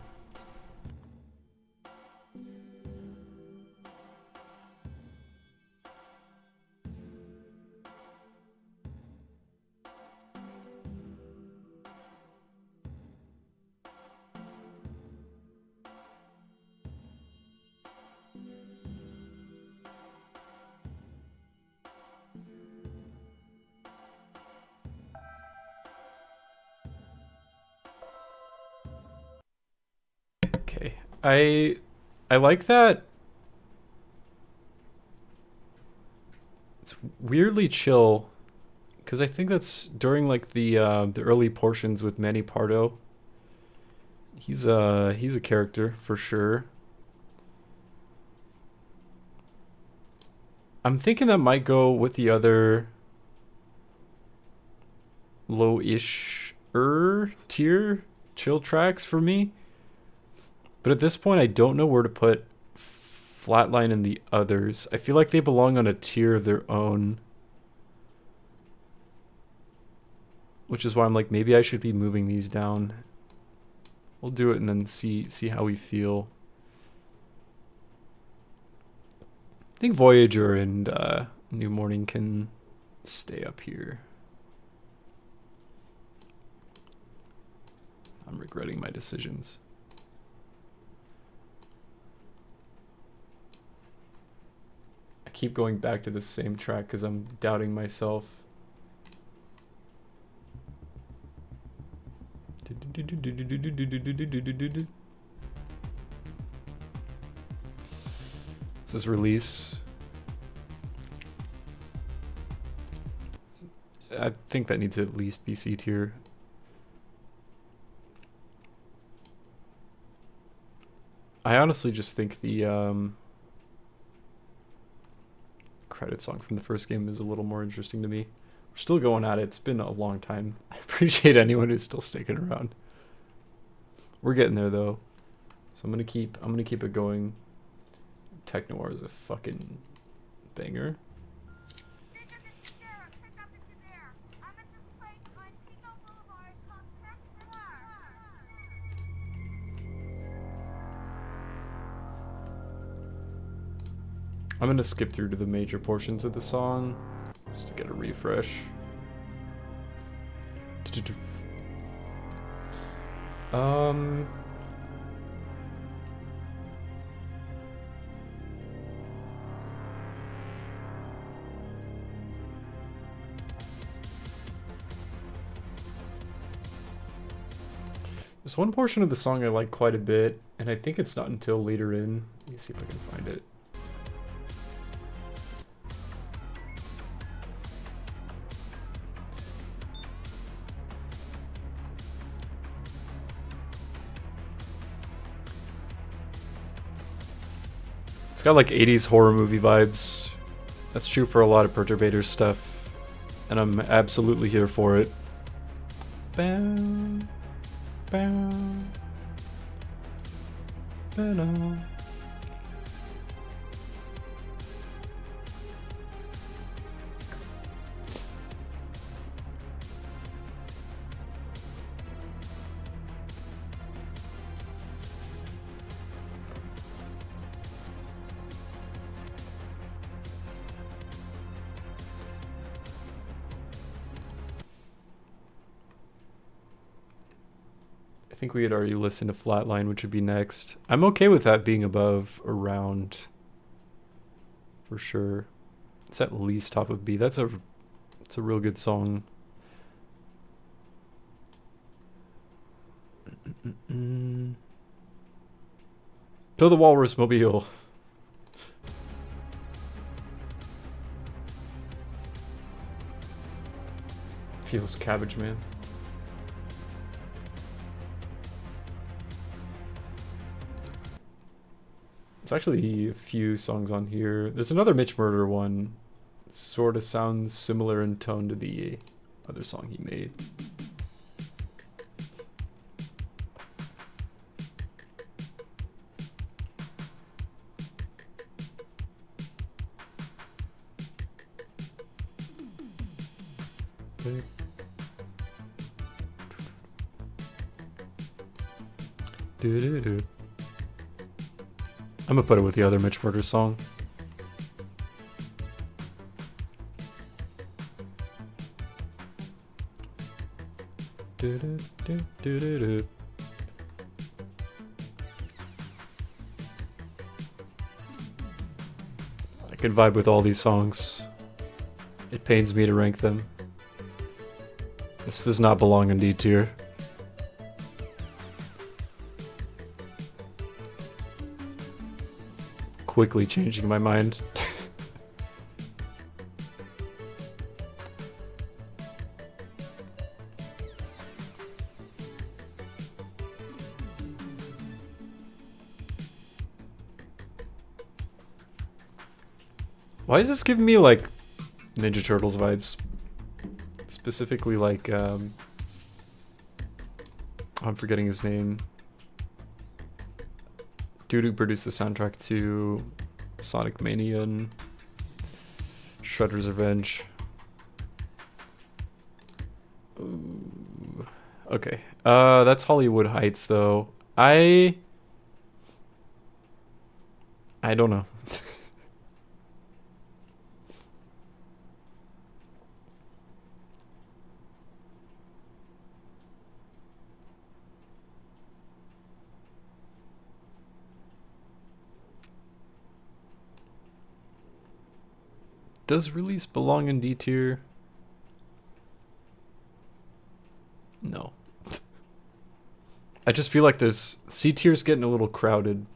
Speaker 1: Okay. I like that. It's weirdly chill, because I think that's during like the early portions with Manny Pardo. He's a character for sure. I'm thinking that might go with the other low-ish tier chill tracks for me. But at this point, I don't know where to put Flatline and the others. I feel like they belong on a tier of their own. Which is why I'm like, maybe I should be moving these down. We'll do it and then see how we feel. I think Voyager and New Morning can stay up here. I'm regretting my decisions. I keep going back to the same track because I'm doubting myself. This is Release. I think that needs to at least be C tier. I honestly just think the credit song from the first game is a little more interesting to me. We're still going at it. It's been a long time. I appreciate anyone who's still sticking around. We're getting there though. So I'm gonna keep it going. Technoir is a fucking banger. I'm gonna skip through to the major portions of the song just to get a refresh. Um, there's one portion of the song I like quite a bit, and I think it's not until later in. Let me see if I can find it. It's got like 80s horror movie vibes. That's true for a lot of Perturbator stuff, and I'm absolutely here for it. Bam, bam, bam. I think we had already listened to Flatline, which would be next. I'm okay with that being above, around, for sure. It's at least top of B. It's a real good song. To the Walrus Mobile. Feels Cabbage Man. It's actually a few songs on here. There's another Mitch Murder one. Sort of sounds similar in tone to the other song he made. Do-do-do. I'm gonna put it with the other Mitch Murder song. Do-do-do-do-do-do. I can vibe with all these songs. It pains me to rank them. This does not belong in D tier. Quickly changing my mind. Why is this giving me like Ninja Turtles vibes? Specifically like I'm forgetting his name. Dude who produced the soundtrack to Sonic Mania and Shredder's Revenge. Ooh. Okay. That's Hollywood Heights though. I don't know. Does Release belong in D tier? No. I just feel like this C tier's getting a little crowded.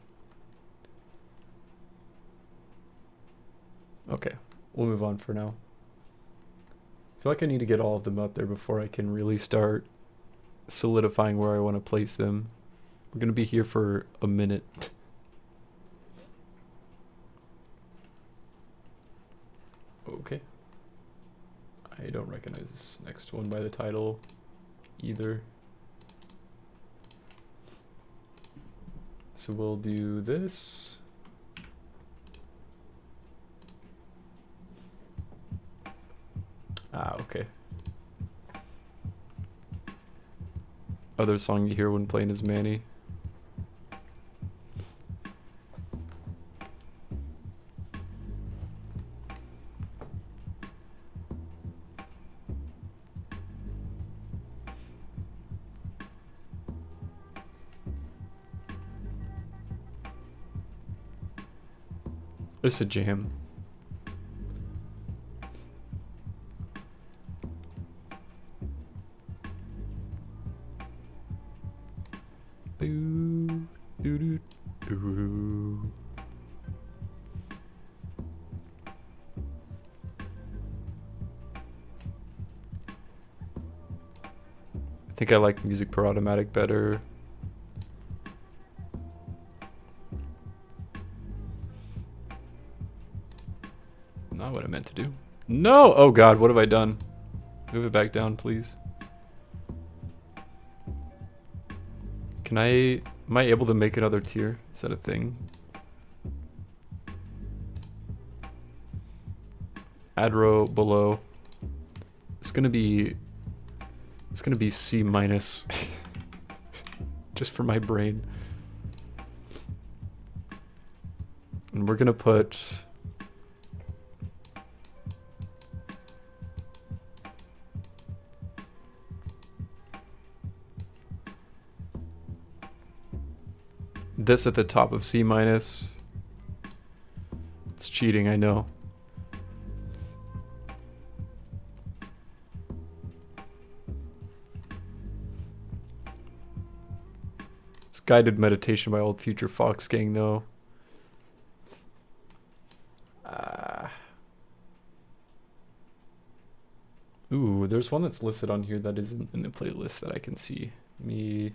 Speaker 1: Okay, we'll move on for now. I feel like I need to get all of them up there before I can really start solidifying where I want to place them. We're gonna be here for a minute. Okay. I don't recognize this next one by the title either. So we'll do this. Ah, okay. Other song you hear when playing is Manny. It's a jam. Boo, doo, doo, doo. I think I like music per automatic better. Not what I meant to do. No! Oh god, what have I done? Move it back down, please. Can I... Am I able to make another tier? Is that a thing? Add row below. It's gonna be C minus. Just for my brain. And we're gonna put... this at the top of C minus. It's cheating, I know. It's guided meditation by Old Future Fox Gang though. Ooh, there's one that's listed on here that isn't in the playlist that I can see. Let me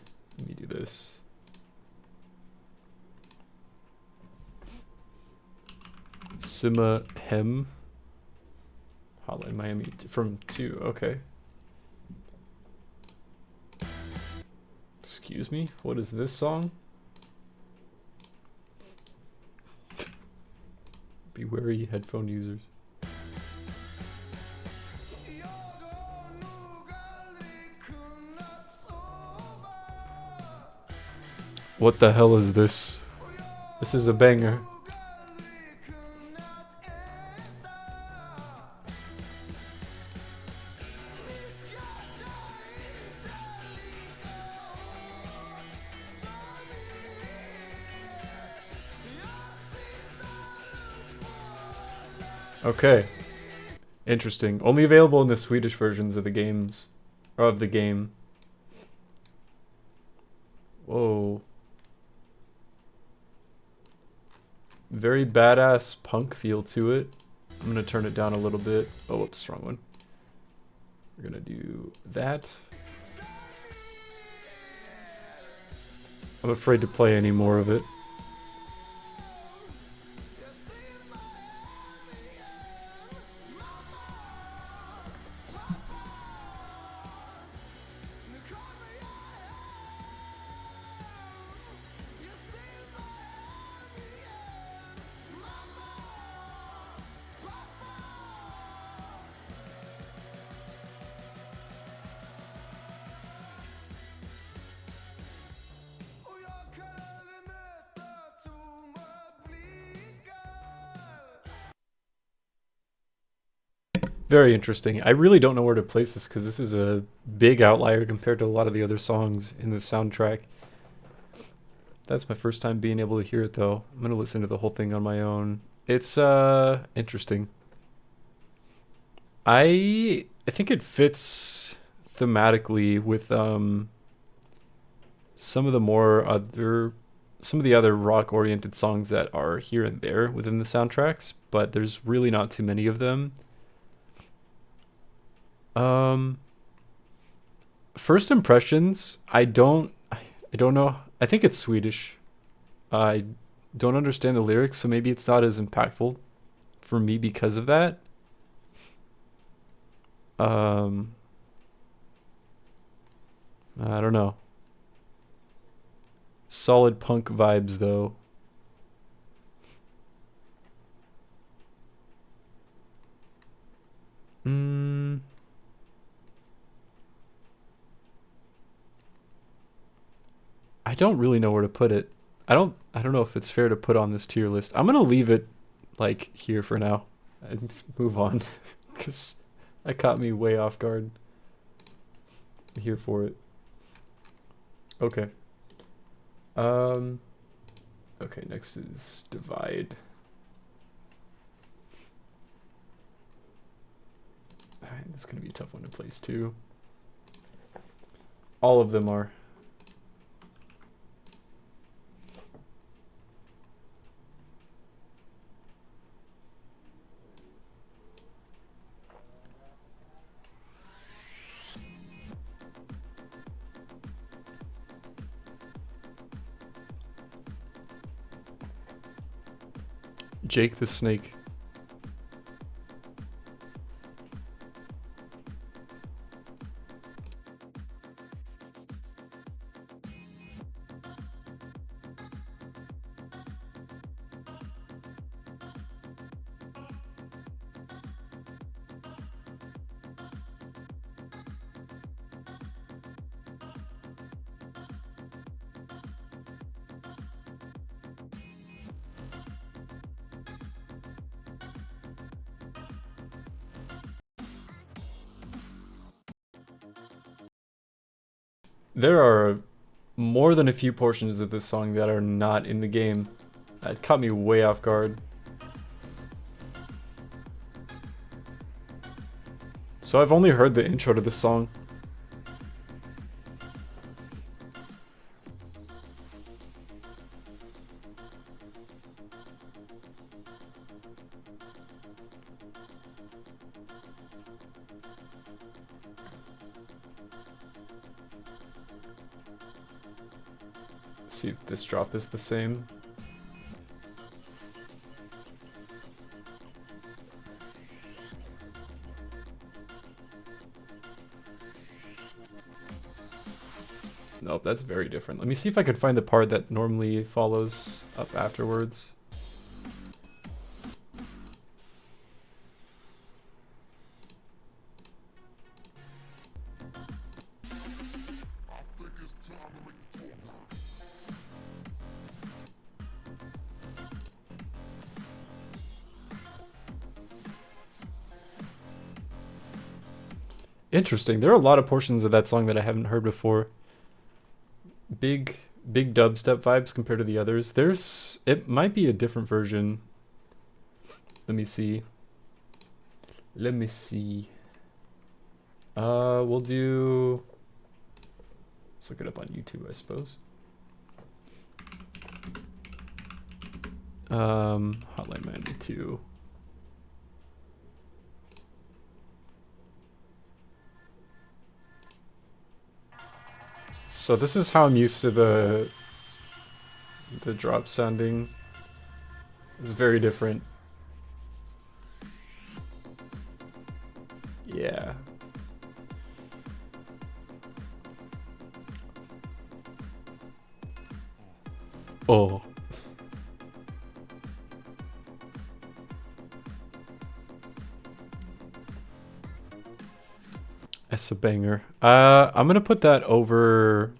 Speaker 1: do this. Sima Hem. Hotline Miami from 2, okay. Excuse me, what is this song? Be wary, headphone users. What the hell is this? This is a banger. Okay. Interesting. Only available in the Swedish versions of the games. Or of the game. Whoa. Very badass punk feel to it. I'm gonna turn it down a little bit. Oh, whoops, wrong one. We're gonna do that. I'm afraid to play any more of it. Very interesting. I really don't know where to place this because this is a big outlier compared to a lot of the other songs in the soundtrack. That's my first time being able to hear it though. I'm gonna listen to the whole thing on my own. It's interesting. I think it fits thematically with some of the other rock oriented songs that are here and there within the soundtracks, but there's really not too many of them. First impressions, I don't know. I think it's Swedish. I don't understand the lyrics, so maybe it's not as impactful for me because of that. I don't know. Solid punk vibes though. I don't really know where to put it. I don't know if it's fair to put on this tier list. I'm gonna leave it like here for now and move on because that caught me way off guard. I'm here for it. Okay. Okay, next is Divide. This is going to be a tough one to place too. All of them are. Jake the Snake. There are more than a few portions of this song that are not in the game. That caught me way off guard. So I've only heard the intro to this song. See if this drop is the same. Nope, that's very different. Let me see if I can find the part that normally follows up afterwards. Interesting. There are a lot of portions of that song that I haven't heard before. Big dubstep vibes compared to the others. It might be a different version. Let me see. We'll do... Let's look it up on YouTube, I suppose. Hotline Miami 2. So this is how I'm used to the drop sounding. It's very different. Yeah. Oh. That's a banger. I'm gonna put that over...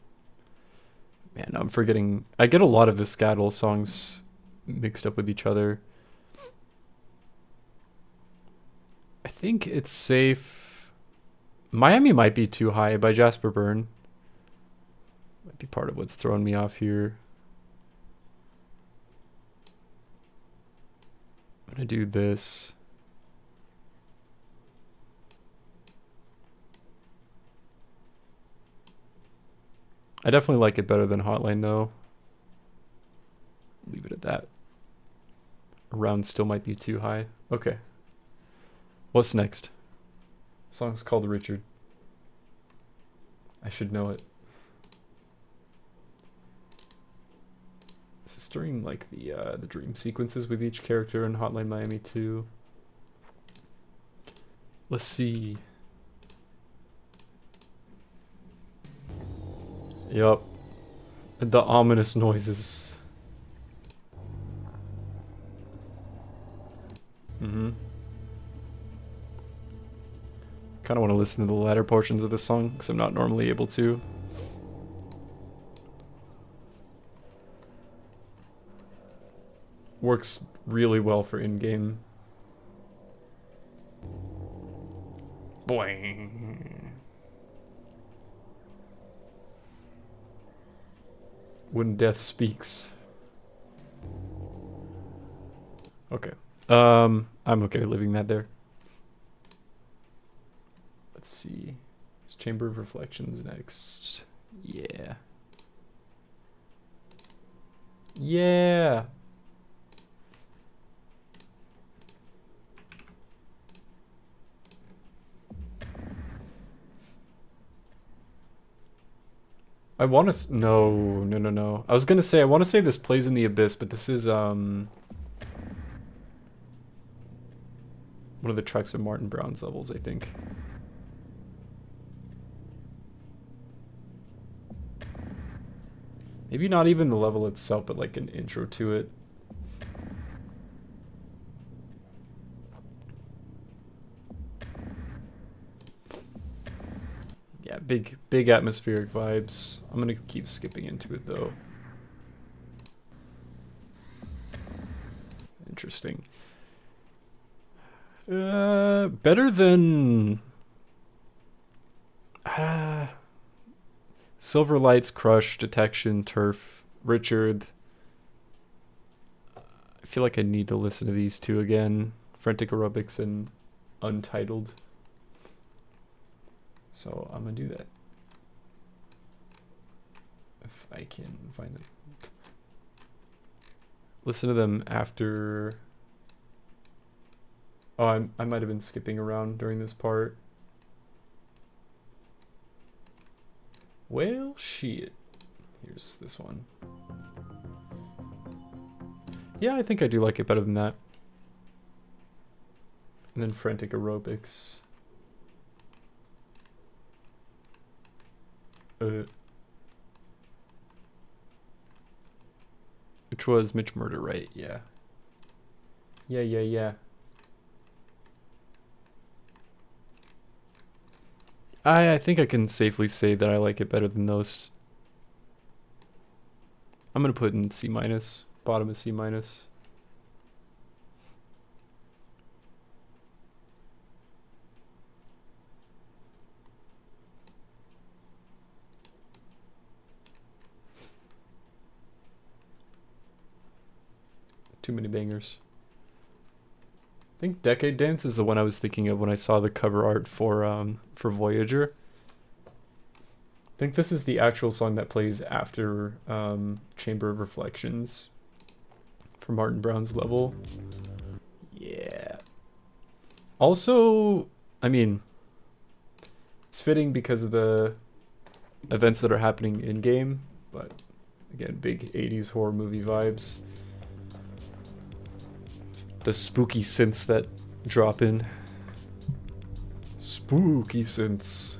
Speaker 1: Man, I'm forgetting. I get a lot of the Scattle songs mixed up with each other. I think it's safe. Miami might be too high by Jasper Byrne. Might be part of what's throwing me off here. I'm gonna do this. I definitely like it better than Hotline though. Leave it at that. Around still might be too high. Okay. What's next? Song's called Richard. I should know it. This is during like the dream sequences with each character in Hotline Miami 2. Let's see. Yup. The ominous noises. Kind of want to listen to the latter portions of the song because I'm not normally able to. Works really well for in-game. Boing. When death speaks. Okay. I'm okay leaving that there. Let's see. Is Chamber of Reflections next? Yeah. Yeah. I want to no. I was going to say I want to say this plays in the Abyss, but this is one of the tracks of Martin Brown's levels, I think. Maybe not even the level itself, but like an intro to it. Yeah, big atmospheric vibes. I'm gonna keep skipping into it though. Interesting. Better than Silver Lights, Crush, Detection, Turf, Richard. I feel like I need to listen to these two again. Frantic Aerobics and Untitled. So I'm gonna do that. If I can find them. Listen to them after. Oh, I might have been skipping around during this part. Well, shit. Here's this one. Yeah, I think I do like it better than that. And then Frantic Aerobics. Which was Mitch Murder, right? Yeah. Yeah. I think I can safely say that I like it better than those. I'm gonna put in C-, bottom of C-. Too many bangers. I think Decade Dance is the one I was thinking of when I saw the cover art for Voyager. I think this is the actual song that plays after Chamber of Reflections for Martin Brown's level. Yeah. Also, I mean, it's fitting because of the events that are happening in game, but again, big 80s horror movie vibes. The spooky synths that drop in. Spooky synths.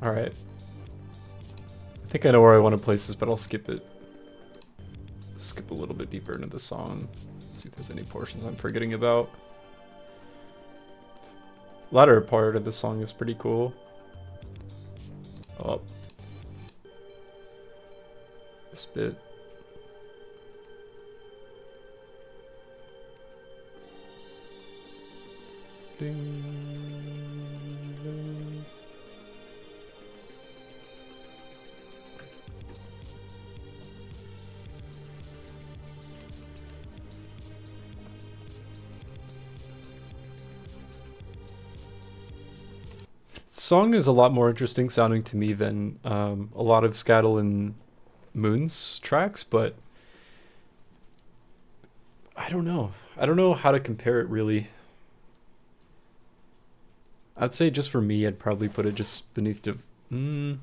Speaker 1: Alright. I think I know where I want to place this, but I'll skip it. Skip a little bit deeper into the song. See if there's any portions I'm forgetting about. Latter part of the song is pretty cool. Oh. This bit. Ding, ding. Song is a lot more interesting sounding to me than a lot of Scattle and Moon's tracks, but I don't know. I don't know how to compare it really. I'd say just for me, I'd probably put it just beneath Divide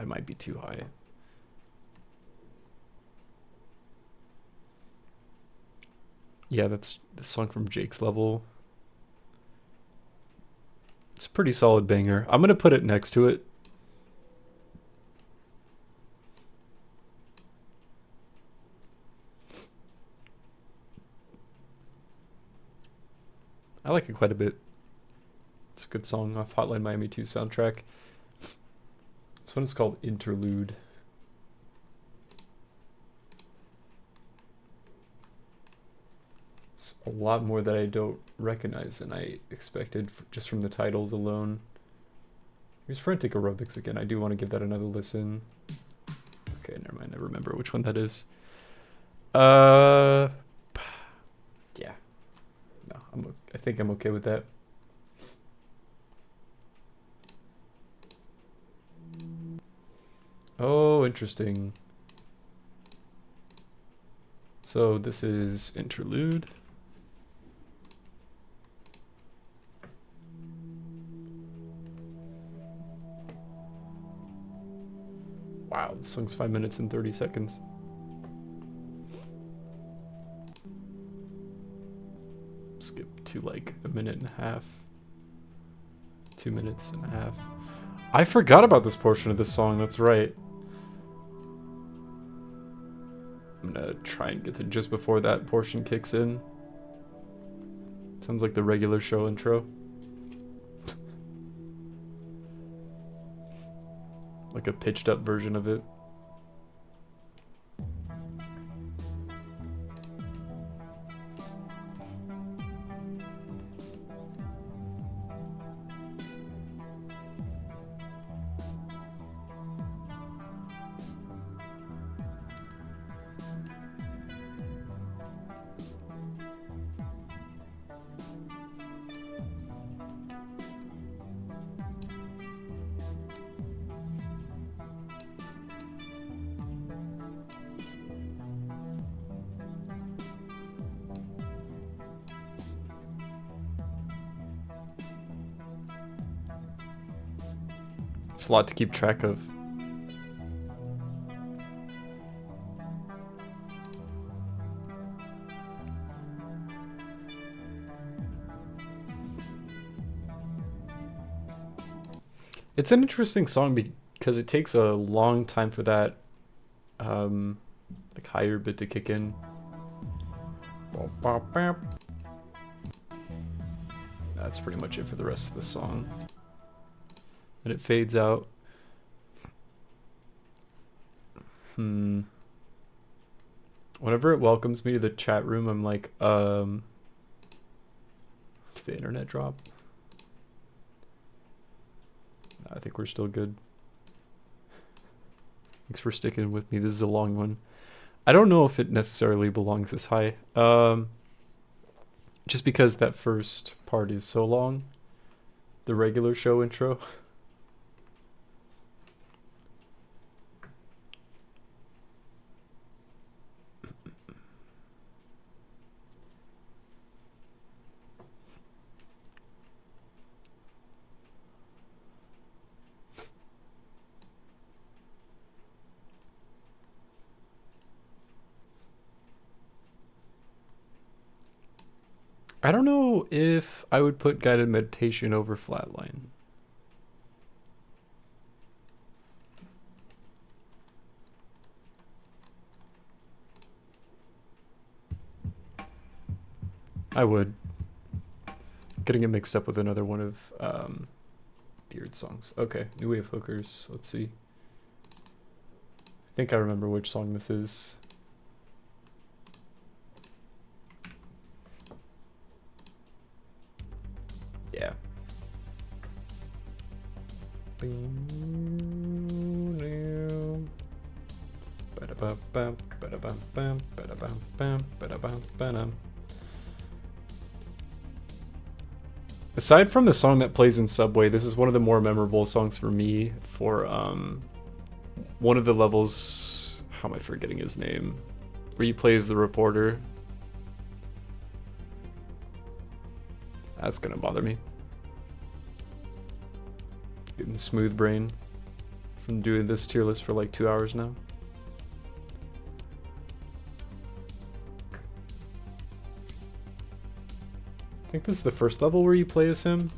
Speaker 1: might be too high. Yeah, that's the song from Jake's level. It's a pretty solid banger. I'm gonna put it next to it. I like it quite a bit. It's a good song off Hotline Miami 2 soundtrack. This one is called Interlude. It's a lot more that I don't recognize than I expected just from the titles alone. Here's Frantic Aerobics again. I do want to give that another listen. Okay, never mind. I remember which one that is. Yeah. No, I think I'm okay with that. Oh, interesting. So this is Interlude. Wow, this song's 5 minutes and 30 seconds. Skip to like a minute and a half. 2 minutes and a half. I forgot about this portion of this song, that's right. I'm gonna try and get to just before that portion kicks in. Sounds like the regular show intro. Like a pitched up version of it. It's a lot to keep track of. It's an interesting song because it takes a long time for that like higher bit to kick in. That's pretty much it for the rest of the song. And it fades out. Whenever it welcomes me to the chat room, I'm like, did the internet drop? I think we're still good. Thanks for sticking with me. This is a long one. I don't know if it necessarily belongs this high. Just because that first part is so long. The regular show intro. I don't know if I would put guided meditation over flatline. I would. Getting it mixed up with another one of Beard's songs. Okay, New Wave Hookers. Let's see. I think I remember which song this is. Yeah. Aside from the song that plays in Subway, this is one of the more memorable songs for me for one of the levels. How am I forgetting his name? Where you play as the reporter. That's gonna bother me. Getting smooth brain from doing this tier list for like 2 hours now. I think this is the first level where you play as him.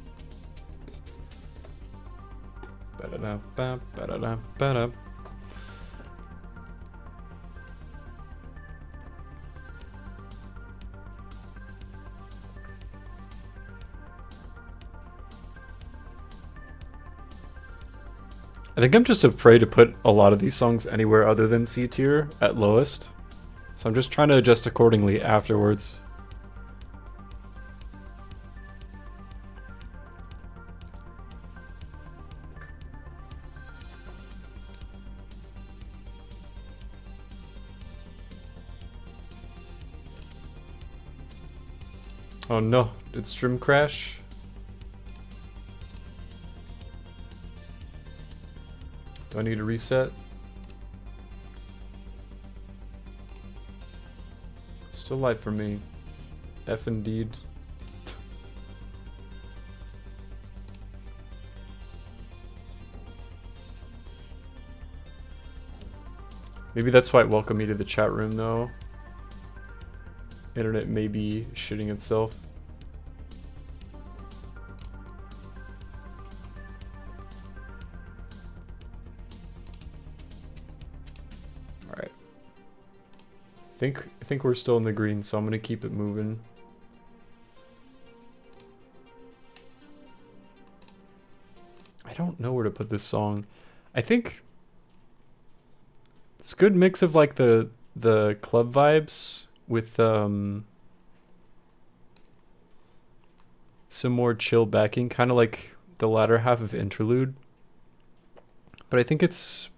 Speaker 1: Ba-da-da, ba-da-da, ba-da. I think I'm just afraid to put a lot of these songs anywhere other than C tier at lowest. So I'm just trying to adjust accordingly afterwards. Oh no, did stream crash? Do I need to reset? Still live for me. F indeed. Maybe that's why it welcomed me to the chat room though. Internet may be shitting itself. Alright. I think we're still in the green, so I'm gonna keep it moving. I don't know where to put this song. I think it's a good mix of like the club vibes with some more chill backing, kind of like the latter half of Interlude. But I think it's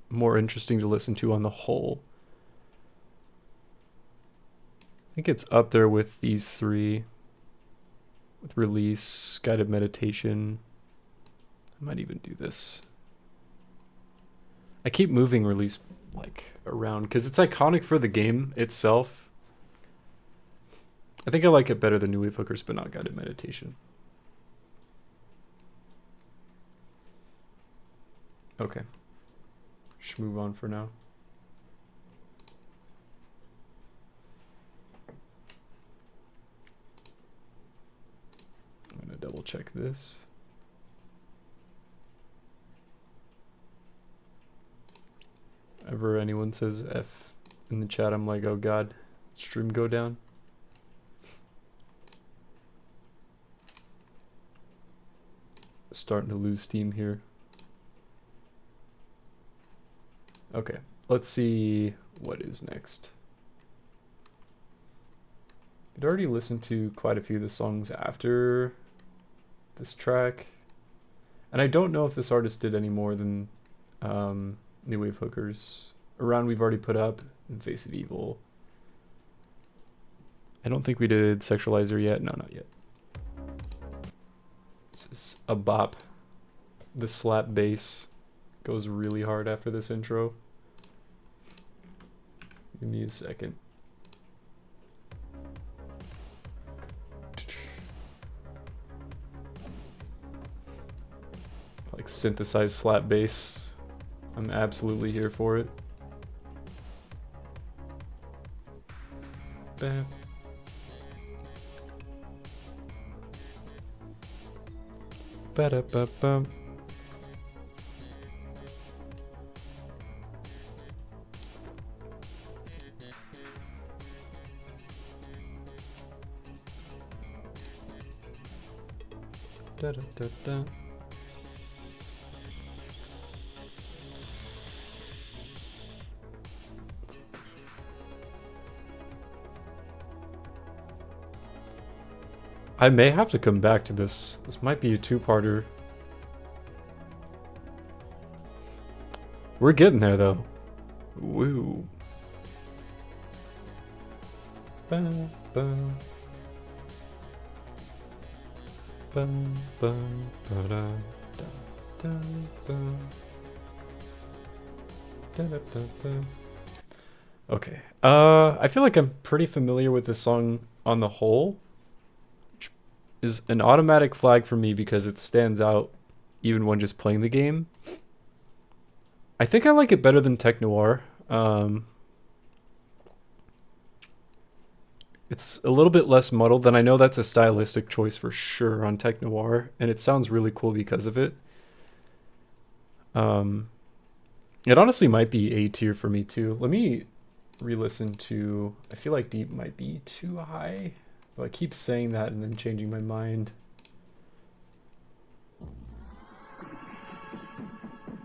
Speaker 1: more interesting to listen to on the whole. I think it's up there with these three. With Release, Guided Meditation. I might even do this. I keep moving Release like around because it's iconic for the game itself. I think I like it better than New Wave Hookers, but not Guided Meditation. Okay. Just move on for now. I'm gonna double check this. Whenever anyone says F in the chat, I'm like, oh god, stream go down. Starting to lose steam here. Okay, let's see what is next. I'd already listened to quite a few of the songs after this track. And I don't know if this artist did any more than New Wave Hookers. Around We've already put up, and Face of Evil. I don't think we did Sexualizer yet. No, not yet. This is a bop. The slap bass goes really hard after this intro. Give me a second. Like synthesized slap bass. I'm absolutely here for it. Bam. Ba-da-ba-bum. Da-da-da-da. I may have to come back to this. This might be a two-parter. We're getting there, though. Woo. Ba, ba. Ba, ba, ba, da, da, da, ba. Da, da, da, da. Okay. I feel like I'm pretty familiar with this song on the whole. Is an automatic flag for me because it stands out even when just playing the game. I think I like it better than Tech Noir. It's a little bit less muddled, and I know that's a stylistic choice for sure on Tech Noir, and it sounds really cool because of it. It honestly might be A tier for me too. Let me re-listen to. I feel like Deep might be too high, but I keep saying that and then changing my mind.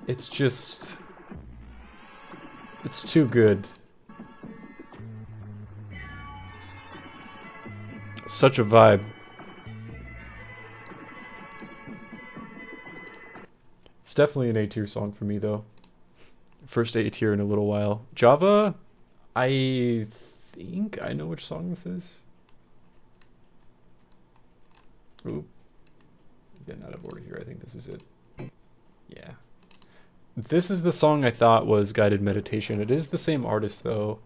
Speaker 1: It's just, it's too good. Such a vibe. It's definitely an A tier song for me though. First A tier in a little while. Java, I think I know which song this is. Ooh. Getting out of order here. I think this is it. Yeah. This is the song I thought was Guided Meditation. It is the same artist though.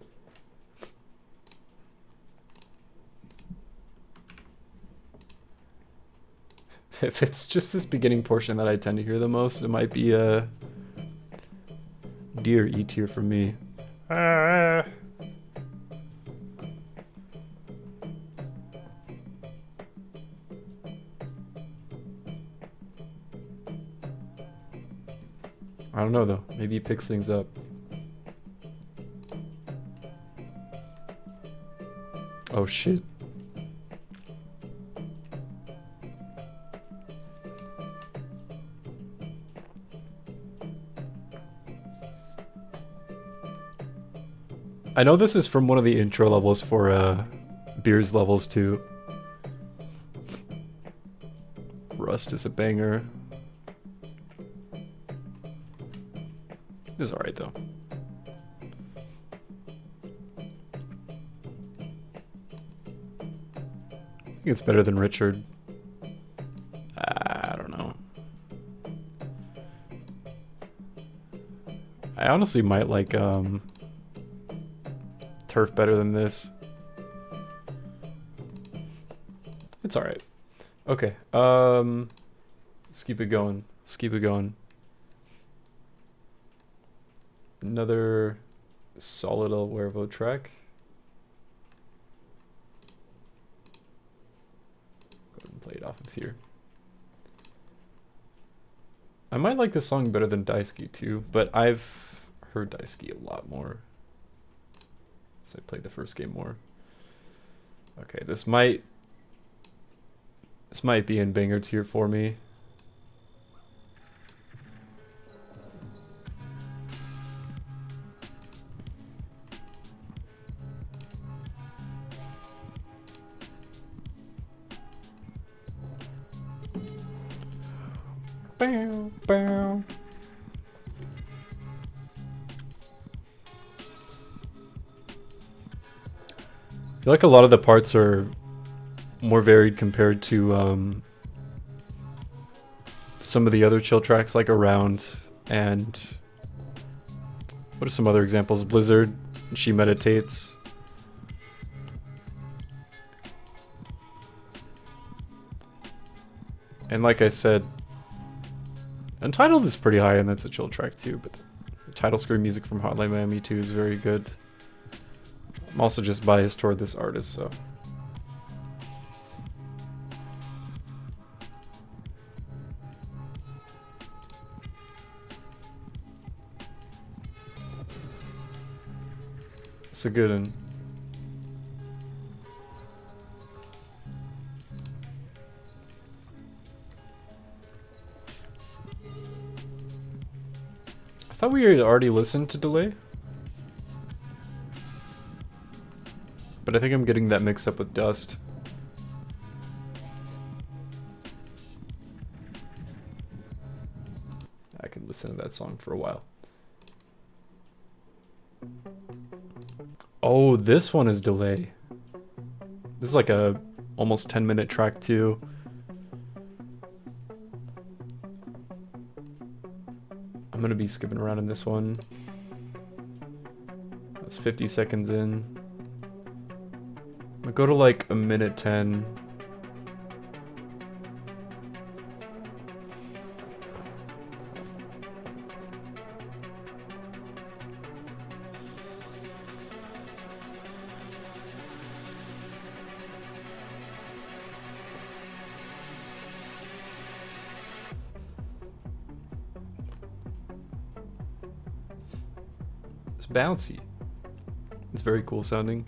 Speaker 1: If it's just this beginning portion that I tend to hear the most, it might be a D or E tier for me. I don't know though. Maybe he picks things up. Oh shit. I know this is from one of the intro levels for Beer's levels too. Rust is a banger. It's alright though. I think it's better than Richard. I don't know. I honestly might like Turf better than this. It's alright. Okay. Let's keep it going. Let's keep it going. Another solid El Huervo track. Go ahead and play it off of here. I might like this song better than Daisuke too, but I've heard Daisuke a lot more. So I played the first game more. Okay, this might be in banger tier for me. Bow, bow. I feel like a lot of the parts are more varied compared to some of the other chill tracks like Around and what are some other examples? Blizzard, She Meditates. And like I said, Untitled is pretty high and that's a chill track too, but the title screen music from Hotline Miami 2 is very good. I'm also just biased toward this artist, so. It's a good one. I thought we had already listened to Delay. But I think I'm getting that mixed up with Dust. I can listen to that song for a while. Oh, this one is Delay. This is like a almost 10-minute track too. I'm gonna be skipping around in this one. That's 50 seconds in. I'm gonna go to like a minute 10. bouncy. It's very cool sounding.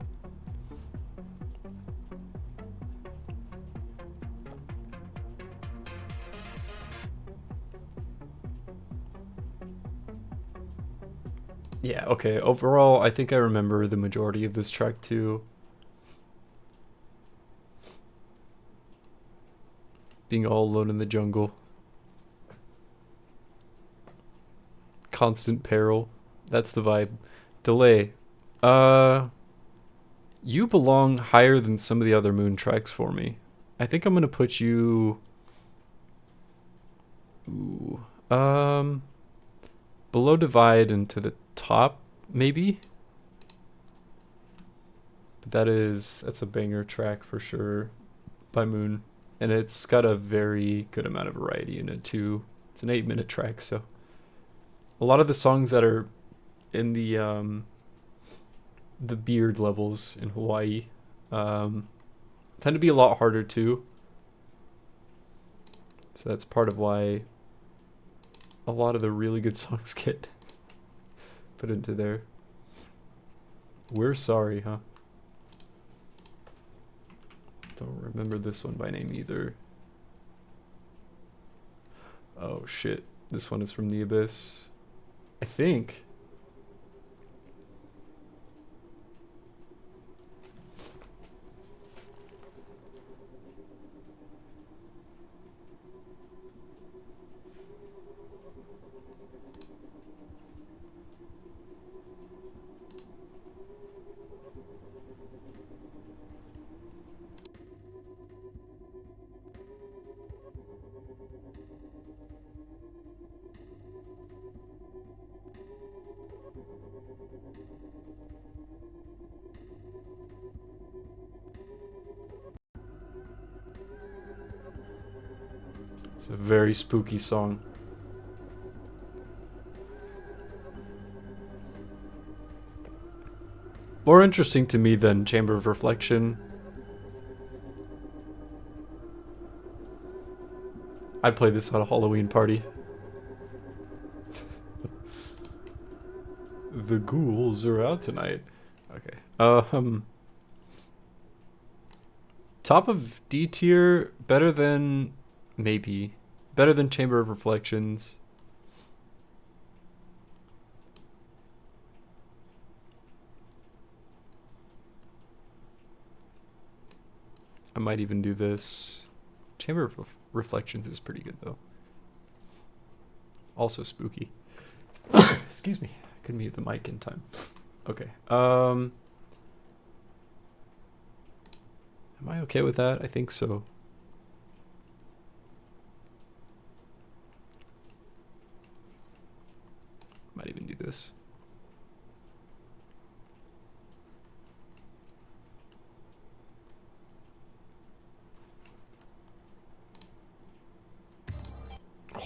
Speaker 1: Yeah, okay. Overall, I think I remember the majority of this track too. Being all alone in the jungle. Constant peril. That's the vibe. Delay. You belong higher than some of the other Moon tracks for me. I think I'm gonna put you... Ooh. Below Divide and to the top, maybe? But that's a banger track for sure by Moon. And it's got a very good amount of variety in it too. It's an 8-minute track, so a lot of the songs that are in the beard levels in Hawaii tend to be a lot harder too. So that's part of why a lot of the really good songs get put into there. We're Sorry, huh? Don't remember this one by name either. Oh shit. This one is from The Abyss. I think. It's a very spooky song. More interesting to me than Chamber of Reflection. I'd play this at a Halloween party. The ghouls are out tonight. Okay. Top of D tier, better than maybe. Better than Chamber of Reflections. I might even do this. Chamber of Reflections is pretty good though. Also spooky. Excuse me. I couldn't mute the mic in time. Okay. Am I okay with that? I think so. Might even do this.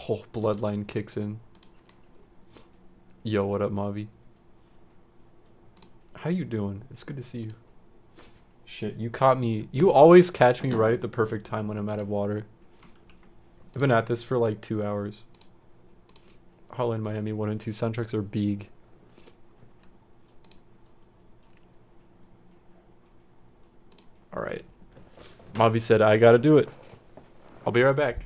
Speaker 1: Oh, Bloodline kicks in. Yo, what up, Mavi? How you doing? It's good to see you. Shit, you caught me. You always catch me right at the perfect time when I'm out of water. I've been at this for like 2 hours. Hotline Miami 1 and 2 soundtracks are big. Alright. Mavi said I gotta do it. I'll be right back.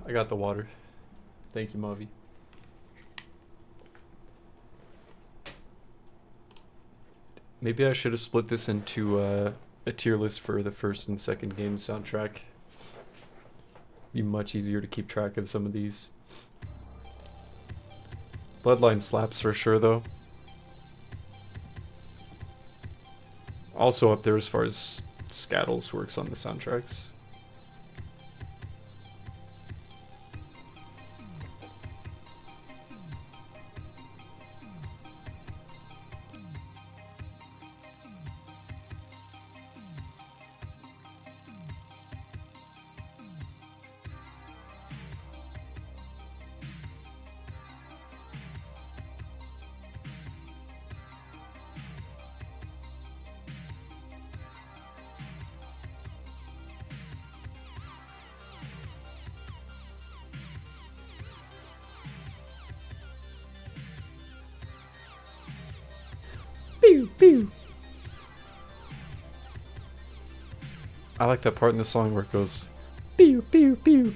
Speaker 1: I got the water. Thank you, Mavi. Maybe I should have split this into a tier list for the first and second game soundtrack. Be much easier to keep track of some of these. Bloodline slaps for sure, though. Also up there as far as Scattles works on the soundtracks. Pew, pew. I like that part in the song where it goes pew pew pew.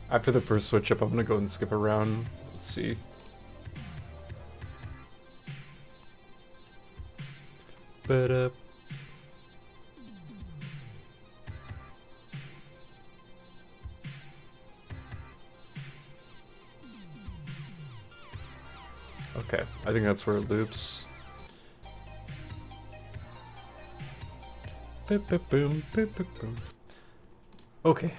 Speaker 1: After the first switch up, I'm gonna go and skip around. Let's see. But okay, I think that's where it loops. Boom, boom, boom. Okay.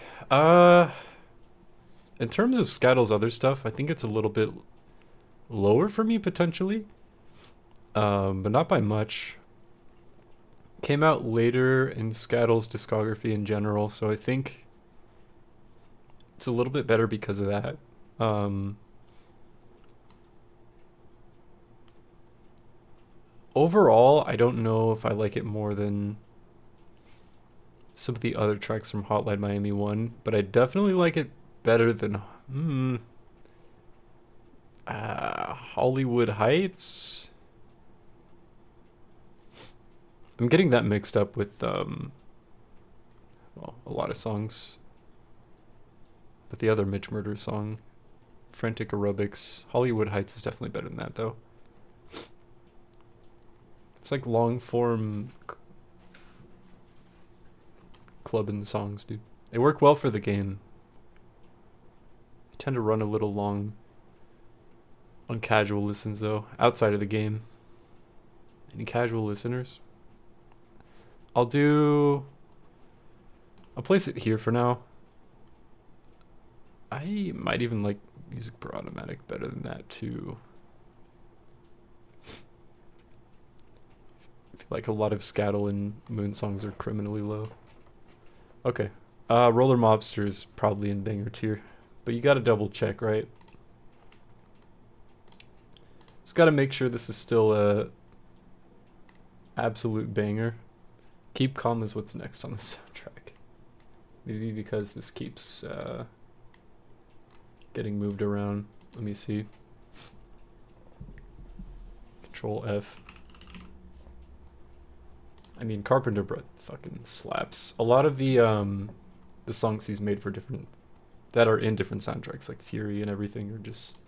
Speaker 1: In terms of Scattle's other stuff, I think it's a little bit lower for me potentially. But not by much. Came out later in Scattle's discography in general, so I think it's a little bit better because of that. Overall, I don't know if I like it more than some of the other tracks from Hotline Miami 1, but I definitely like it better than Hollywood Heights. I'm getting that mixed up with well, a lot of songs. But the other Mitch Murder song, Frantic Aerobics, Hollywood Heights is definitely better than that though. It's like long form clubbing songs, dude. They work well for the game. They tend to run a little long on casual listens though, outside of the game. Any casual listeners? I'll place it here for now. I might even like Music Per Automatic better than that too. I feel like a lot of Scattle and Moon songs are criminally low. Okay. Roller Mobster is probably in banger tier, but you gotta double check, right? Just gotta make sure this is still a absolute banger. Keep Calm is what's next on the soundtrack. Maybe because this keeps getting moved around. Let me see. Control F. I mean, Carpenter Brett fucking slaps. A lot of the songs he's made for different, that are in different soundtracks, like Fury and everything, are just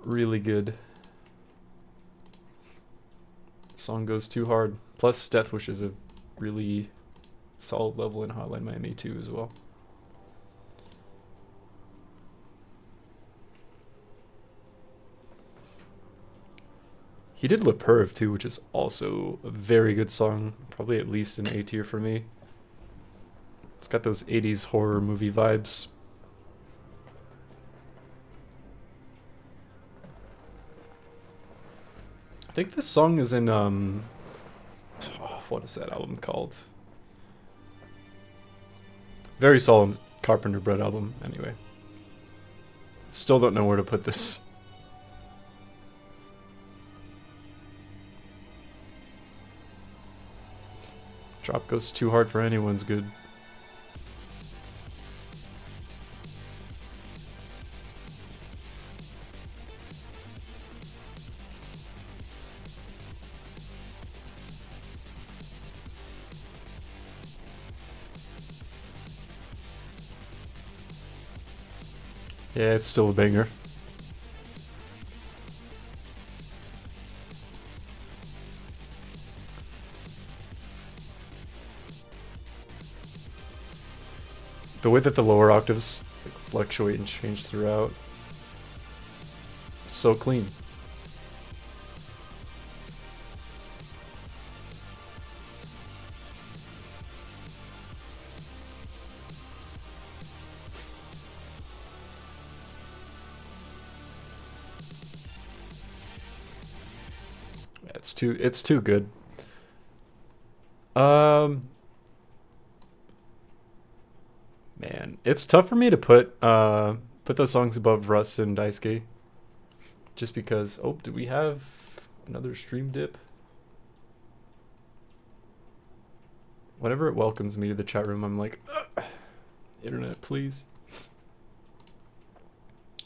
Speaker 1: really good. Song goes too hard. Plus, Death Wish is a really solid level in Hotline Miami 2 as well. He did Le Perv too, which is also a very good song. Probably at least an A tier for me. It's got those 80s horror movie vibes. I think this song is in, what is that album called? Very solid Carpenter Brett album, anyway. Still don't know where to put this. Drop goes too hard for anyone's good. Yeah, it's still a banger. The way that the lower octaves like, fluctuate and change throughout. So clean. It's too good. Man, it's tough for me to put those songs above Russ and Daisuke. Just because, oh, do we have another stream dip? Whenever it welcomes me to the chat room, I'm like, internet, please.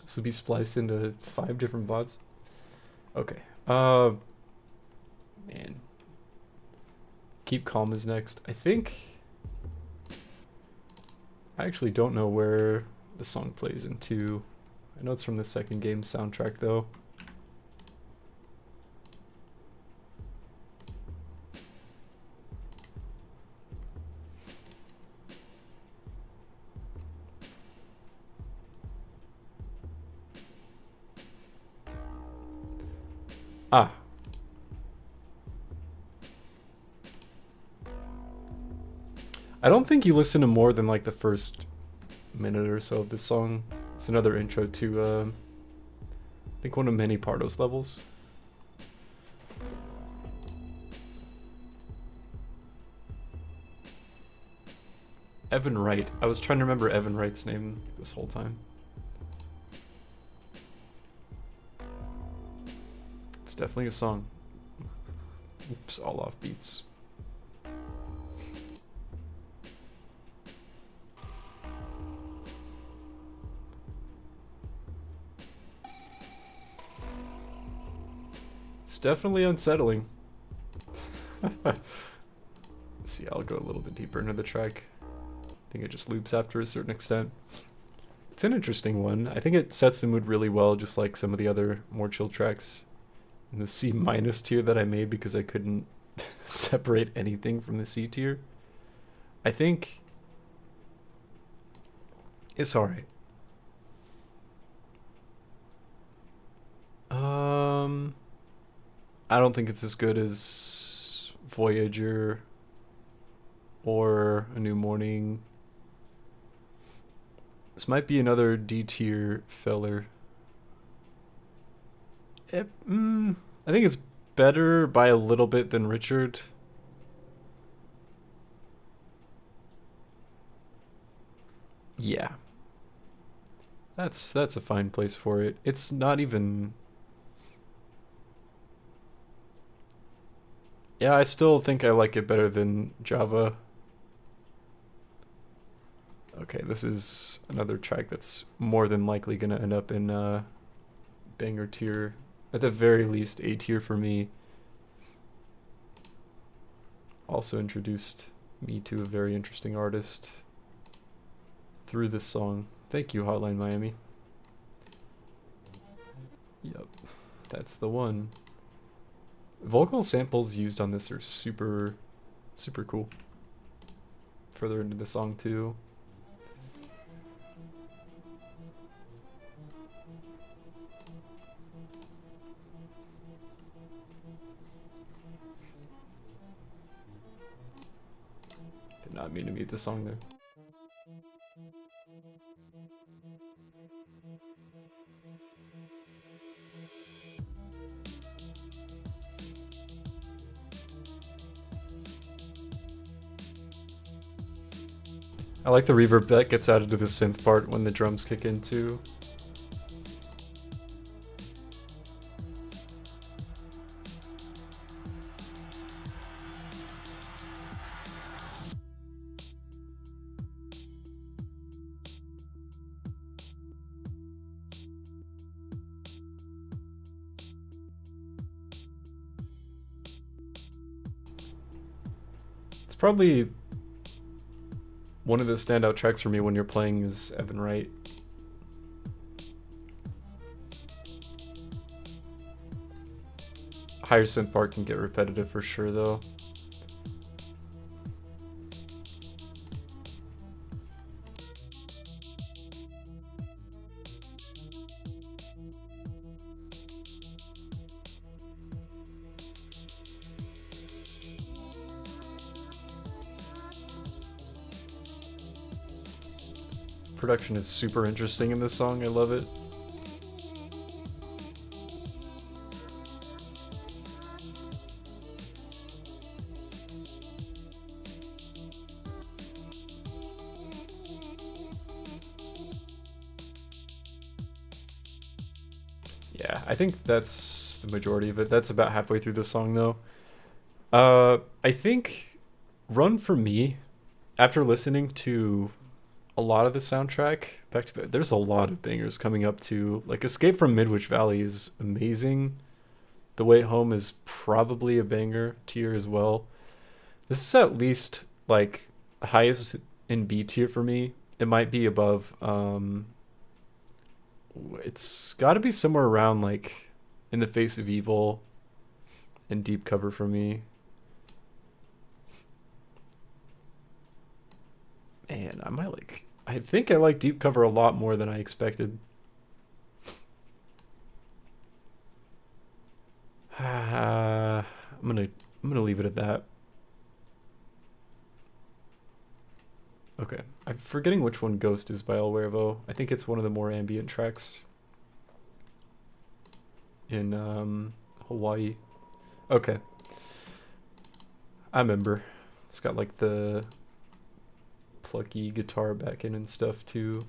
Speaker 1: This will be spliced into 5 different bots. Okay. Man. Keep Calm is next. I actually don't know where the song plays into. I know it's from the second game soundtrack though. Ah. I don't think you listen to more than like the first minute or so of this song. It's another intro to I think one of Manny Pardo's levels. Evan Wright. I was trying to remember Evan Wright's name this whole time. It's definitely a song. Oops, all off beats. It's definitely unsettling. See, I'll go a little bit deeper into the track. I think it just loops after a certain extent. It's an interesting one. I think it sets the mood really well, just like some of the other more chill tracks in the C- tier that I made because I couldn't separate anything from the C tier. I think it's alright. I don't think it's as good as Voyager or A New Morning. This might be another D tier feller. I think it's better by a little bit than Richard. Yeah. That's a fine place for it. It's not even... Yeah, I still think I like it better than Java. Okay, this is another track that's more than likely gonna end up in banger tier. At the very least, A tier for me. Also introduced me to a very interesting artist through this song. Thank you, Hotline Miami. Yep, that's the one. Vocal samples used on this are super cool. Further into the song too. Did not mean to mute the song there. I like the reverb that gets added to the synth part when the drums kick in too. It's probably one of the standout tracks for me when you're playing is Evan Wright. Higher synth part can get repetitive for sure though. Production is super interesting in this song. I love it. Yeah, I think that's the majority of it. That's about halfway through the song though. I think Run For Me, after listening to a lot of the soundtrack back to back, there's a lot of bangers coming up to, like, Escape from Midwich Valley is amazing. The Way Home is probably a banger tier as well. This is at least like highest in B tier for me. It might be above. It's got to be somewhere around like In the Face of Evil and Deep Cover for me. Man, I think I like Deep Cover a lot more than I expected. I'm gonna leave it at that. Okay, I'm forgetting which one Ghost is by El Huervo. I think it's one of the more ambient tracks in Hawaii. Okay, I remember. It's got like the plucky guitar back in and stuff too.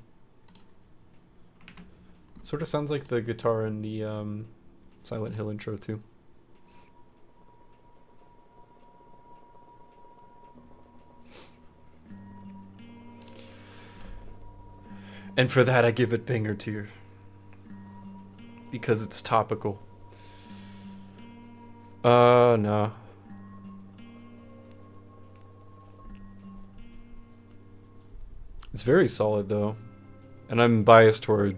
Speaker 1: Sort of sounds like the guitar in the Silent Hill intro too. And for that I give it banger tier. Because it's topical. No. It's very solid though. And I'm biased toward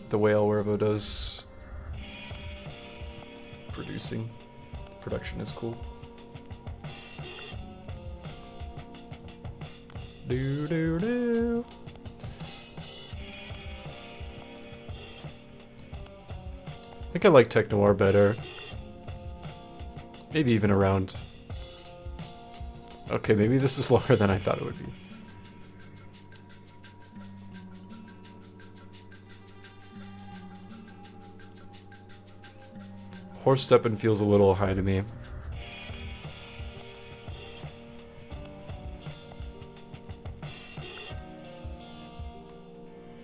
Speaker 1: the way El Huervo does producing. The production is cool. Do do do. I think I like Tech Noir better. Maybe even around. Okay, maybe this is lower than I thought it would be. Horse Steppin' feels a little high to me.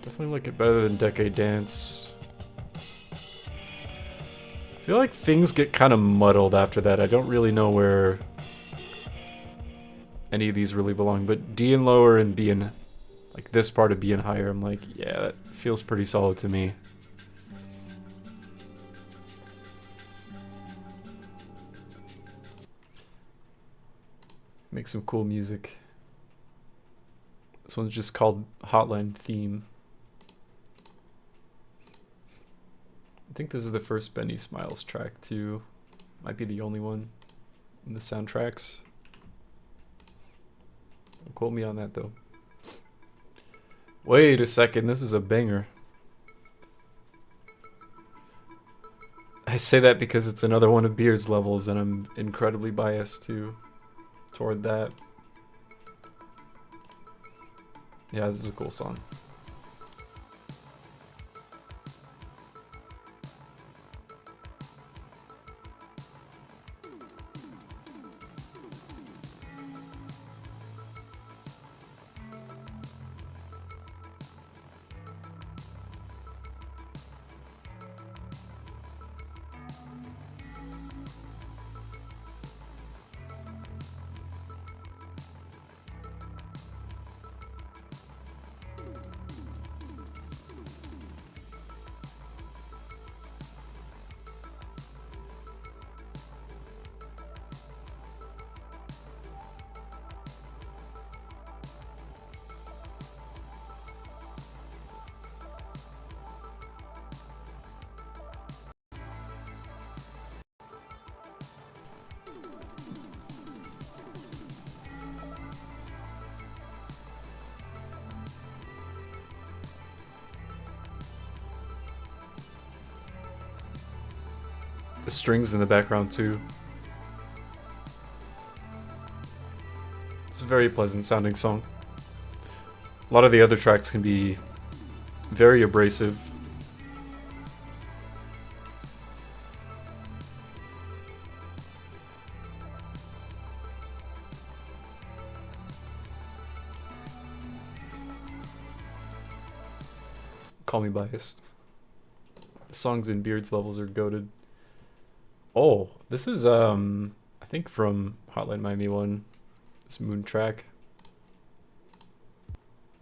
Speaker 1: Definitely like it better than Decade Dance. I feel like things get kind of muddled after that. I don't really know where any of these really belong, but D and lower and B and like this part of B and higher, I'm like, yeah, that feels pretty solid to me. Make some cool music. This one's just called Hotline Theme. I think this is the first Benny Smiles track too. Might be the only one in the soundtracks. Don't quote me on that though. Wait a second, this is a banger. I say that because it's another one of Beard's levels and I'm incredibly biased toward that. Yeah, this is a cool song. The strings in the background too. It's a very pleasant sounding song. A lot of the other tracks can be very abrasive. Call me biased. The songs in Beard's levels are goated. Oh, this is I think from Hotline Miami 1. This Moon track.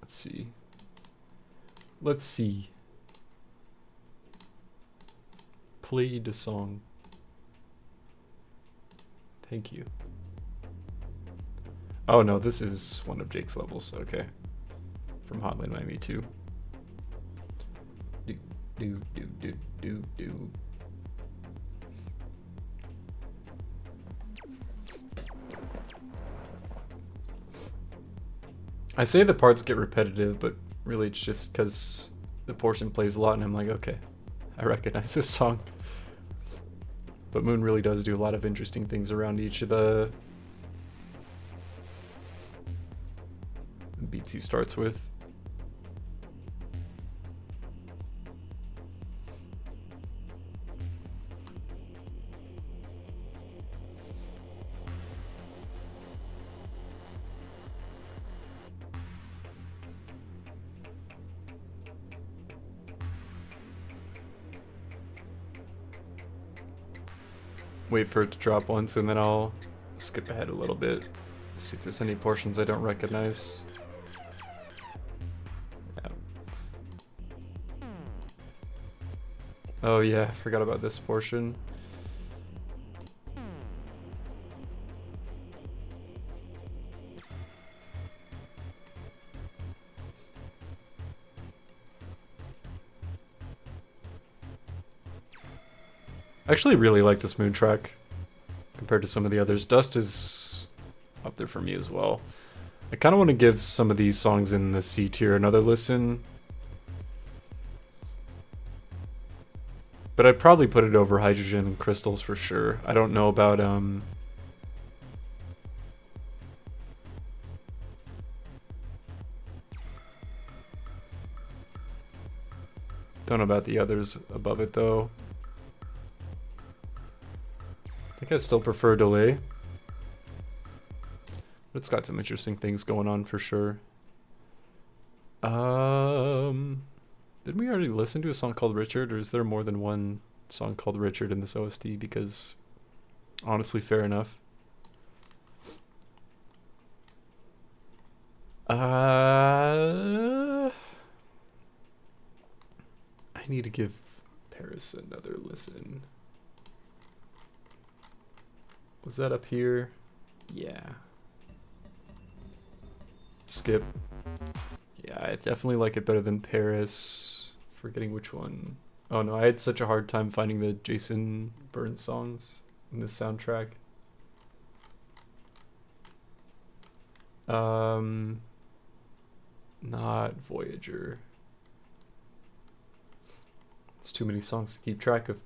Speaker 1: Let's see. Let's see. Play the song. Thank you. Oh no, this is one of Jake's levels. Okay. From Hotline Miami 2. Do. I say the parts get repetitive, but really it's just because the portion plays a lot and I'm like, okay, I recognize this song. But Moon really does do a lot of interesting things around each of the beats he starts with. Wait for it to drop once and then I'll skip ahead a little bit. See if there's any portions I don't recognize. Yeah. Oh yeah, I forgot about this portion. I actually really like this Moon track compared to some of the others. Dust is up there for me as well. I kind of want to give some of these songs in the C tier another listen. But I'd probably put it over Hydrogen and Crystals for sure. I don't know about don't know about the others above it though. I think I still prefer Delay. But it's got some interesting things going on for sure. Didn't we already listen to a song called Richard, or is there more than one song called Richard in this OST? Because honestly, fair enough. I need to give Paris another listen. Was that up here? Yeah. Skip. Yeah, I definitely like it better than Paris. Forgetting which one. Oh no, I had such a hard time finding the Jason Bourne songs in this soundtrack. Not Voyager. It's too many songs to keep track of.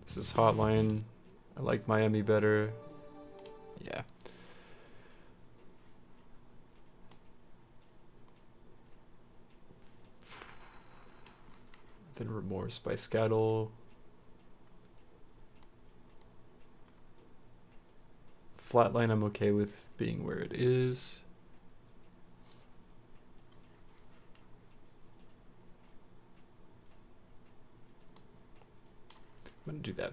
Speaker 1: This is Hotline. I like Miami better. Yeah. Then Remorse by Scattle. Flatline I'm okay with being where it is. I'm gonna do that.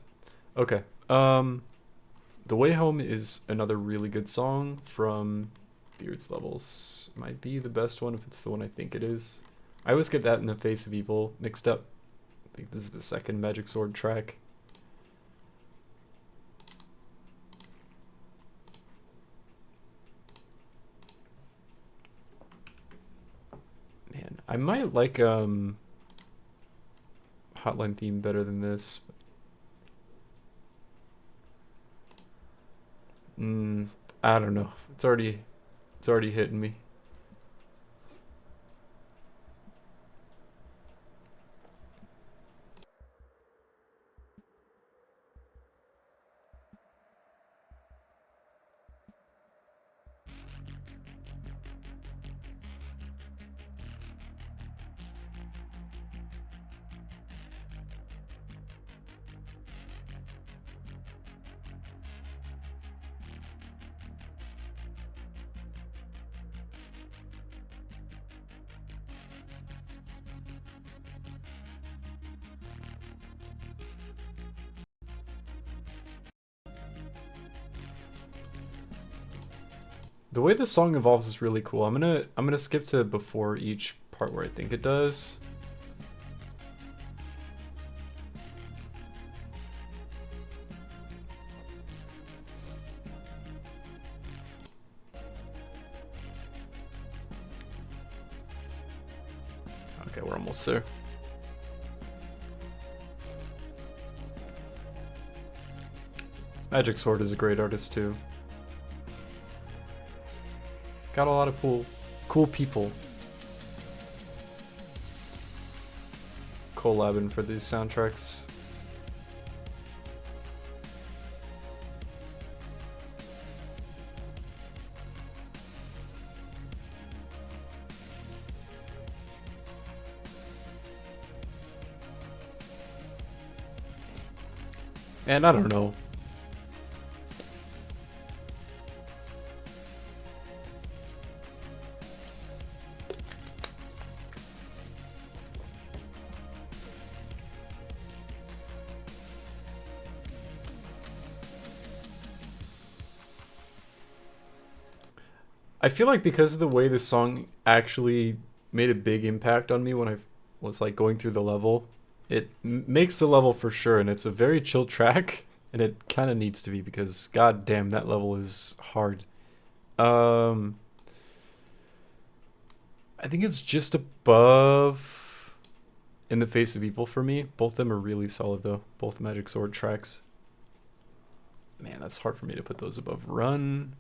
Speaker 1: Okay. The Way Home is another really good song from Beard's Levels. Might be the best one if it's the one I think it is. I always get that in the Face of Evil mixed up. I think this is the second Magic Sword track. Man, I might like Hotline theme better than this. I don't know. It's already hitting me. The way the song evolves is really cool. I'm gonna skip to before each part where I think it does. Okay, we're almost there. Magic Sword is a great artist too. Got a lot of cool people collabing for these soundtracks. And I don't know. I feel like because of the way this song actually made a big impact on me when I was like going through the level, it makes the level for sure, and it's a very chill track, and it kind of needs to be because god damn that level is hard. I think it's just above In the Face of Evil for me. Both of them are really solid though, both Magic Sword tracks. Man, that's hard for me to put those above Run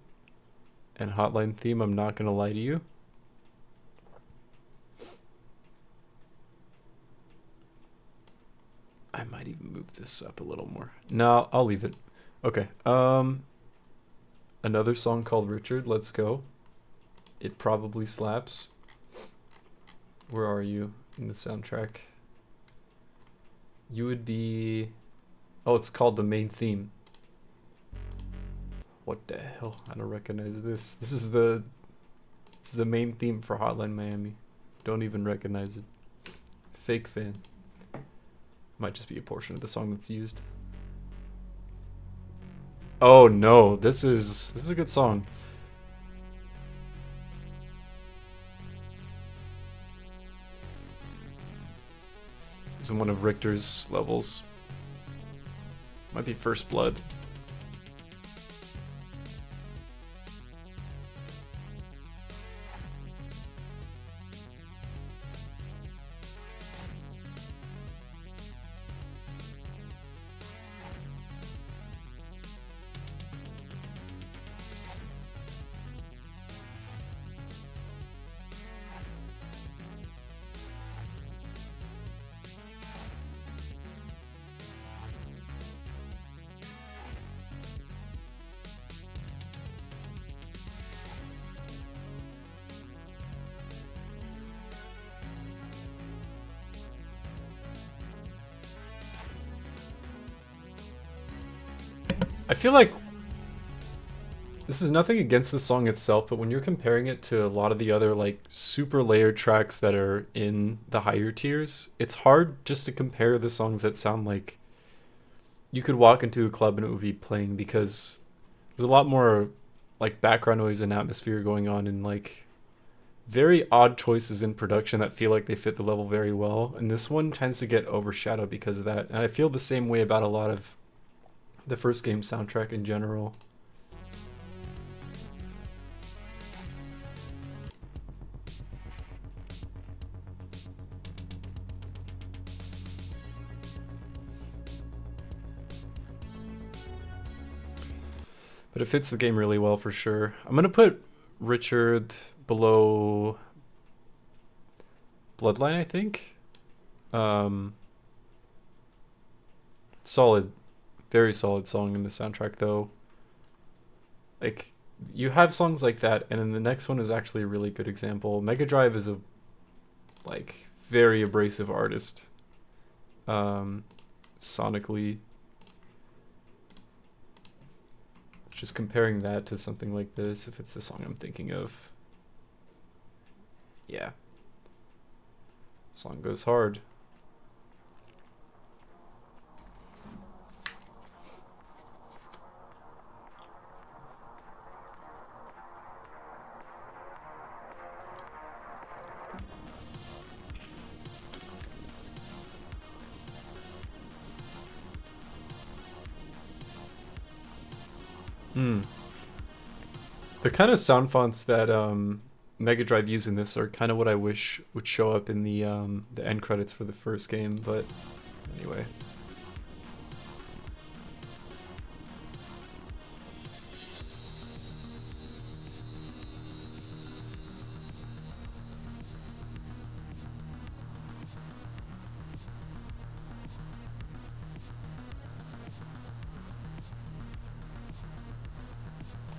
Speaker 1: and Hotline Theme, I'm not gonna lie to you. I might even move this up a little more. No, I'll leave it. Okay. Another song called Richard, let's go. It probably slaps. Where are you in the soundtrack? You would be... Oh, it's called the main theme. What the hell? I don't recognize this. This is the main theme for Hotline Miami. Don't even recognize it. Fake fan. Might just be a portion of the song that's used. Oh no, this is a good song. It's in one of Richter's levels. Might be First Blood. I feel like this is nothing against the song itself, but when you're comparing it to a lot of the other like super layered tracks that are in the higher tiers, it's hard just to compare the songs that sound like you could walk into a club and it would be playing, because there's a lot more like background noise and atmosphere going on, and like very odd choices in production that feel like they fit the level very well. And this one tends to get overshadowed because of that. And I feel the same way about a lot of the first game soundtrack in general. But it fits the game really well for sure. I'm gonna put Richard below Bloodline, I think. Solid. Very solid song in the soundtrack though. Like, you have songs like that, and then the next one is actually a really good example. Mega Drive is a like very abrasive artist. Sonically. Just comparing that to something like this, if it's the song I'm thinking of. Yeah. Song goes hard. Hmm. The kind of sound fonts that Mega Drive use in this are kind of what I wish would show up in the end credits for the first game, but anyway.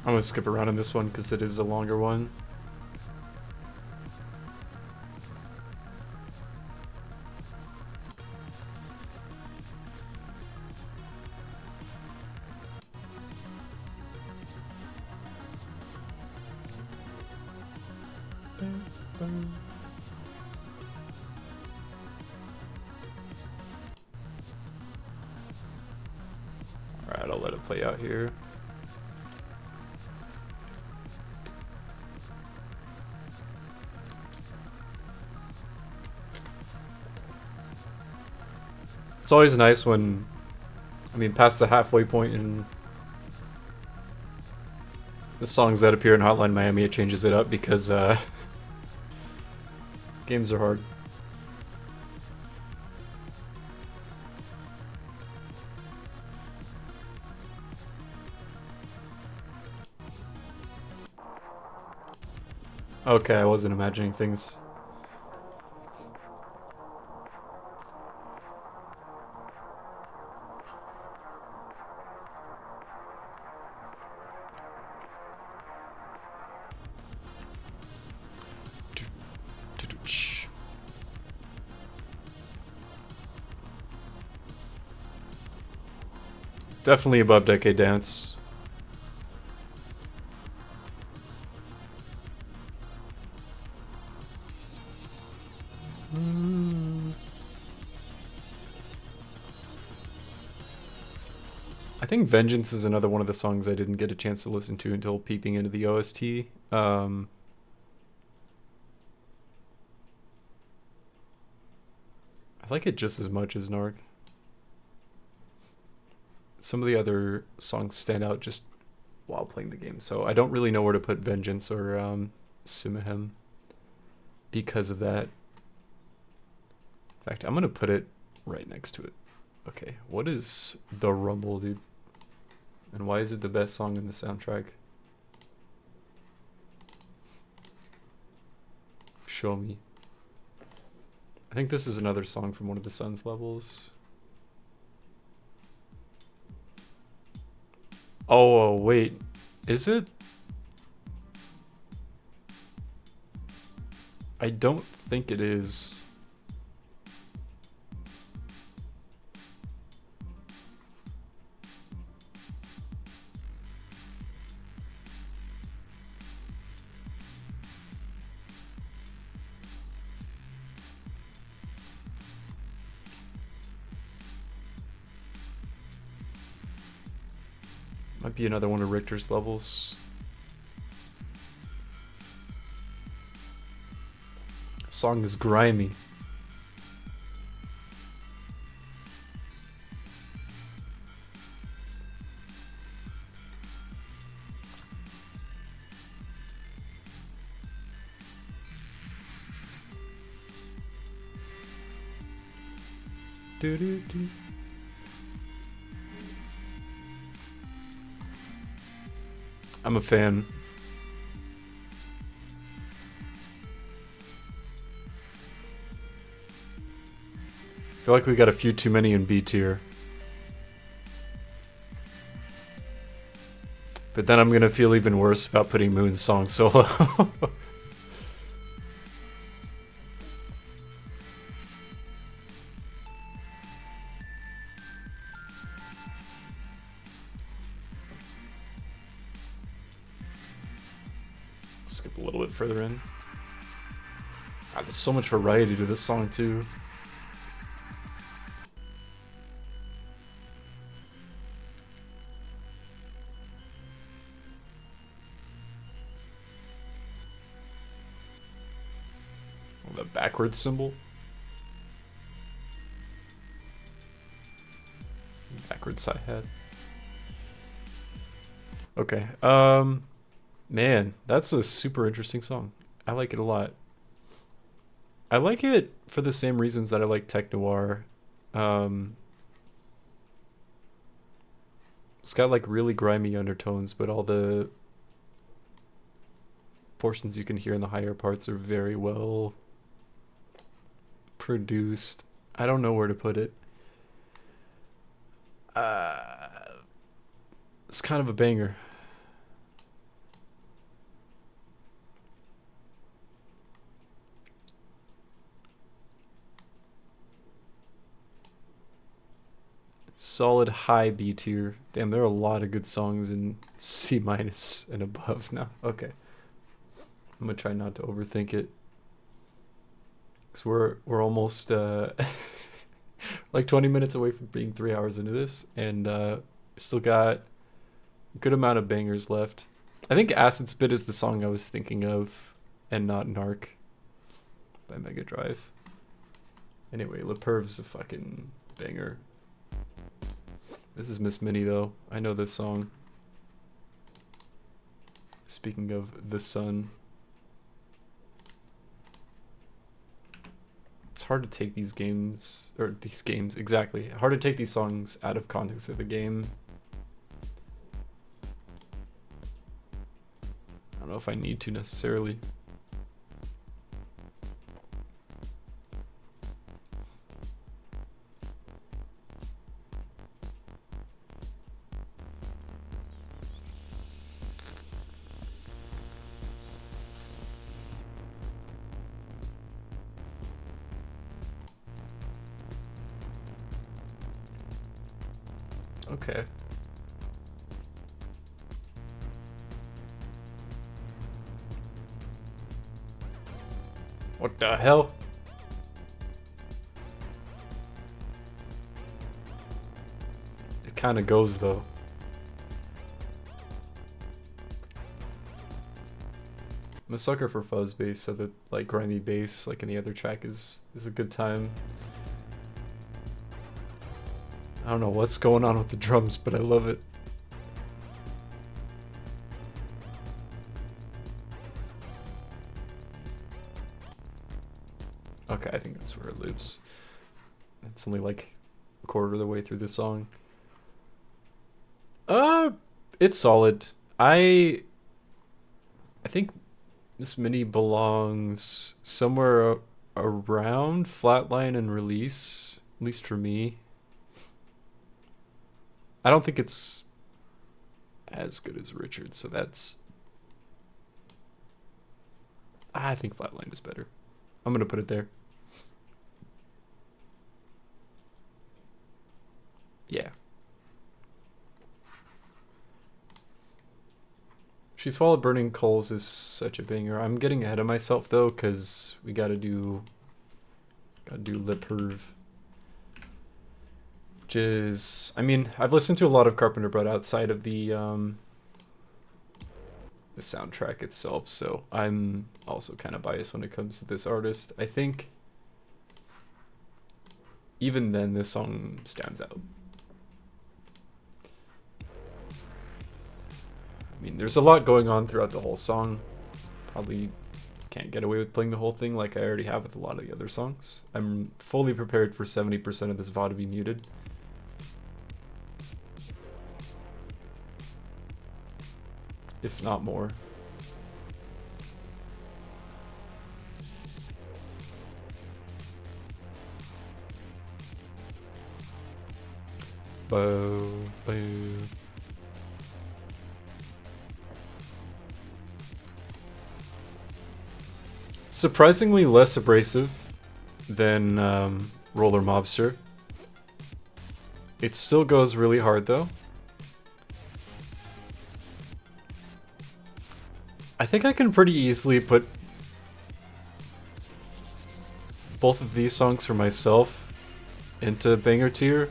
Speaker 1: I'm gonna skip around on this one because it is a longer one. Alright, I'll let it play out here. It's always nice when, I mean, past the halfway point in the songs that appear in Hotline Miami, it changes it up because games are hard. Okay, I wasn't imagining things. Definitely above Decade Dance. I think Vengeance is another one of the songs I didn't get a chance to listen to until peeping into the OST. I like it just as much as Narc. Some of the other songs stand out just while playing the game, so I don't really know where to put Vengeance or Simahem because of that. In fact, I'm gonna put it right next to it. Okay, what is The Rumble, dude? And why is it the best song in the soundtrack? Show me. I think this is another song from one of the Suns levels. Oh, wait. Is it? I don't think it is. Might be another one of Richter's levels. The song is grimy. Do do do. I'm a fan. I feel like we got a few too many in B tier. But then I'm gonna feel even worse about putting Moon's song solo. Skip a little bit further in. God, there's so much variety to this song too. Oh, the backwards symbol. Backwards hi-hat. Okay. Man, that's a super interesting song. I like it a lot. I like it for the same reasons that I like Tech Noir. Um, it's got like really grimy undertones, but all the portions you can hear in the higher parts are very well produced. I don't know where to put it. It's kind of a banger. Solid high B tier. Damn, there are a lot of good songs in C minus and above now. Okay. I'm gonna try not to overthink it. Cause we're almost like 20 minutes away from being 3 hours into this, and still got a good amount of bangers left. I think Acid Spit is the song I was thinking of, and not Narc by Mega Drive. Anyway, Le Perv's a fucking banger. This is Miss Minnie though. I know this song. Speaking of the sun. It's hard to take these games, exactly. Hard to take these songs out of context of the game. I don't know if I need to necessarily. Okay. What the hell? It kind of goes though. I'm a sucker for fuzz bass, so that like grimy bass, like in the other track, is a good time. I don't know what's going on with the drums, but I love it. Okay, I think that's where it loops. It's only like a quarter of the way through the song. It's solid. I think this mini belongs somewhere around Flatline and Release, at least for me. I don't think it's as good as Richard, so that's... I think Flatline is better. I'm gonna put it there. Yeah. She Swallowed Burning Coals is such a banger. I'm getting ahead of myself though, because we gotta do Le Perv. Which is, I mean, I've listened to a lot of Carpenter Brut outside of the soundtrack itself, so I'm also kind of biased when it comes to this artist. I think even then this song stands out. I mean, there's a lot going on throughout the whole song. Probably can't get away with playing the whole thing like I already have with a lot of the other songs. I'm fully prepared for 70% of this VOD to be muted. If not more. Boo, boo. Surprisingly less abrasive than Roller Mobster. It still goes really hard though. I think I can pretty easily put both of these songs for myself into banger tier.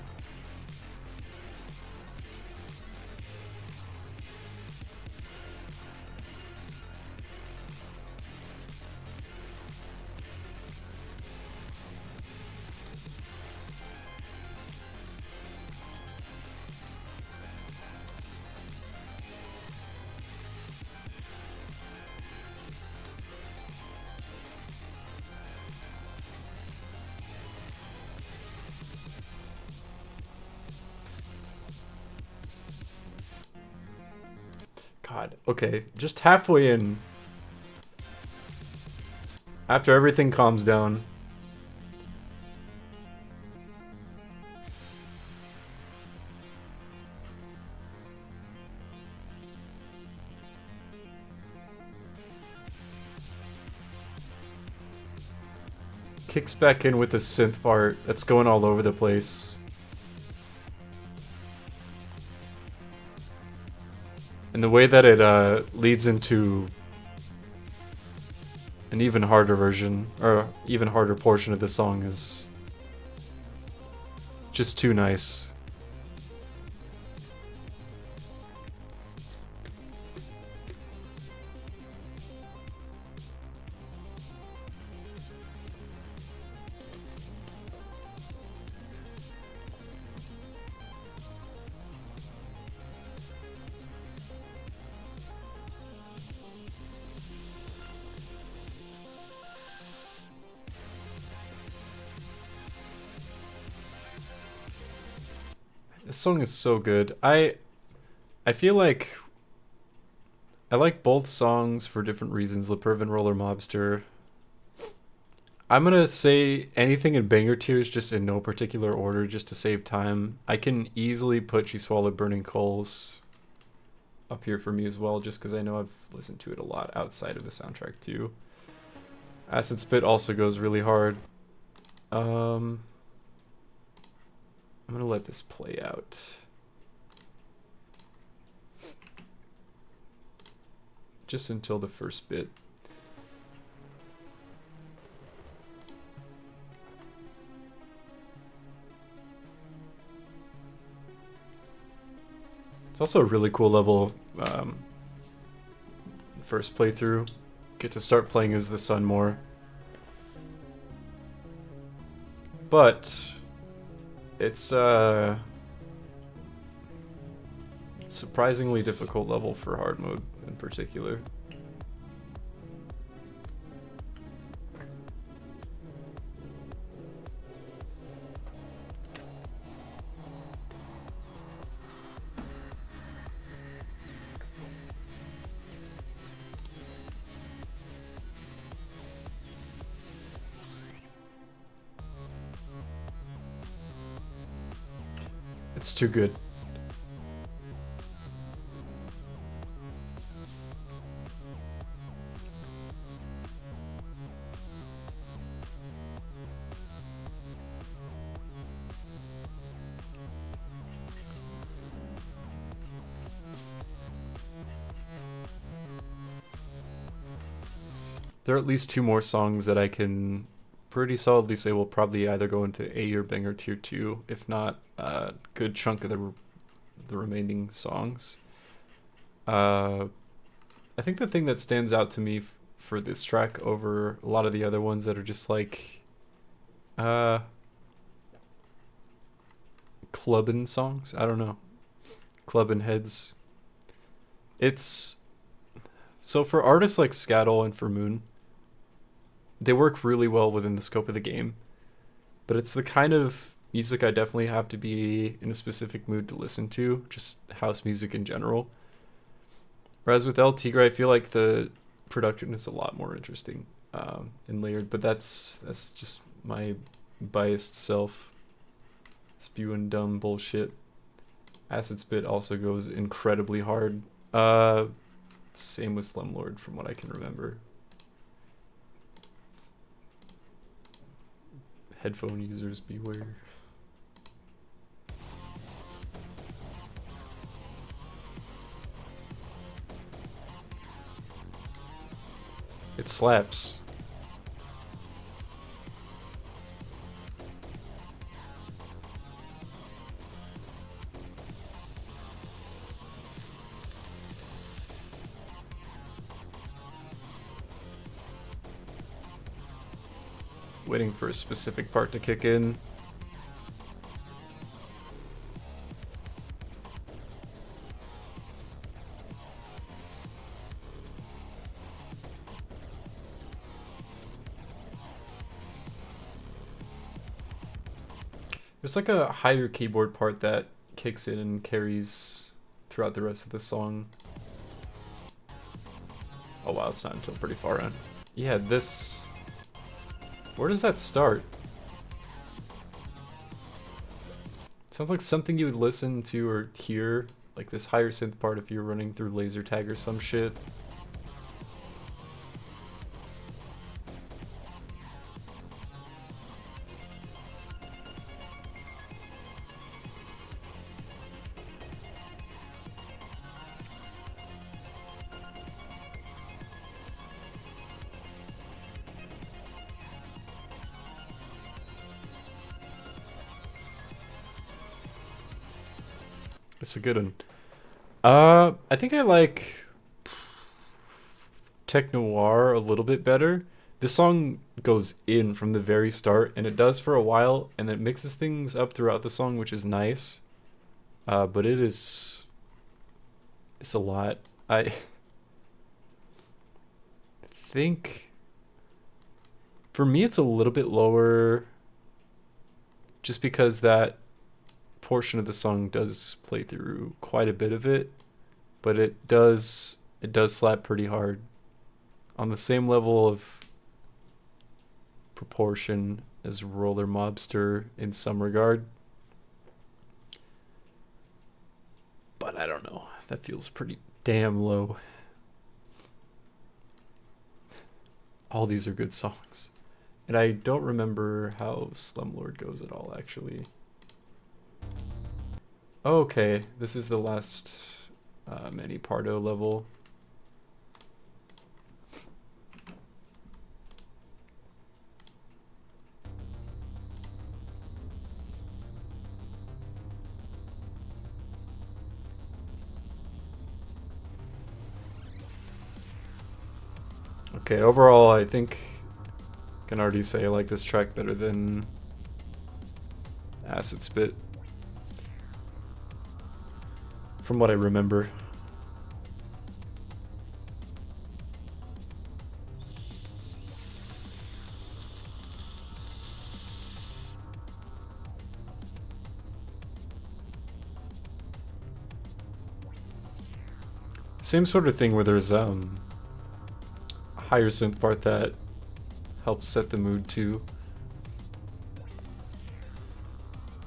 Speaker 1: God. Okay, just halfway in. After everything calms down. Kicks back in with the synth part that's going all over the place. And the way that it leads into an even harder version, or even harder portion of the song is just too nice. This song is so good. I feel like I like both songs for different reasons, Le Perv and Roller Mobster. I'm gonna say anything in banger tiers just in no particular order just to save time. I can easily put She Swallowed Burning Coals up here for me as well, just because I know I've listened to it a lot outside of the soundtrack too. Acid Spit also goes really hard. I'm gonna let this play out. Just until the first bit. It's also a really cool level. First playthrough. Get to start playing as the sun more. But it's a surprisingly difficult level for hard mode in particular. It's too good. There are at least two more songs that I can pretty solidly say will probably either go into A or banger tier 2, if not a good chunk of the remaining songs. I think the thing that stands out to me for this track over a lot of the other ones that are just like clubbin' songs, I don't know, clubbin' heads. It's so for artists like Scattle and for Moon, they work really well within the scope of the game, but it's the kind of music I definitely have to be in a specific mood to listen to, just house music in general. Whereas with El Tigre, I feel like the production is a lot more interesting and layered, but that's just my biased self spewing dumb bullshit. Acid Spit also goes incredibly hard. Same with Slumlord from what I can remember. Headphone users beware. It slaps. Waiting for a specific part to kick in. There's like a higher keyboard part that kicks in and carries throughout the rest of the song. Oh wow, it's not until pretty far in. Yeah, this... Where does that start? It sounds like something you would listen to or hear, like this higher synth part if you're running through laser tag or some shit. It's a good one. I think I like Tech Noir a little bit better. This song goes in from the very start, and it does for a while, and it mixes things up throughout the song, which is nice. But it's a lot. I think for me it's a little bit lower, just because that portion of the song does play through quite a bit of it, but it does slap pretty hard, on the same level of proportion as Roller Mobster in some regard. But I don't know, that feels pretty damn low. All these are good songs, and I don't remember how Slumlord goes at all, actually. Okay, this is the last Manny Pardo level. Okay, overall I think I can already say I like this track better than Acid Spit, from what I remember. Same sort of thing where there's a higher synth part that helps set the mood too.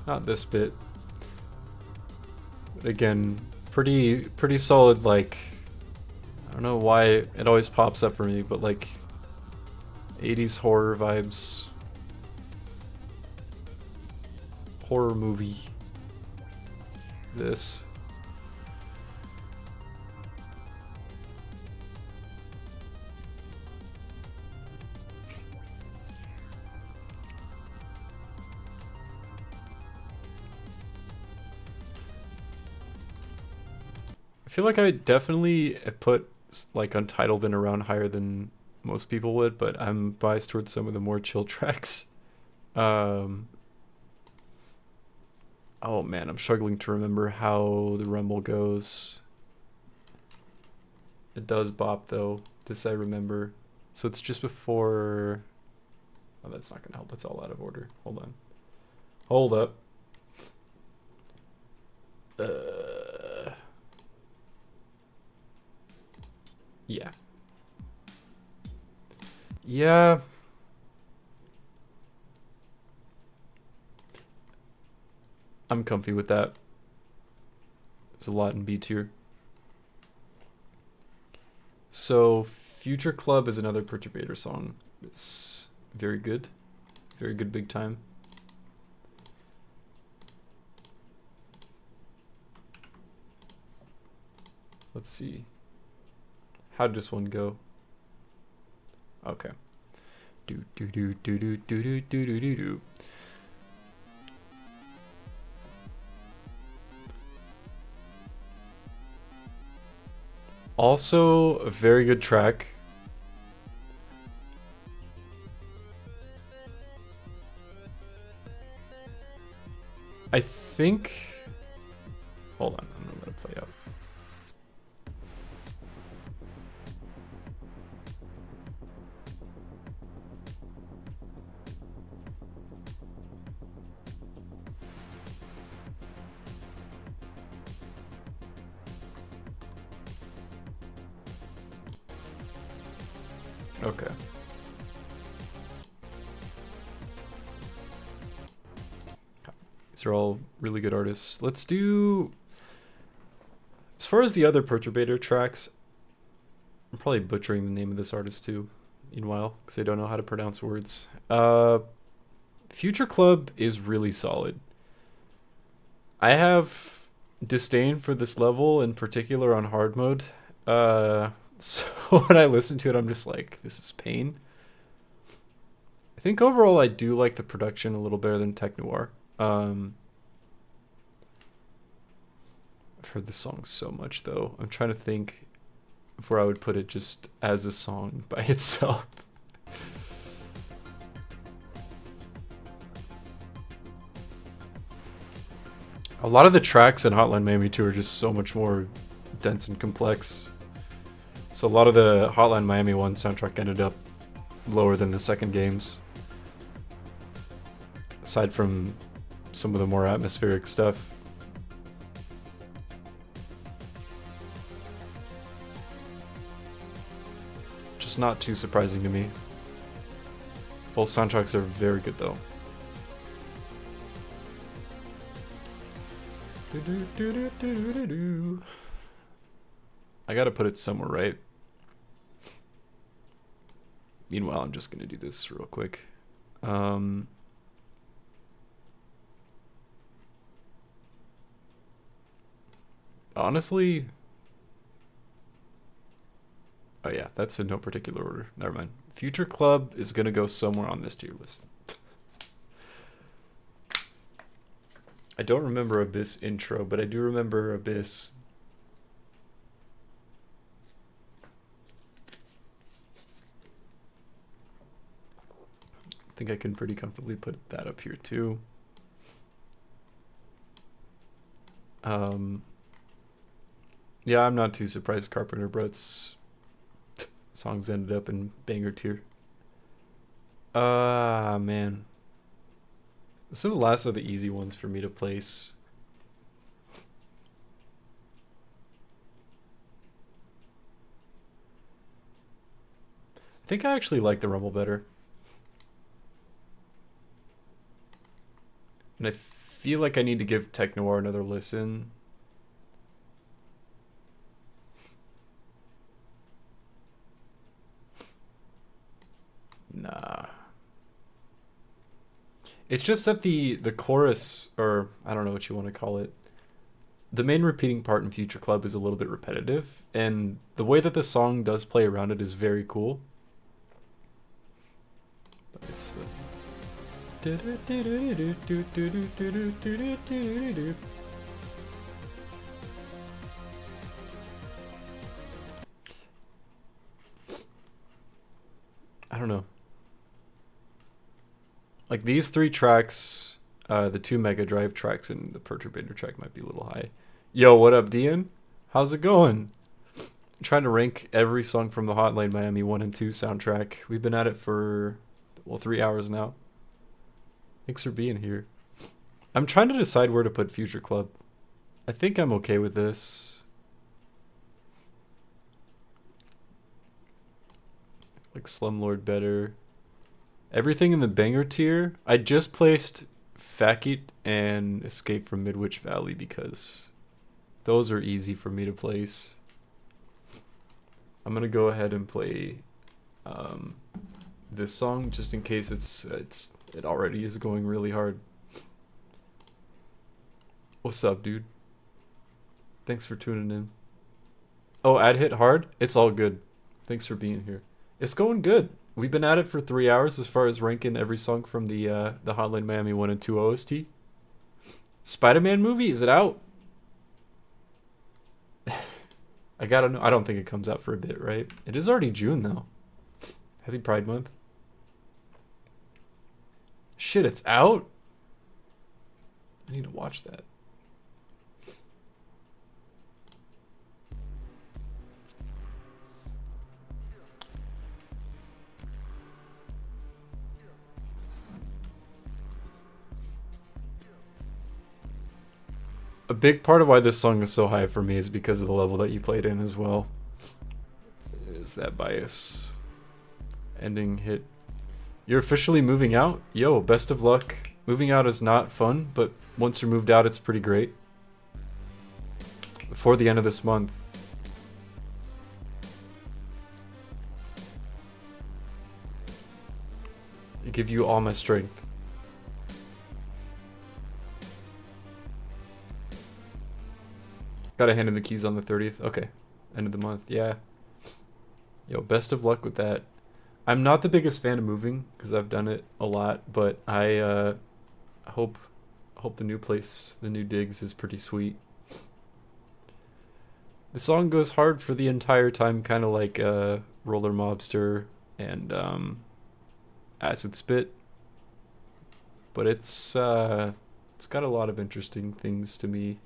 Speaker 1: Not this bit. But again, pretty solid, like, I don't know why it always pops up for me, but like 80s horror vibes. Horror movie. This. I feel like I definitely put like Untitled and Around higher than most people would, but I'm biased towards some of the more chill tracks. Oh man, I'm struggling to remember how the rumble goes. It does bop though, this I remember. So it's just before... Oh, that's not gonna help, it's all out of order. Hold on. Hold up. Yeah. Yeah. I'm comfy with that. There's a lot in B tier. So, Future Club is another Perturbator song. It's very good. Very good big time. Let's see. How did this one go? Okay. Do do do do do do do do do do do. Also, a very good track. I think... Hold on, I'm gonna play out. Okay. These are all really good artists. Let's do... As far as the other Perturbator tracks, I'm probably butchering the name of this artist too, meanwhile, because I don't know how to pronounce words. Future Club is really solid. I have disdain for this level, in particular on hard mode. So when I listen to it, I'm just like, this is pain. I think overall I do like the production a little better than Tech Noir. I've heard the song so much though. I'm trying to think of where I would put it just as a song by itself. A lot of the tracks in Hotline Miami 2 are just so much more dense and complex. So a lot of the Hotline Miami 1 soundtrack ended up lower than the second games. Aside from some of the more atmospheric stuff. Just not too surprising to me. Both soundtracks are very good though. I gotta put it somewhere, right? Meanwhile, I'm just gonna do this real quick. Honestly, oh yeah, that's in no particular order. Never mind. Future Club is gonna go somewhere on this tier list. I don't remember Abyss intro, but I do remember Abyss. I think I can pretty comfortably put that up here too. Yeah, I'm not too surprised Carpenter Brett's songs ended up in banger tier. Man. This is the last of the easy ones for me to place. I think I actually like the Rumble better. And I feel like I need to give Tech Noir another listen. Nah. It's just that the chorus, or I don't know what you want to call it, the main repeating part in Future Club is a little bit repetitive, and the way that the song does play around it is very cool. But it's the... I don't know. Like these three tracks, the two Mega Drive tracks and the Perturbator track might be a little high. Yo, what up, Dian? How's it going? I'm trying to rank every song from the Hotline Miami 1 and 2 soundtrack. We've been at it for, well, 3 hours now. Thanks for being here. I'm trying to decide where to put Future Club. I think I'm okay with this. Like Slumlord better. Everything in the banger tier, I just placed Fakit and Escape from Midwich Valley because those are easy for me to place. I'm gonna go ahead and play this song just in case it already is going really hard. What's up, dude? Thanks for tuning in. Oh, ad hit hard? It's all good. Thanks for being here. It's going good. We've been at it for 3 hours as far as ranking every song from the Hotline Miami 1 and 2 OST. Spider-Man movie, is it out? I gotta know. I don't think it comes out for a bit, right? It is already June though. Happy Pride Month. Shit, it's out? I need to watch that. A big part of why this song is so high for me is because of the level that you played in as well. Is that bias? ending hit. You're officially moving out? Yo, best of luck. Moving out is not fun, but once you're moved out, it's pretty great. Before the end of this month. I give you all my strength. Gotta hand in the keys on the 30th. Okay. End of the month. Yeah. Yo, best of luck with that. I'm not the biggest fan of moving because I've done it a lot, but I hope the new place, the new digs is pretty sweet. The song goes hard for the entire time, kind of like Roller Mobster and Acid Spit. But it's got a lot of interesting things to me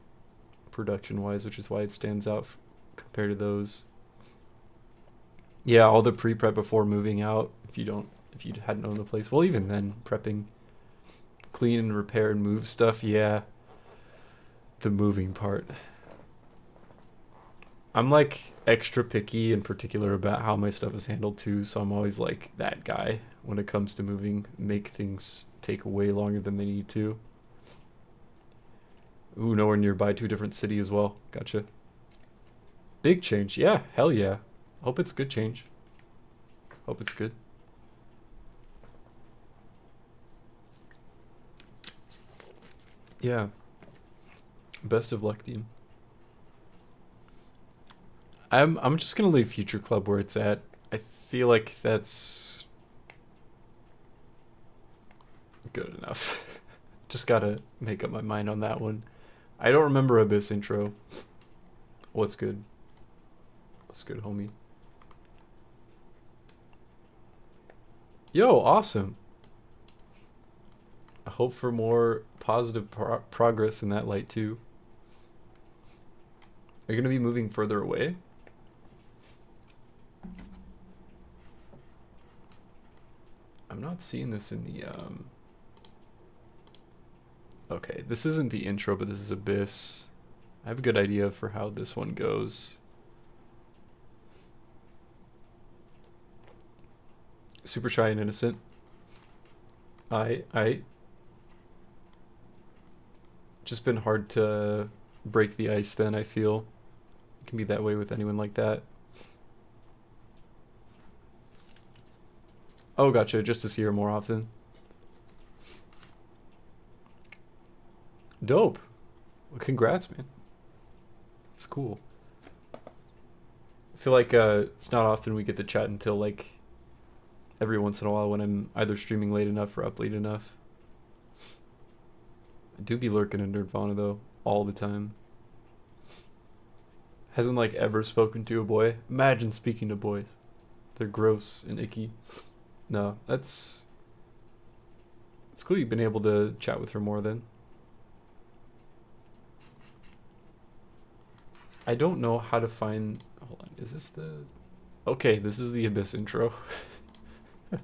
Speaker 1: production-wise, which is why it stands out compared to those. Yeah, all the pre-prep before moving out, if you hadn't owned the place. Well, even then, prepping, clean and repair and move stuff, yeah. The moving part. I'm like extra picky and particular about how my stuff is handled too, so I'm always like that guy when it comes to moving. Make things take way longer than they need to. Ooh, nowhere nearby to a different city as well. Gotcha. Big change. Yeah, hell yeah. Hope it's good change. Hope it's good. Yeah. Best of luck, team. I'm just gonna leave Future Club where it's at. I feel like that's good enough. Just gotta make up my mind on that one. I don't remember Abyss intro. What's good? What's good, homie? Yo, awesome. I hope for more positive progress in that light too. Are you gonna be moving further away? I'm not seeing this in the Okay, this isn't the intro, but this is Abyss. I have a good idea for how this one goes. Super shy and innocent. I just been hard to break the ice then, I feel. It can be that way with anyone like that. Oh, gotcha, just to see her more often. Dope. Well, congrats, man. It's cool. I feel like it's not often we get to chat until like every once in a while when I'm either streaming late enough or up late enough. I do be lurking in Nerdvana though, all the time. Hasn't like ever spoken to a boy. Imagine speaking to boys. They're gross and icky. No, it's cool you've been able to chat with her more then. I don't know how to find... Hold on, is this the... Okay, this is the Abyss intro. It's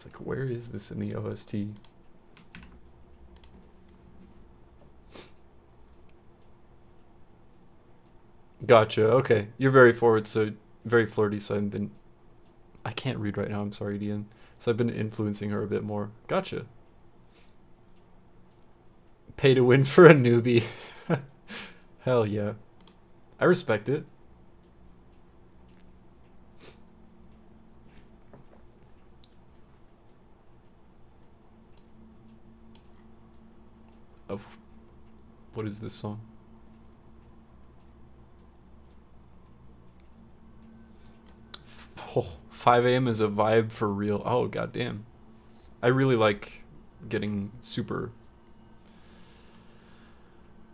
Speaker 1: like, where is this in the OST? Gotcha, okay. You're very forward, so... Very flirty, so I've been... I can't read right now, I'm sorry, Dian. So I've been influencing her a bit more. Gotcha. Pay to win for a newbie. Hell yeah. I respect it. Oh. What is this song? Oh, 5 a.m. is a vibe for real. Oh, goddamn. I really like getting super...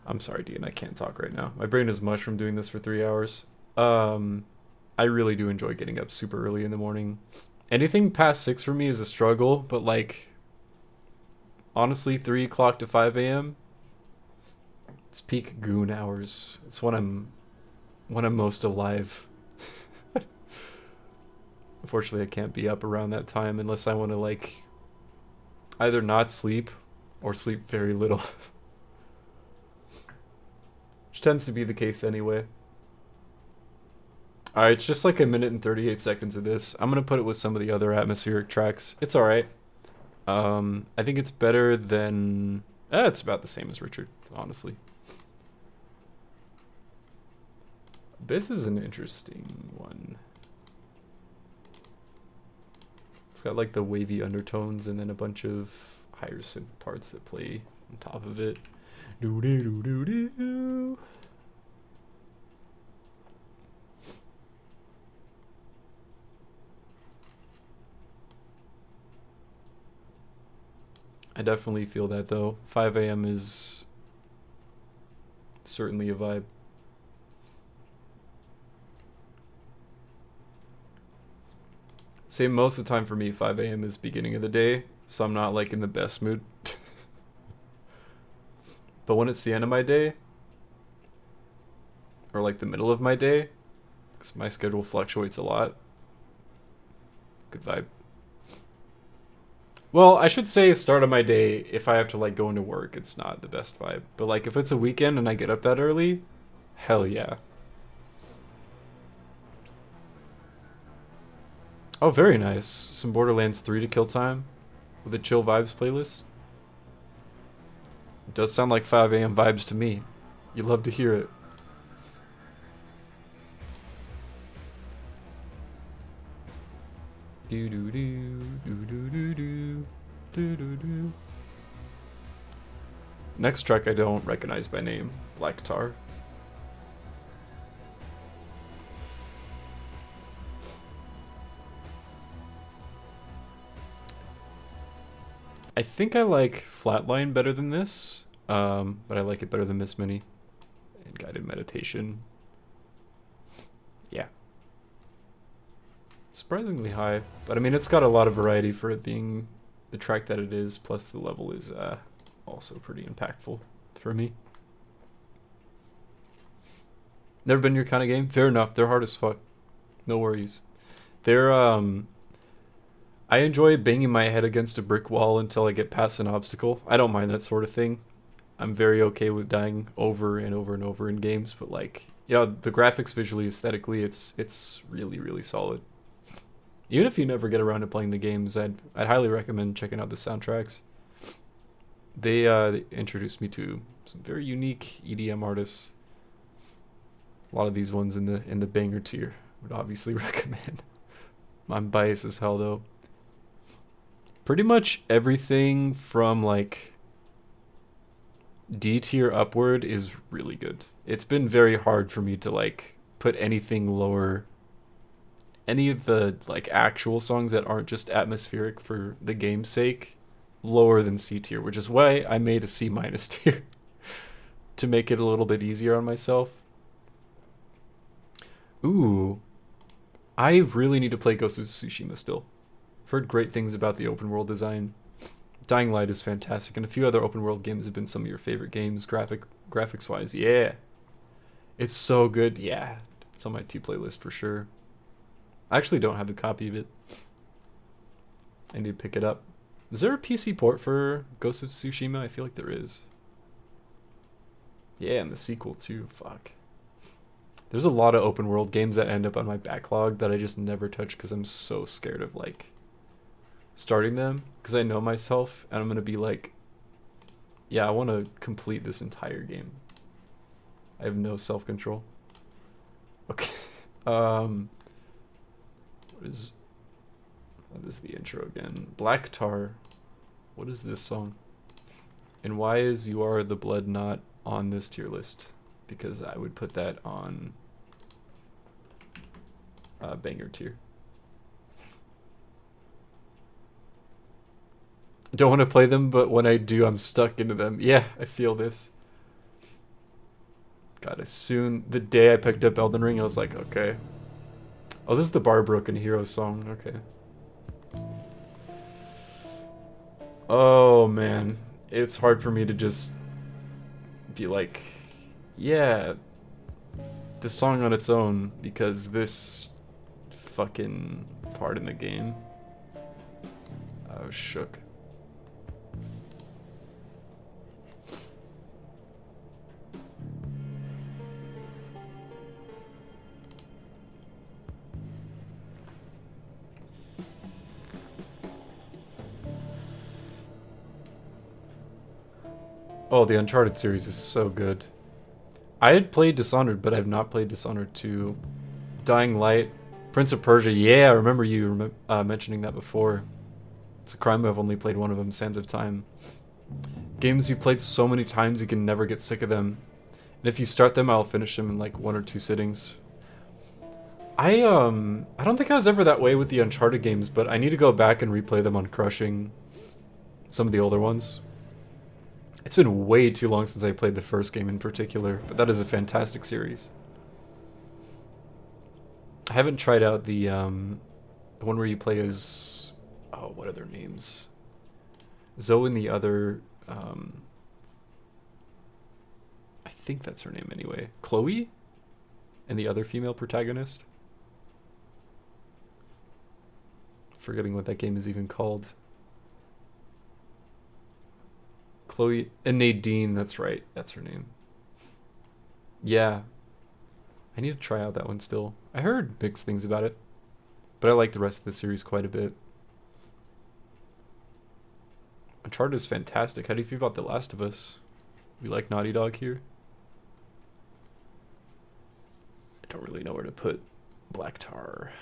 Speaker 1: I'm sorry, Dean, I can't talk right now. My brain is mush from doing this for 3 hours. I really do enjoy getting up super early in the morning. Anything past 6 for me is a struggle, but like, honestly, 3 o'clock to 5 a.m., it's peak goon hours. It's when I'm most alive. Unfortunately, I can't be up around that time unless I want to like either not sleep or sleep very little. Which tends to be the case anyway. Alright, it's just like a minute and 38 seconds of this. I'm gonna put it with some of the other atmospheric tracks. It's alright. I think it's better than... it's about the same as Richard, honestly. This is an interesting one. It's got like the wavy undertones and then a bunch of higher synth parts that play on top of it. Doo doo doo doo doo. I definitely feel that though. 5 a.m. is certainly a vibe. Same most of the time for me, 5 a.m. is beginning of the day, so I'm not like in the best mood. But when it's the end of my day, or like the middle of my day, because my schedule fluctuates a lot, good vibe. Well, I should say start of my day, if I have to like go into work, it's not the best vibe. But like if it's a weekend and I get up that early, hell yeah. Oh, very nice. Some Borderlands 3 to kill time with a chill vibes playlist. It does sound like 5 a.m. vibes to me. You love to hear it. Do do do do do do do do do do. Next track I don't recognize by name. Black Tar. I think I like Flatline better than this, but I like it better than Miss Mini and Guided Meditation. Yeah. Surprisingly high, but I mean it's got a lot of variety for it being the track that it is, plus the level is also pretty impactful for me. Never been your kind of game? Fair enough, they're hard as fuck. No worries. They're I enjoy banging my head against a brick wall until I get past an obstacle. I don't mind that sort of thing. I'm very okay with dying over and over and over in games, but like, yeah, the graphics visually, aesthetically, it's really, really solid. Even if you never get around to playing the games, I'd highly recommend checking out the soundtracks. They introduced me to some very unique EDM artists. A lot of these ones in the banger tier would obviously recommend. I'm biased as hell though. Pretty much everything from like D tier upward is really good. It's been very hard for me to like put anything lower, any of the like actual songs that aren't just atmospheric for the game's sake, lower than C tier, which is why I made a C minus tier to make it a little bit easier on myself. Ooh, I really need to play Ghost of Tsushima still. I've heard great things about the open world design. Dying Light is fantastic, and a few other open world games have been some of your favorite games, graphics wise. Yeah, it's so good. Yeah, it's on my T playlist for sure. I actually don't have a copy of it. I need to pick it up. Is there a PC port for Ghost of Tsushima? I feel like there is. Yeah, and the sequel too. Fuck. There's a lot of open world games that end up on my backlog that I just never touch because I'm so scared of like starting them, because I know myself and I'm gonna be like, yeah, I want to complete this entire game. I have no self-control. Okay. What is the intro again? Black Tar. What is this song? And why is You Are the Blood not on this tier list? Because I would put that on banger tier. Don't want to play them, but when I do, I'm stuck into them. Yeah, I feel this. God, the day I picked up Elden Ring, I was like, okay. Oh, this is the Bar Broken Heroes song. Okay. Oh, man. It's hard for me to just be like, yeah, this song on its own, because this fucking part in the game, I was shook. Oh, the Uncharted series is so good. I had played Dishonored, but I have not played Dishonored 2. Dying Light, Prince of Persia. Yeah, I remember you mentioning that before. It's a crime I've only played one of them, Sands of Time. Games you played so many times you can never get sick of them. And if you start them, I'll finish them in like 1 or 2 sittings. I don't think I was ever that way with the Uncharted games, but I need to go back and replay them on Crushing. Some of the older ones. It's been way too long since I played the first game in particular, but that is a fantastic series. I haven't tried out the one where you play as, oh, what are their names? Zoe and the other, I think that's her name anyway. Chloe? And the other female protagonist? Forgetting what that game is even called. Chloe and Nadine, that's right. That's her name. Yeah. I need to try out that one still. I heard mixed things about it. But I like the rest of the series quite a bit. Uncharted is fantastic. How do you feel about The Last of Us? We like Naughty Dog here? I don't really know where to put Black Tar.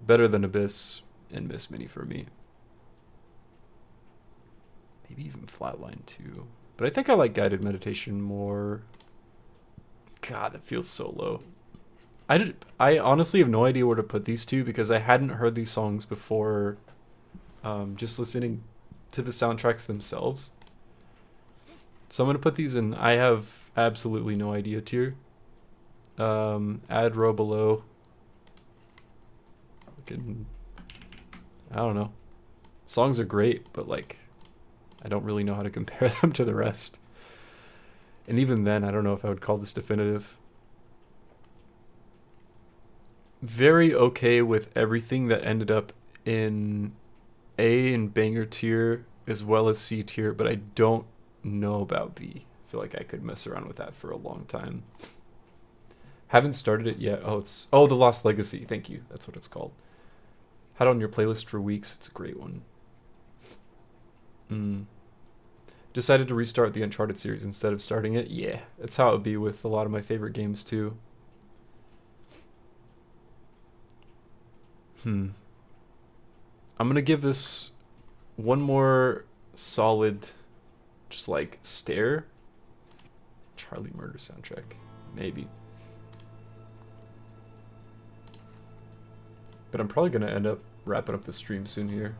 Speaker 1: Better than Abyss and Miss Mini for me. Maybe even Flatline too. But I think I like Guided Meditation more. God, that feels so low. I honestly have no idea where to put these two because I hadn't heard these songs before just listening to the soundtracks themselves. So I'm going to put these in I have absolutely no idea tier. Add row below. I don't know. Songs are great, but like I don't really know how to compare them to the rest. And even then, I don't know if I would call this definitive. Very okay with everything that ended up in A and banger tier as well as C tier, but I don't know about B. I feel like I could mess around with that for a long time. Haven't started it yet. Oh, The Lost Legacy. Thank you. That's what it's called. Had it on your playlist for weeks. It's a great one. Decided to restart the Uncharted series instead of starting it. Yeah, that's how it would be with a lot of my favorite games too. I'm gonna give this one more solid, just like stare. Charlie Murder soundtrack, maybe. But I'm probably gonna end up wrapping up the stream soon here.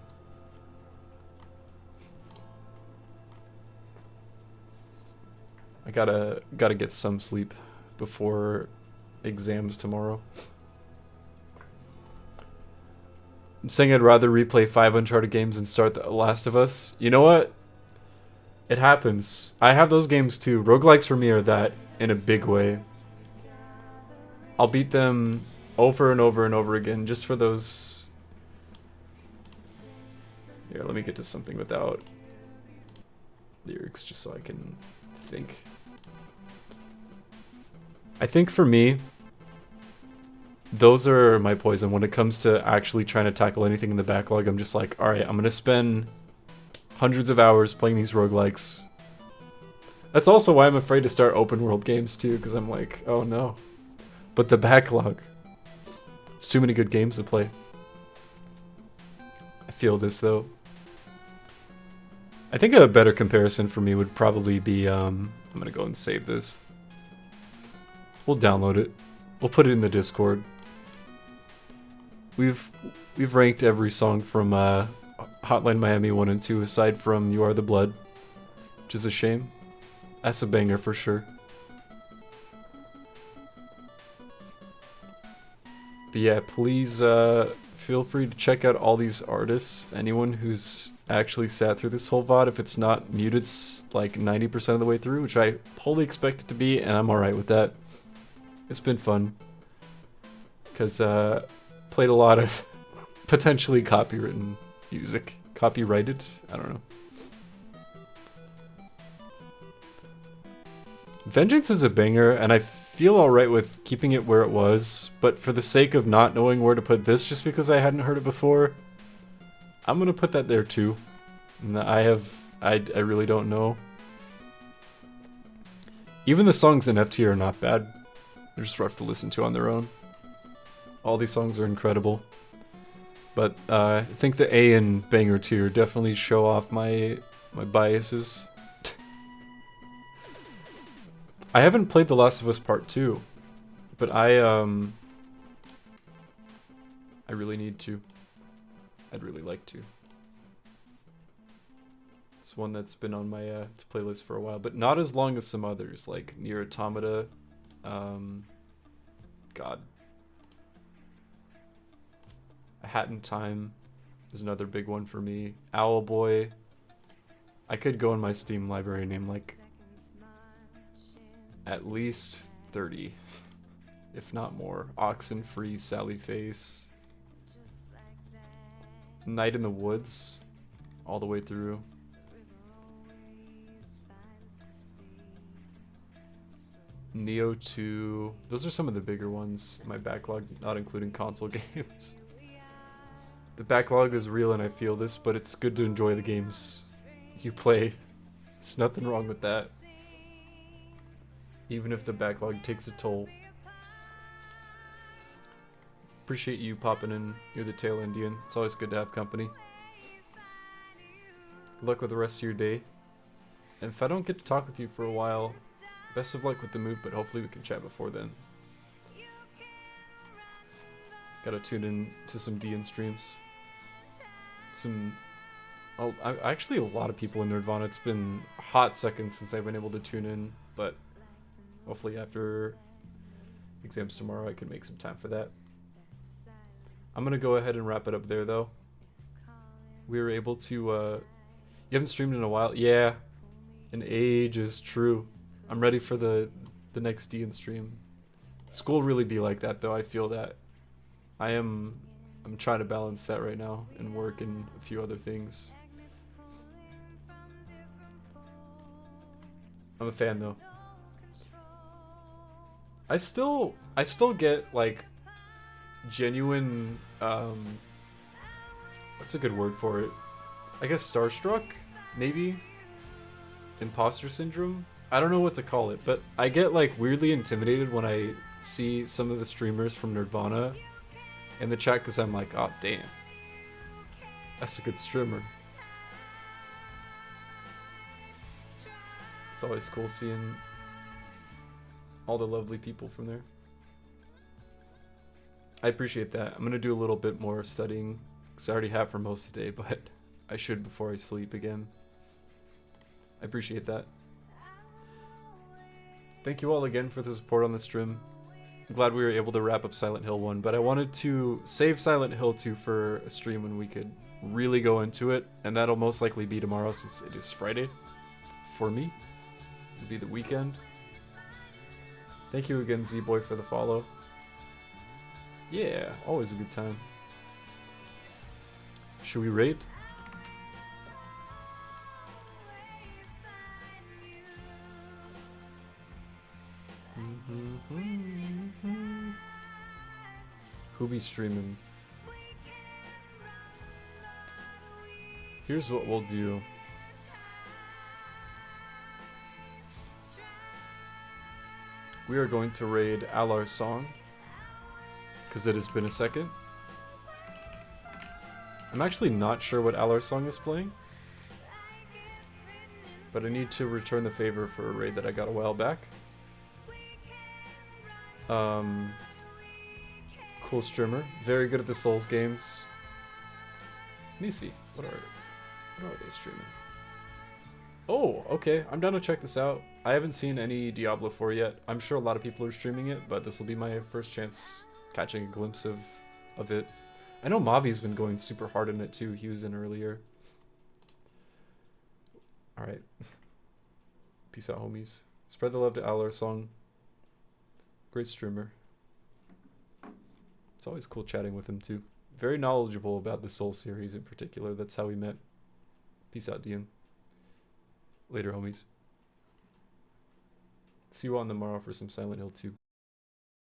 Speaker 1: I gotta get some sleep before exams tomorrow. I'm saying I'd rather replay 5 Uncharted games and start The Last of Us. You know what? It happens. I have those games too. Roguelikes for me are that in a big way. I'll beat them over and over and over again just for those. Here, let me get to something without lyrics just so I can think. I think for me, those are my poison. When it comes to actually trying to tackle anything in the backlog, I'm just like, alright, I'm going to spend hundreds of hours playing these roguelikes. That's also why I'm afraid to start open world games too, because I'm like, oh no. But the backlog. It's too many good games to play. I feel this though. I think a better comparison for me would probably be, I'm going to go and save this. We'll download it. We'll put it in the Discord. We've ranked every song from Hotline Miami 1 and 2 aside from You Are the Blood, which is a shame. That's a banger for sure. But yeah, please feel free to check out all these artists. Anyone who's actually sat through this whole VOD, if it's not muted like 90% of the way through, which I wholly expect it to be, and I'm alright with that. It's been fun. Because played a lot of potentially copywritten music. Copyrighted? I don't know. Vengeance is a banger, and I feel alright with keeping it where it was, but for the sake of not knowing where to put this just because I hadn't heard it before, I'm gonna put that there too. I really don't know. Even the songs in F tier are not bad. They're just rough to listen to on their own. All these songs are incredible. But I think the A and banger tier definitely show off my biases. I haven't played The Last of Us Part 2, but I really need to. I'd really like to. It's one that's been on my playlist for a while, but not as long as some others, like Nier Automata. God. A Hat in Time is another big one for me. Owlboy. I could go in my Steam library and name like at least 30, if not more. Oxenfree, Sally Face, Night in the Woods, all the way through. Neo 2. Those are some of the bigger ones in my backlog, not including console games. The backlog is real and I feel this, but it's good to enjoy the games you play. There's nothing wrong with that. Even if the backlog takes a toll. Appreciate you popping in. You're the tail Indian. It's always good to have company. Good luck with the rest of your day. And if I don't get to talk with you for a while, best of luck with the move, but hopefully we can chat before then. Gotta tune in to some DN streams. Actually a lot of people in Nerdvana. It's been a hot second since I've been able to tune in, but hopefully after exams tomorrow I can make some time for that. I'm gonna go ahead and wrap it up there though. We were able to, you haven't streamed in a while? Yeah, an age is true. I'm ready for the next DN stream. School really be like that though, I feel that. I'm trying to balance that right now and work and a few other things. I'm a fan though. I still get like genuine what's a good word for it? I guess starstruck, maybe? Imposter syndrome? I don't know what to call it, but I get like weirdly intimidated when I see some of the streamers from Nerdvana in the chat because I'm like, oh damn, that's a good streamer. It's always cool seeing all the lovely people from there. I appreciate that. I'm gonna do a little bit more studying because I already have for most of the day, but I should before I sleep again. I appreciate that. Thank you all again for the support on the stream. I'm glad we were able to wrap up Silent Hill 1, but I wanted to save Silent Hill 2 for a stream when we could really go into it, and that'll most likely be tomorrow since it is Friday. For me, it'll be the weekend. Thank you again, Z-Boy, for the follow. Yeah, always a good time. Should we rate? Who be streaming? Here's what we'll do. We are going to raid Alar's song because it has been a second. I'm actually not sure what Alar's song is playing, but I need to return the favor for a raid that I got a while back. Cool streamer, very good at the Souls games. Let me see, what are they streaming? Oh, okay, I'm down to check this out. I haven't seen any Diablo 4 yet. I'm sure a lot of people are streaming it, but this will be my first chance catching a glimpse of it. I know Mavi's been going super hard in it too. He was in earlier. Alright. Peace out, homies. Spread the love to Alar song. Great streamer. It's always cool chatting with him too. Very knowledgeable about the Soul series in particular. That's how we met. Peace out, Dian. Later, homies. See you on tomorrow for some Silent Hill 2.